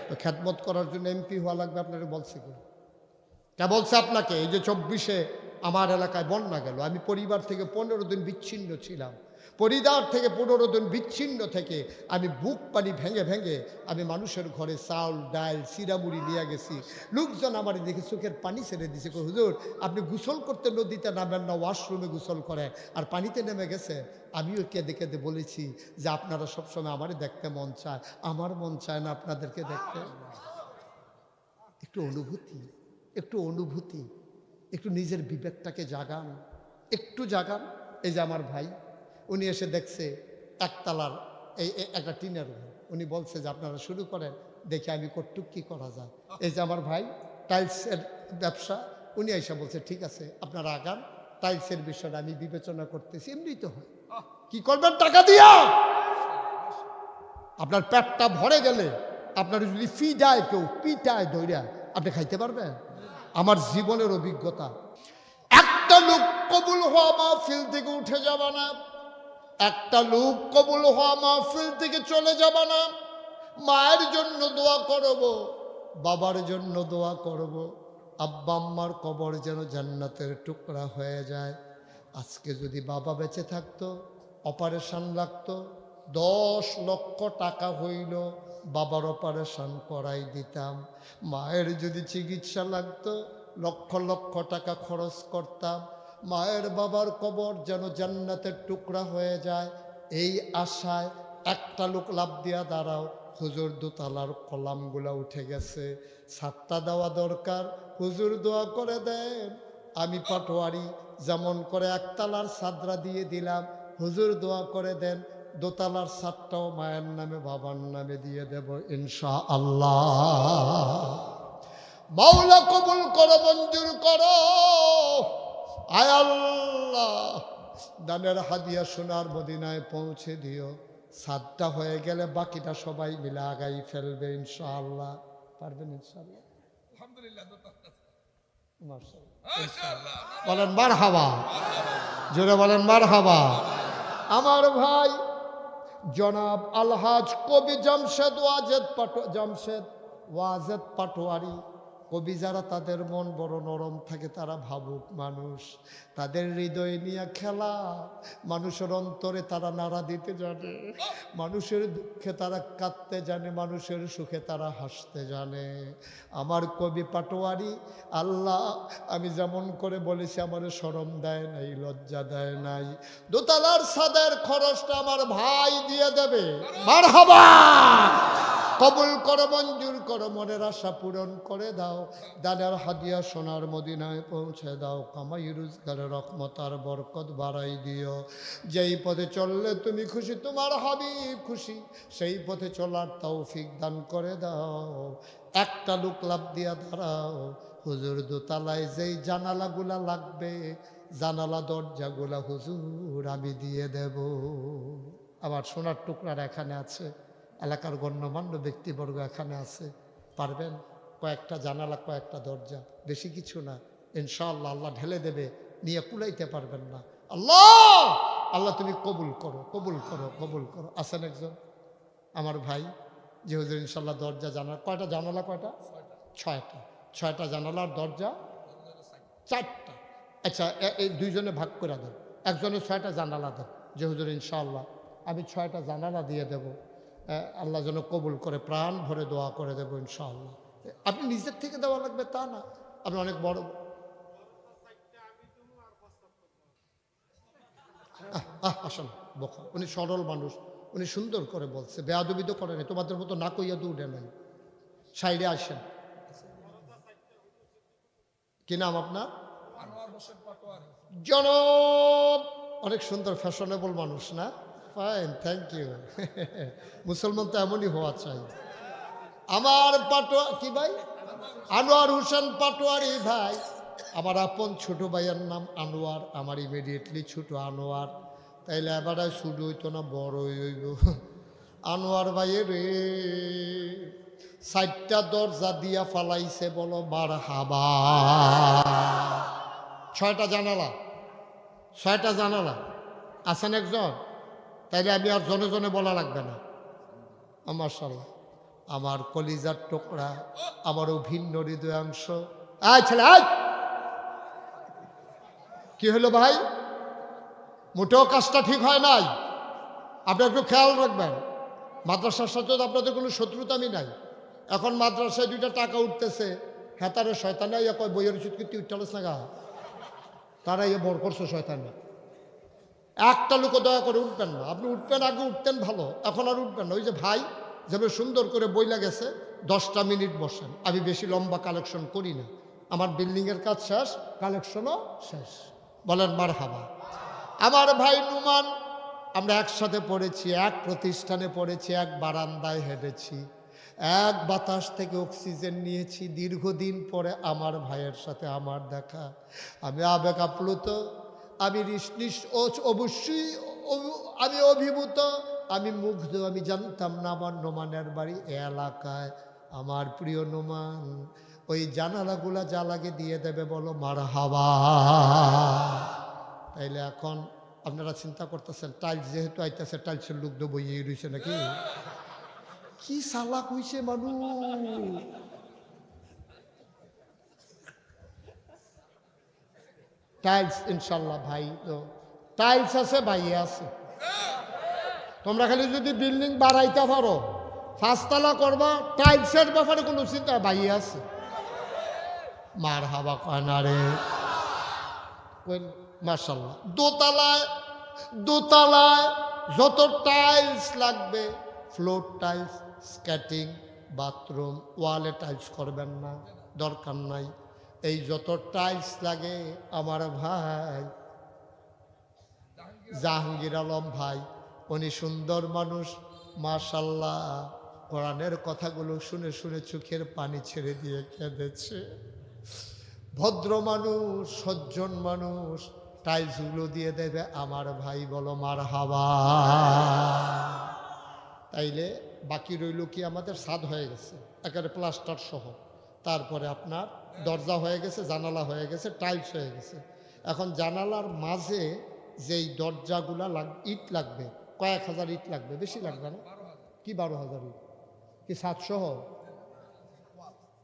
Speaker 1: তো খেদমত করার জন্য এমপি হওয়া লাগবে আপনারা বলছে কি? কে বলছে আপনাকে? এই যে 24-এ আমার এলাকায় বন্যা গেল, আমি পরিবার থেকে 15 দিন বিচ্ছিন্ন ছিলাম। পরিবার থেকে 15 দিন বিচ্ছিন্ন থেকে আমি বুক পানি ভেঙে ভেঙে আমি মানুষের ঘরে চাউল ডাল চিরামুড়ি নিয়ে গেছি। লোকজন আমার দেখে চোখের পানি ছেড়ে দিছে, হুজুর আপনি গোসল করতে নদীতে নামেন না, ওয়াশরুমে গোসল করে আর পানিতে নেমে গেছে। আমিও কেঁদে কেঁদে বলেছি যে আপনারা সবসময় আমারই দেখতে মন চায়, আমার মন চায় না আপনাদেরকে দেখতে। একটু অনুভূতি, একটু অনুভূতি, একটু নিজের বিবেকটাকে জাগান, একটু জাগান। এই যে আমার ভাই, উনি এসে দেখছে একতলার এই একটা টিনের ঘর, উনি বলছে যে আপনারা শুরু করেন, দেখে আমি কটুক কী করা যায়। এই যে আমার ভাই টাইলসের ব্যবসা, উনি এসে বলছে ঠিক আছে আপনারা আগান, টাইলসের বিষয়টা আমি বিবেচনা করতেছি। এমনি তো হয়, কি করবেন টাকা দিয়া? আপনার পেটটা ভরে গেলে আপনার যদি ফিডায় কেউ পিটায় ধইরা আপনি খাইতে পারবেন? আমার জীবনের অভিজ্ঞতা, একটা লোক কবুল হওয়া মাহফিল থেকে উঠে যাবে না, একটা লোক কবুল হওয়া মাহফিল থেকে চলে যাবে না। মায়ের জন্য দোয়া করব, বাবার জন্য দোয়া করব, আব্বা আম্মার কবর যেন জান্নাতের টুকরা হয়ে যায়। আজকে যদি বাবা বেঁচে থাকতো, অপারেশন লাগতো, 10 লক্ষ টাকা হইল, বাবার অপারেশন করাই দিতাম। মায়ের যদি চিকিৎসা লাগতো, লক্ষ লক্ষ টাকা খরচ করতাম। মায়ের বাবার কবর যেন জান্নাতের টুকরা হয়ে যায়, এই আশায় একটা লোক লাভ দিয়া দাঁড়াও, হুজুর দোতলার কলামগুলা উঠে গেছে, ছাদটা দেওয়া দরকার, হুজুর দোয়া করে দেন। আমি পাটোয়ারি, যেমন করে একতলার ছাদরা দিয়ে দিলাম, হুজুর দোয়া করে দেন দোতলার ছাদটাও মায়ের নামে বাবার নামে দিয়ে দেব ইনশাআল্লাহ। মাওলা কবুল করো, মঞ্জুর করো। আয় আল্লাহ, দানের হাদিয়া সোনার মদিনায় পৌঁছে দিও। ছাদটা হয়ে গেলে বাকিটা সবাই মিলে আগাই ফেলবে ইনশাআল্লাহ। পারবেন ইনশাআল্লাহ? আলহামদুলিল্লাহ, মাশাআল্লাহ। বলেন মারহাবা, জোরে বলেন মারহাবা। আমার ভাই জনাব আলহাজ কবি জামশেদ ওয়াজেদ পাটোয়ারি, কবি যারা তাদের মন বড় নরম থাকে, তারা ভাবুক মানুষ, তাদের হৃদয় নিয়ে খেলা, মানুষের অন্তরে তারা নাড়া দিতে জানে, মানুষের দুঃখে তারা কাঁদতে জানে, মানুষের সুখে তারা হাসতে জানে। আমার কবি পাটোয়ারি, আল্লাহ আমি যেমন করে বলেছি আমার শরম দেয় নাই, লজ্জা দেয় নাই। দোতলার ছাদের খরচটা আমার ভাই দিয়ে দেবে, মারহাবা। কবুল করো, মঞ্জুর করো, মনের আশা পূরণ করে দাও। দানের হাদিয়া সোনার মদিনায় পৌঁছে দাও। কামাই রোজগারের রহমত আর বরকত বাড়াই দিও। যেই পথে চললে তুমি খুশি, তোমার হাবিব খুশি, সেই পথে চলার তৌফিক দান করে দাও। একটা লোক লাভ দিয়া দাঁড়াও, হুজুর দোতলায় যেই জানালাগুলা লাগবে, জানালা দরজাগুলা হুজুর আমি দিয়ে দেব। আবার সোনার টুকরার এখানে আছে, এলাকার গণ্যমান্য ব্যক্তিবর্গ এখানে আছে, পারবেন? কয়েকটা জানালা, কয়েকটা দরজা, বেশি কিছু না, ইনশাআল্লাহ আল্লাহ ঢেলে দেবে, নিয়ে কুলাইতে পারবেন না। আল্লাহ আল্লাহ তুমি কবুল করো, কবুল করো, কবুল করো। আছেন একজন আমার ভাই যে হুজুর ইনশাল্লাহ দরজা জানালা, কয়টা জানালা, কয়টা? ছয়টা। ছয়টা জানালার দরজা চারটা। আচ্ছা, এই দুইজনে ভাগ করে দেন, একজনের ছয়টা জানালা দেন যে হুজুর ইনশাআল্লাহ আমি ছয়টা জানালা দিয়ে দেব, আল্লাহ যেন কবুল করে, প্রাণ ভরে দোয়া করে দেবো ইনশাআল্লাহ। আপনি নিজের থেকে দেওয়া লাগবে তা না, আপনি অনেক বড়। আসেন বোকা, উনি সরল মানুষ, উনি সুন্দর করে বলছে, বেয়াদবি তো করেনি, তোমাদের মতো না কইয়া তো উঠে নাই। সাইডে আসেন। কি নাম আপনার? জনব। অনেক সুন্দর, ফ্যাশনেবল মানুষ না? Fine, thank you. মুসলমান তো এমনই হওয়া চাই। আমার পাটোয়া কি ভাই? আনোয়ার হোসেন পাটোয়ারি ভাই, আমার আপন ছোট ভাইয়ের নাম আনোয়ার, আমার ইমিডিয়েটলি ছোট আনোয়ার। তাইলে এবার শুরু হইতো না, বড় হইব। আনোয়ার ভাইয়ের রে 4টা দরজা দিয়া ফালাইছে, বলো মারহাবা। 6টা জানালা, 6টা জানালা। আছেন একজন? তাইলে আমি আর জনে জনে বলা লাগবে না। মাশাআল্লাহ, আমার কলিজার টুকরা, আমারও ভিন্ন হৃদয়াংশ। আয় ছেলে আয়, কি হলো ভাই? মোটেও কাজটা ঠিক হয় নাই, আপনি একটু খেয়াল রাখবেন। মাদ্রাসার সাথে তো আপনাদের কোনো শত্রুতামি নাই। এখন মাদ্রাসায় 2টা টাকা উঠতেছে, হেতারে শয়তানে ইয়া কয় বইয়ের উচিত কি তুই উঠটালস না গা, তারা ইয়ে বড় করছে শয়তানে। একটা লোক দয়া করে উঠবেন না, আপনি উঠবেন, আগে উঠতেন ভালো, এখন আর উঠবেন না। ওই যে ভাই যেন সুন্দর করে বইলা গেছে, 10টা মিনিট বসেন। আমি বেশি লম্বা কালেকশন করি না, আমার বিল্ডিংয়ের কাজ শেষ, কালেকশনও শেষ। বলেন মারহাবা। আমার ভাই নুমান, আমরা একসাথে পড়েছি, এক প্রতিষ্ঠানে পড়েছি, এক বারান্দায় হেঁটেছি, এক বাতাস থেকে অক্সিজেন নিয়েছি। দীর্ঘদিন পরে আমার ভাইয়ের সাথে আমার দেখা, আমি আবেগ আপ্লুত, আমি অবশ্যই আমি অভিভূত, আমি মুগ্ধ। আমি জানতাম না আমার নোমানের বাড়ি এ এলাকায়। আমার প্রিয় নোমান ওই জানালাগুলা যা লাগে দিয়ে দেবে, বলো মারহাবা। তাইলে এখন আপনারা চিন্তা করতেছেন, টাইলস যেহেতু আইতেছে, টাইলসের লোক তো বইয়ে রয়েছে নাকি? কি চালাক হইছে মানুষ। টাইলস ইনশাল্লাহ ভাই, তো টাইলস আছে, ভাইয়ে আছে। তোমরা খালি যদি বিল্ডিং বাড়াইতে পারো, 5তলা করবা, টাইলসের ব্যাপারে কোনো চিন্তা, ভাইয়ে আছে। মারহাবা কয় না রে? মাশাআল্লাহ। দোতলায় যত টাইলস লাগবে, ফ্লোর টাইলস, স্কেটিং, বাথরুম, ওয়ালে টাইলস করবেন না, দরকার নাই। এই যত টাইলস লাগে, আমার ভাই জাহাঙ্গীর আলম ভাই, উনি সুন্দর মানুষ মাশাআল্লাহ, কোরআনের কথাগুলো শুনে শুনে চোখের পানি ছেড়ে দিয়ে কেঁদেছে। ভদ্র মানুষ, সজ্জন মানুষ, টাইলসগুলো দিয়ে দেবে আমার ভাই, বলো মারহাবা। তাইলে বাকি রইল কি? আমাদের ছাদ হয়ে গেছে একেবারে প্লাস্টার সহ, তারপরে আপনার দরজা হয়ে গেছে, জানালা হয়ে গেছে, টাইলস হয়ে গেছে। এখন জানালার মাঝে যেই দরজাগুলা ইট লাগবে, কয়েক হাজার ইট লাগবে, বেশি লাগবে না? কি 12,000 ইট? কি 700?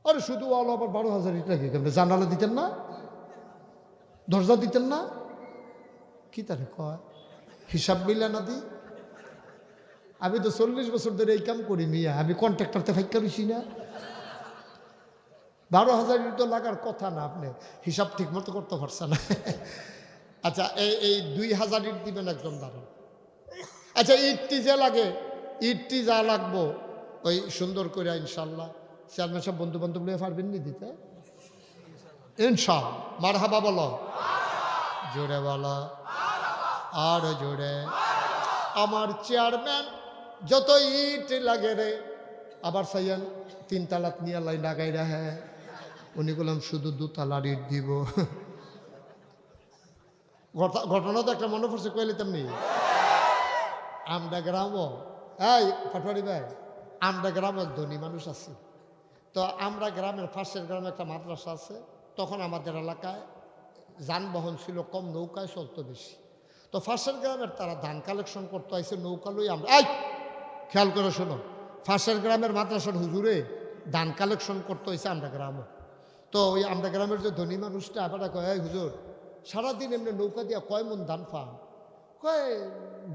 Speaker 1: আরে শুধু ওয়াল আবার 12,000 ইট লাগে কেমন? জানালা দিতেন না, দরজা দিতেন না? কি তারে কয় হিসাব মিলা না দি? আমি তো 40 বছর ধরে এই কাম করি মিয়া, আমি কন্ট্রাক্টরতে ফাইকা রইছি না? 12,000 ইট তো লাগার কথা না, আপনি হিসাব ঠিক মতো করতে পারছেন না। আচ্ছা, এই 2,000 ইট দিবেন একজন দাঁড়ান। আচ্ছা, ইটটি যে লাগে, ইটটি যা লাগবো ওই সুন্দর করে ইনশাল্লাহ চেয়ারম্যান সব বন্ধু বান্ধব নিয়ে পারবেন নি দিতে? ইনশাল্লাহ। মারহাবা বলো, জোরে বলো, আর জোরে। আমার চেয়ারম্যান যত ইট লাগে রে, আবার সাইয়ান 3 তালাত নিয়ে লাই লাগাই রে, উনি বললাম শুধু দুতলা ইট দিব। ঘটনা তো একটা মনে পড়ছে, কইলে তেমনি আমরা গ্রামও, এই পাটোয়ারি ভাই, আমরা গ্রামের ধনী মানুষ আছি। তো আমরা গ্রামের পাশের গ্রামে একটা মাদ্রাসা আছে। তখন আমাদের এলাকায় যানবাহন ছিল কম, নৌকায় চলতো বেশি। তো পাশের গ্রামের তারা ধান কালেকশন করতে আইসে, নৌকা লই আমরা, এই খেয়াল করে শোনো, পাশের গ্রামের মাদ্রাসার হুজুরে ধান কালেকশন করতে হয়েছে আমরা গ্রামও। তো ওই আমরা গ্রামের যে ধনী মানুষটা আবার কয়, এই হুজুর সারাদিন এমনি নৌকা দিয়া কয় মন ধান পান? কয়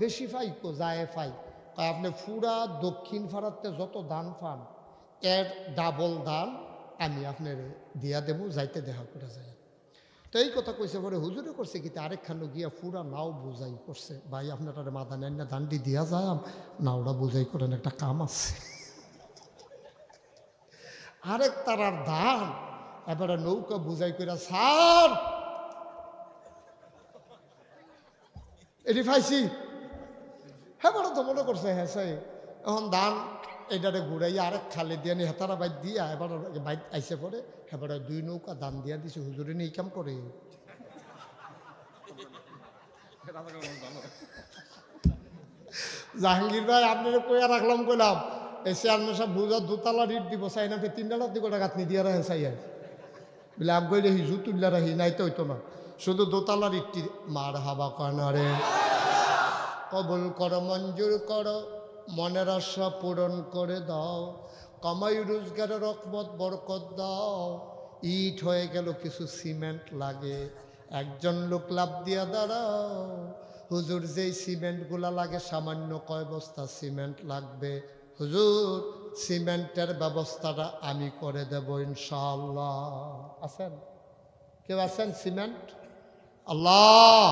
Speaker 1: বেশি পাই, কো যায় পাই। কয় আপনি পুরা দক্ষিণ ভারতে যত ধান পান এর ডাবল ধান আমি আপনার দিয়া দেবো, যাইতে দেখা করে যাই। তো এই কথা কইছে পরে হুজুরে করছে কি আরেকখানো গিয়া পুরা নাও বুঝাই করছে, ভাই আপনার মাথা নেন না, ধানটি দিয়া যায় নাওটা বুঝাই করেন, একটা কাম আছে। আরেক তারার ধান এবারে নৌকা বুঝাই করে স্যার এটি পাইছি। হ্যাঁ বড় তো মনে করছে, হ্যাঁ সাই এখন ধান এটারে ঘুরাই আরেক খালে দিয়ে নি হেতারা বাইক দিয়া এবার বাইক আইসে পড়ে, এবারে 2 নৌকা ধান দিয়া দিছে। হুজুরে নিয়ে কাম করে। জাহাঙ্গীর ভাই আপনার কইয়া রাখলাম, কইলাম এই চেয়ারম্যান সাহেব বুঝা দুতলা ইট দিব, চাই না 3 দিকে গাঁথনি দিয়া রাখে চাই বলে আগ গই রেহি জু তুললা রাহি, নাই তো হইতো না, শুধু দোতলার ইটটি। মার হাবা কানারে কবুল করো, মঞ্জুর করো, মনের আশা পূরণ করে দাও, কামাই রোজগারের রকমত বরকত দাও। ইট হয়ে গেল, কিছু সিমেন্ট লাগে, একজন লোক লাভ দিয়া দাঁড়াও। হুজুর যেই সিমেন্টগুলা লাগে সামান্য কয় বস্তা সিমেন্ট লাগবে, হুজুর সিমেন্টের ব্যবস্থাটা আমি করে দেব ইনশাআল্লাহ। আছেন কেউ? আছেন সিমেন্ট? আল্লাহ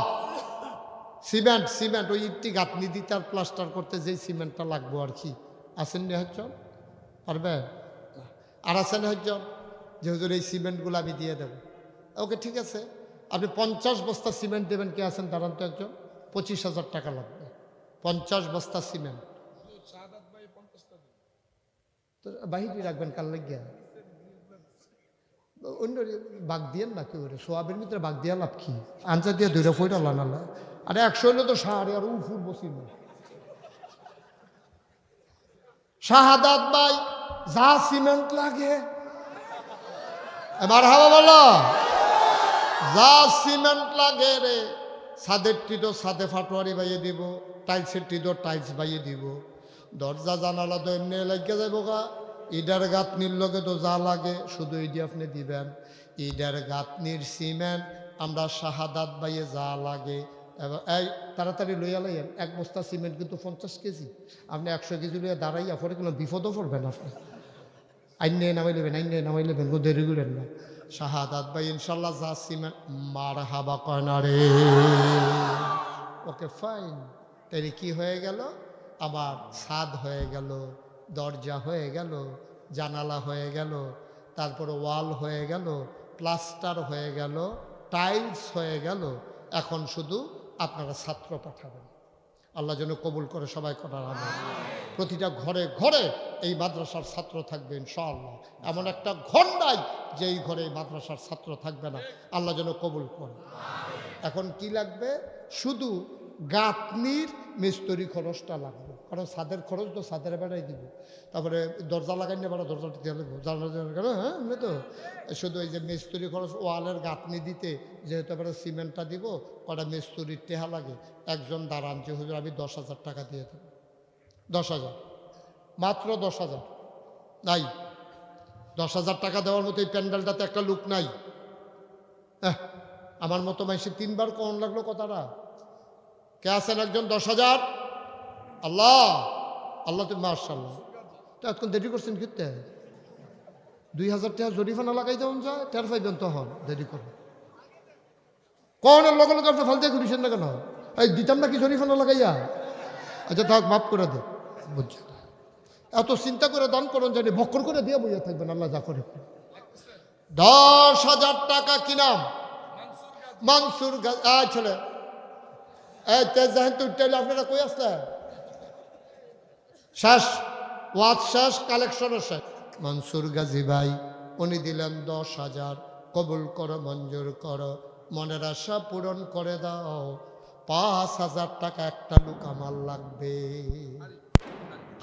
Speaker 1: সিমেন্ট, সিমেন্ট ওই ইটটি গাঁথনি দিতে আর প্লাস্টার করতে যেই সিমেন্টটা লাগবো আর কি। আছেন নি হচ্ছেন? পারবে? আর আছেন হচ্ছেন যে হুজুর এই সিমেন্টগুলো আমি দিয়ে দেব? ওকে ঠিক আছে, আপনি 50 বস্তা সিমেন্ট দেবেন। কে আছেন দাঁড়ান তো একজন? 25,000 টাকা লাগবে 50 বস্তা সিমেন্ট। তো বাহিরে রাখবেন কাল লাগিয়া, অন্য বাঘ দিয়েন না কেউ, সোয়াবের ভিতরে বাঘ দিয়া লাভ কি? আনসার দিয়ে 2টা ফইটা লানালা, আরে 100 হইলে তো সাড়ে আর উফুর বসিল। শাহাদাত ভাই যা সিমেন্ট লাগে এবার হাওয়া বলো, যা সিমেন্ট লাগে রে, ছাদের টিটো ছাদে ফাটোয়ারি বাইয়ে দিব, টাইলসের টিটো টাইলস বাইয়ে দিব, দরজা জানালা তো এমনি লাগিয়ে যাবো গা। ইডার গাঁথনির লগে তো যা লাগে শুধু ইডি আপনি দিবেন। ইডার গাঁথনির সিমেন্ট আমরা শাহাদাত বাইয়ে যা লাগে এবার এই তাড়াতাড়ি লইয়া লাইয়েন। 1 বস্তা সিমেন্ট কিন্তু 50 কেজি, আপনি 100 কেজি লইয়া দাঁড়াইয়া পরে কোনো বিপদও পড়বেন আপনি। আইনে নামাই নেবেন, আইনে নামাই নেবেন, গো দেরি করেন না। শাহাদাত ভাই ইনশাল্লাহ যা সিমেন্ট মার হাবা কয় না রে। ওকে ফাইন, তাইলে কি হয়ে গেল? আবার ছাদ হয়ে গেল, দরজা হয়ে গেল, জানালা হয়ে গেল, তারপরে ওয়াল হয়ে গেল, প্লাস্টার হয়ে গেল, টাইলস হয়ে গেল। এখন শুধু আপনারা ছাত্র পাঠাবেন। আল্লাহ যেন কবুল করে সবাই করার আগে প্রতিটা ঘরে ঘরে এই মাদ্রাসার ছাত্র থাকবে ইনশাআল্লাহ। এমন একটা ঘর নাই যে এই ঘরে এই মাদ্রাসার ছাত্র থাকবে না, আল্লাহ যেন কবুল করে। এখন কি লাগবে? শুধু গাঁথনির মিস্ত্রি খরচটা লাগবে, কারণ ছাদের খরচ তো ছাদের বেড়াই দিব। তারপরে দরজা লাগাই না বেড়া, দরজাটা দিয়ে লাগবে, জানলা, হ্যাঁ এমনি তো। শুধু এই যে মিস্ত্রি খরচ, ওয়ালের গাঁথনি দিতে যেহেতু এবারে সিমেন্টটা দিব, কটা মিস্ত্রির টেহা লাগে। একজন দাঁড়ান যে হুজুর আমি 10,000 টাকা দিয়ে দেব। 10,000, মাত্র 10,000 নাই। 10,000 টাকা দেওয়ার মতো এই প্যান্ডেলটাতে একটা লোক নাই। আমার মতো মাইসে 3 বার কখন লাগলো কথাটা। কে আছেন একজন? 10,000? আল্লাহ আল্লাহ তুমি মাশাআল্লাহ। তো এখন দেরি করছেন কিনতে? 2,000 টাকা জরিফানা লাগাই দেওয়া যায়, টের পাইবেন তখন দেরি করে। কনের লগে লগে আপনি ফালতে ঘুরিছেন না কেন? এই দিতাম নাকি জরিফানা লাগাইয়া? আচ্ছা থাক, মাফ করে দে। বুঝছি, এত চিন্তা করে দান করুন জানি ভক্কর করে দিয়ে বইয়া থাকবেন, আল্লাহ যা করে। 10,000 টাকা কি নাম? মানসুর ছেলে। এই তেজ জাহেন তো উঠতে আপনারা কই আসলে? শেষ ওয়াজ শেষ, কালেকশনও শেষ। মনসুর গাজী ভাই উনি দিলেন 10,000। কবুল করো, মঞ্জুর করো, মনের আশা পূরণ করে দাও। 5,000 টাকা একটা লোক আমার লাগবে।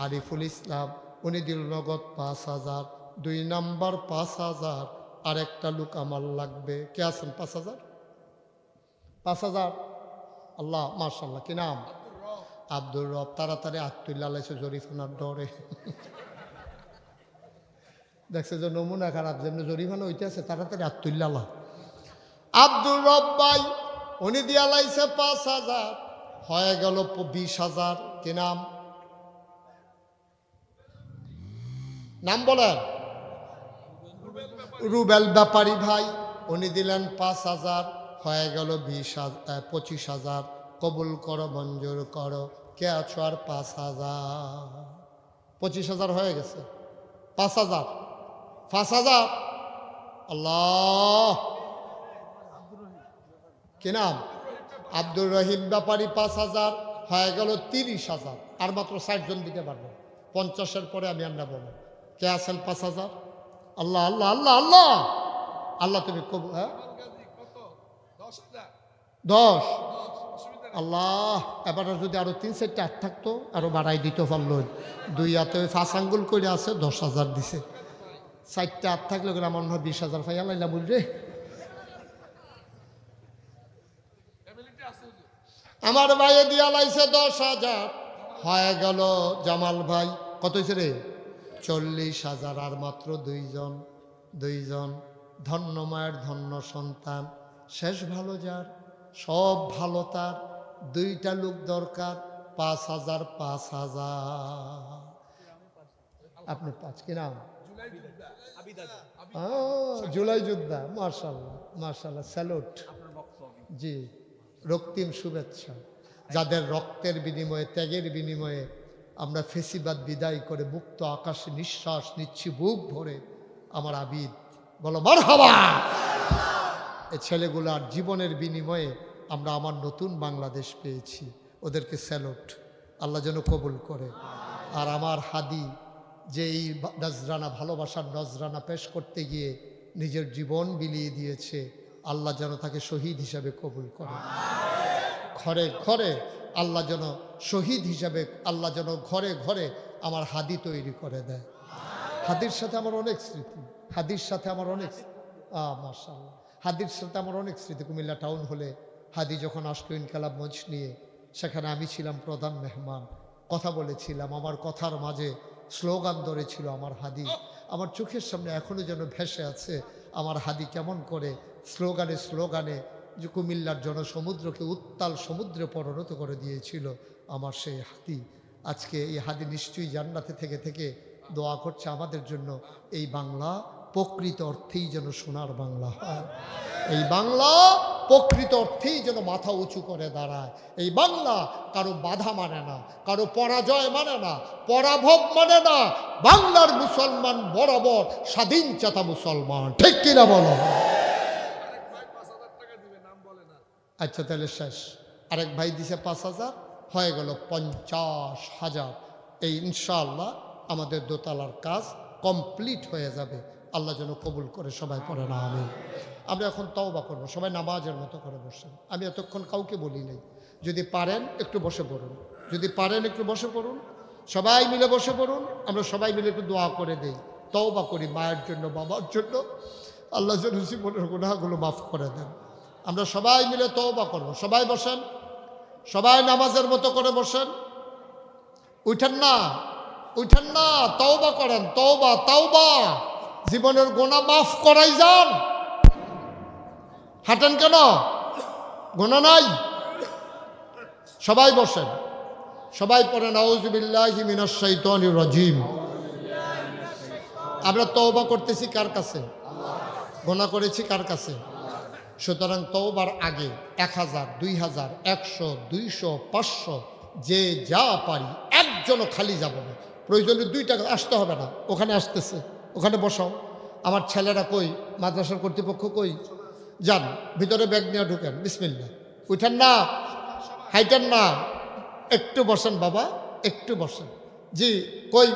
Speaker 1: আরিফুল ইসলাম উনি দিল নগদ 5,000। 2 নাম্বার 5,000। আর একটা লোক আমার লাগবে। কে আছেন? 5,000 5,000। আল্লাহ, মাশাআল্লাহ। কি নাম? আব্দুর রব। তাড়াতাড়ি আত্মুল্লাহ লাইছে জরিফানার ডরে। দেখছে যে নমুনা খারাপ, যেমনি জরিফানা হইতেছে, তাড়াতাড়ি আত্মুল্লাহ। আব্দুর রব ভাই উনি দিয়া লাইছে 5,000। হয়ে গেল 20,000। কি নাম? নাম বলেন। রুবেল ব্যাপারী ভাই উনি দিলেন 5,000। হয়ে গেল 25,000। কবুল করো, মঞ্জুর করো। কে আছো? আর 5,000। 25,000 হয়ে গেছে। 5,000 5,000। আল্লাহ। কি নাম? আব্দুর রহিম ব্যাপারী 5,000। হয়ে গেল 30,000। আর মাত্র 60 জন দিতে পারবো। 50-এর পরে আমি আর নেব না। কে আছেন? 5,000। আল্লাহ আল্লাহ আল্লাহ আল্লাহ আল্লাহ। তুমি কবুল। হ্যাঁ 10। আল্লাহ, এবার যদি আরো 3-4টা 8 থাকতো আরো বাড়াই দিতে পারলো। 2 হাতে 5 আঙ্গুল করে আছে, 10,000 দিছে। 4টা 8 থাকলে আমার মনে হয় 20,000 পাই। আল্লাহ বুঝলে আমার ভাইয়ে দিয়া লাইছে 10,000। হয়ে গেল জামাল ভাই কত হয়েছে রে? 40,000। আর মাত্র 2 জন। ধন্য মায়ের ধন্য সন্তান। শেষ ভালো যার, সব ভালো তার। 2টা লোক দরকার। 5,000 5,000। আপনি 5। কি নাম? জুলাই যোদ্ধা। মাশাআল্লাহ মাশাআল্লাহ, স্যালুট। জি, রক্তিম শুভেচ্ছা। যাদের রক্তের বিনিময়ে, ত্যাগের বিনিময়ে আমরা ফেসিবাদ বিদায় করে মুক্ত আকাশে নিঃশ্বাস নিচ্ছি বুক ভরে। আমার আবিদ, বলো মারহাবা। এই ছেলেগুলার জীবনের বিনিময়ে আমরা আমার নতুন বাংলাদেশ পেয়েছি। ওদেরকে স্যালুট। আল্লাহ যেন কবুল করে। আর আমার হাদি যে এই নজরানা, ভালোবাসার নজরানা পেশ করতে গিয়ে নিজের জীবন বিলিয়ে দিয়েছে, আল্লাহ যেন তাকে শহীদ হিসাবে কবুল করে। ঘরে ঘরে আল্লাহ যেন শহীদ হিসাবে, আল্লাহ যেন ঘরে ঘরে আমার হাদি তৈরি করে দেয়। হাদির সাথে আমার অনেক স্মৃতি। হাদির সাথে আমার অনেক মাশাআল্লাহ, হাদির সাথে আমার অনেক স্মৃতি। কুমিল্লা টাউন হলে হাদি যখন আসলো ইনকালাব মঞ্চ নিয়ে, সেখানে আমি ছিলাম প্রধান মেহমান। কথা বলেছিলাম, আমার কথার মাঝে স্লোগান ধরেছিল আমার হাদি। আমার চোখের সামনে এখনো যেন ভেসে আছে আমার হাদি কেমন করে স্লোগানে স্লোগানে যে কুমিল্লার জনসমুদ্রকে উত্তাল সমুদ্রে পরিণত করে দিয়েছিল আমার সেই হাদি। আজকে এই হাদি নিশ্চয়ই জান্নাতে থেকে থেকে দোয়া করছে আমাদের জন্য, এই বাংলা প্রকৃত অর্থেই যেন সোনার বাংলা হয়। এই বাংলা প্রকৃত অর্থেই যেন মাথা উঁচু করে দাঁড়ায়। এই বাংলা কারো বাধা মানে না, কারো পরাজয় মানে না, পরাভব মানে না। বাংলার মুসলমান বরাবর স্বাধীন চেতা মুসলমান। ঠিক কিনা বলো? আচ্ছা তাহলে শেষ। আরেক ভাই দিছে 5,000। হয়ে গেল 50,000। এই ইনশাআল্লাহ আমাদের দোতলার কাজ কমপ্লিট হয়ে যাবে। আল্লাহ যেন কবুল করে। সবাই পড়ে না আমিন। আমরা এখন তওবা করব। সবাই নামাজের মতো করে বসেন। আমি এতক্ষণ কাউকে বলি নাই। যদি পারেন একটু বসে পড়ুন, যদি পারেন একটু বসে পড়ুন, সবাই মিলে বসে পড়ুন। আমরা সবাই মিলে একটু দোয়া করে দেই, তওবা করি মায়ের জন্য, বাবার জন্য। আল্লাহ যেন জীবনের গুনাহগুলো মাফ করে দেন। আমরা সবাই মিলে তওবা করব। সবাই বসেন, সবাই নামাজের মতো করে বসেন। উঠেন না, উঠেন না, তওবা করেন। তওবা তওবা, জীবনের গুনাহ মাফ করাই যান। হাঁটেন কেন? গুনাহ নাই। সবাই বসেন, সবাই পড়েন আউযু বিল্লাহি মিনাশ শাইতানির রাজিম। আমরা তওবা করতেছি কার কাছে? গুনাহ করেছি কার কাছে? সুতরাং তওবার আগে 1000, 2000, 100, 200, 500 যে যা পারি, একজনও খালি যাব না। প্রয়োজনে 2 টাকা আসতে হবে না, ওখানে আসতেছে, ওখানে বসাও। আমার ছেলেরা কই? মাদ্রাসার কর্তৃপক্ষ কই? যান ভিতরে ব্যাগ নিয়ে ঢুকেন। বিসমিল্লাহ। উঠেন না, হাইটেন না, একটু বসেন বাবা, একটু বসেন। জি কই?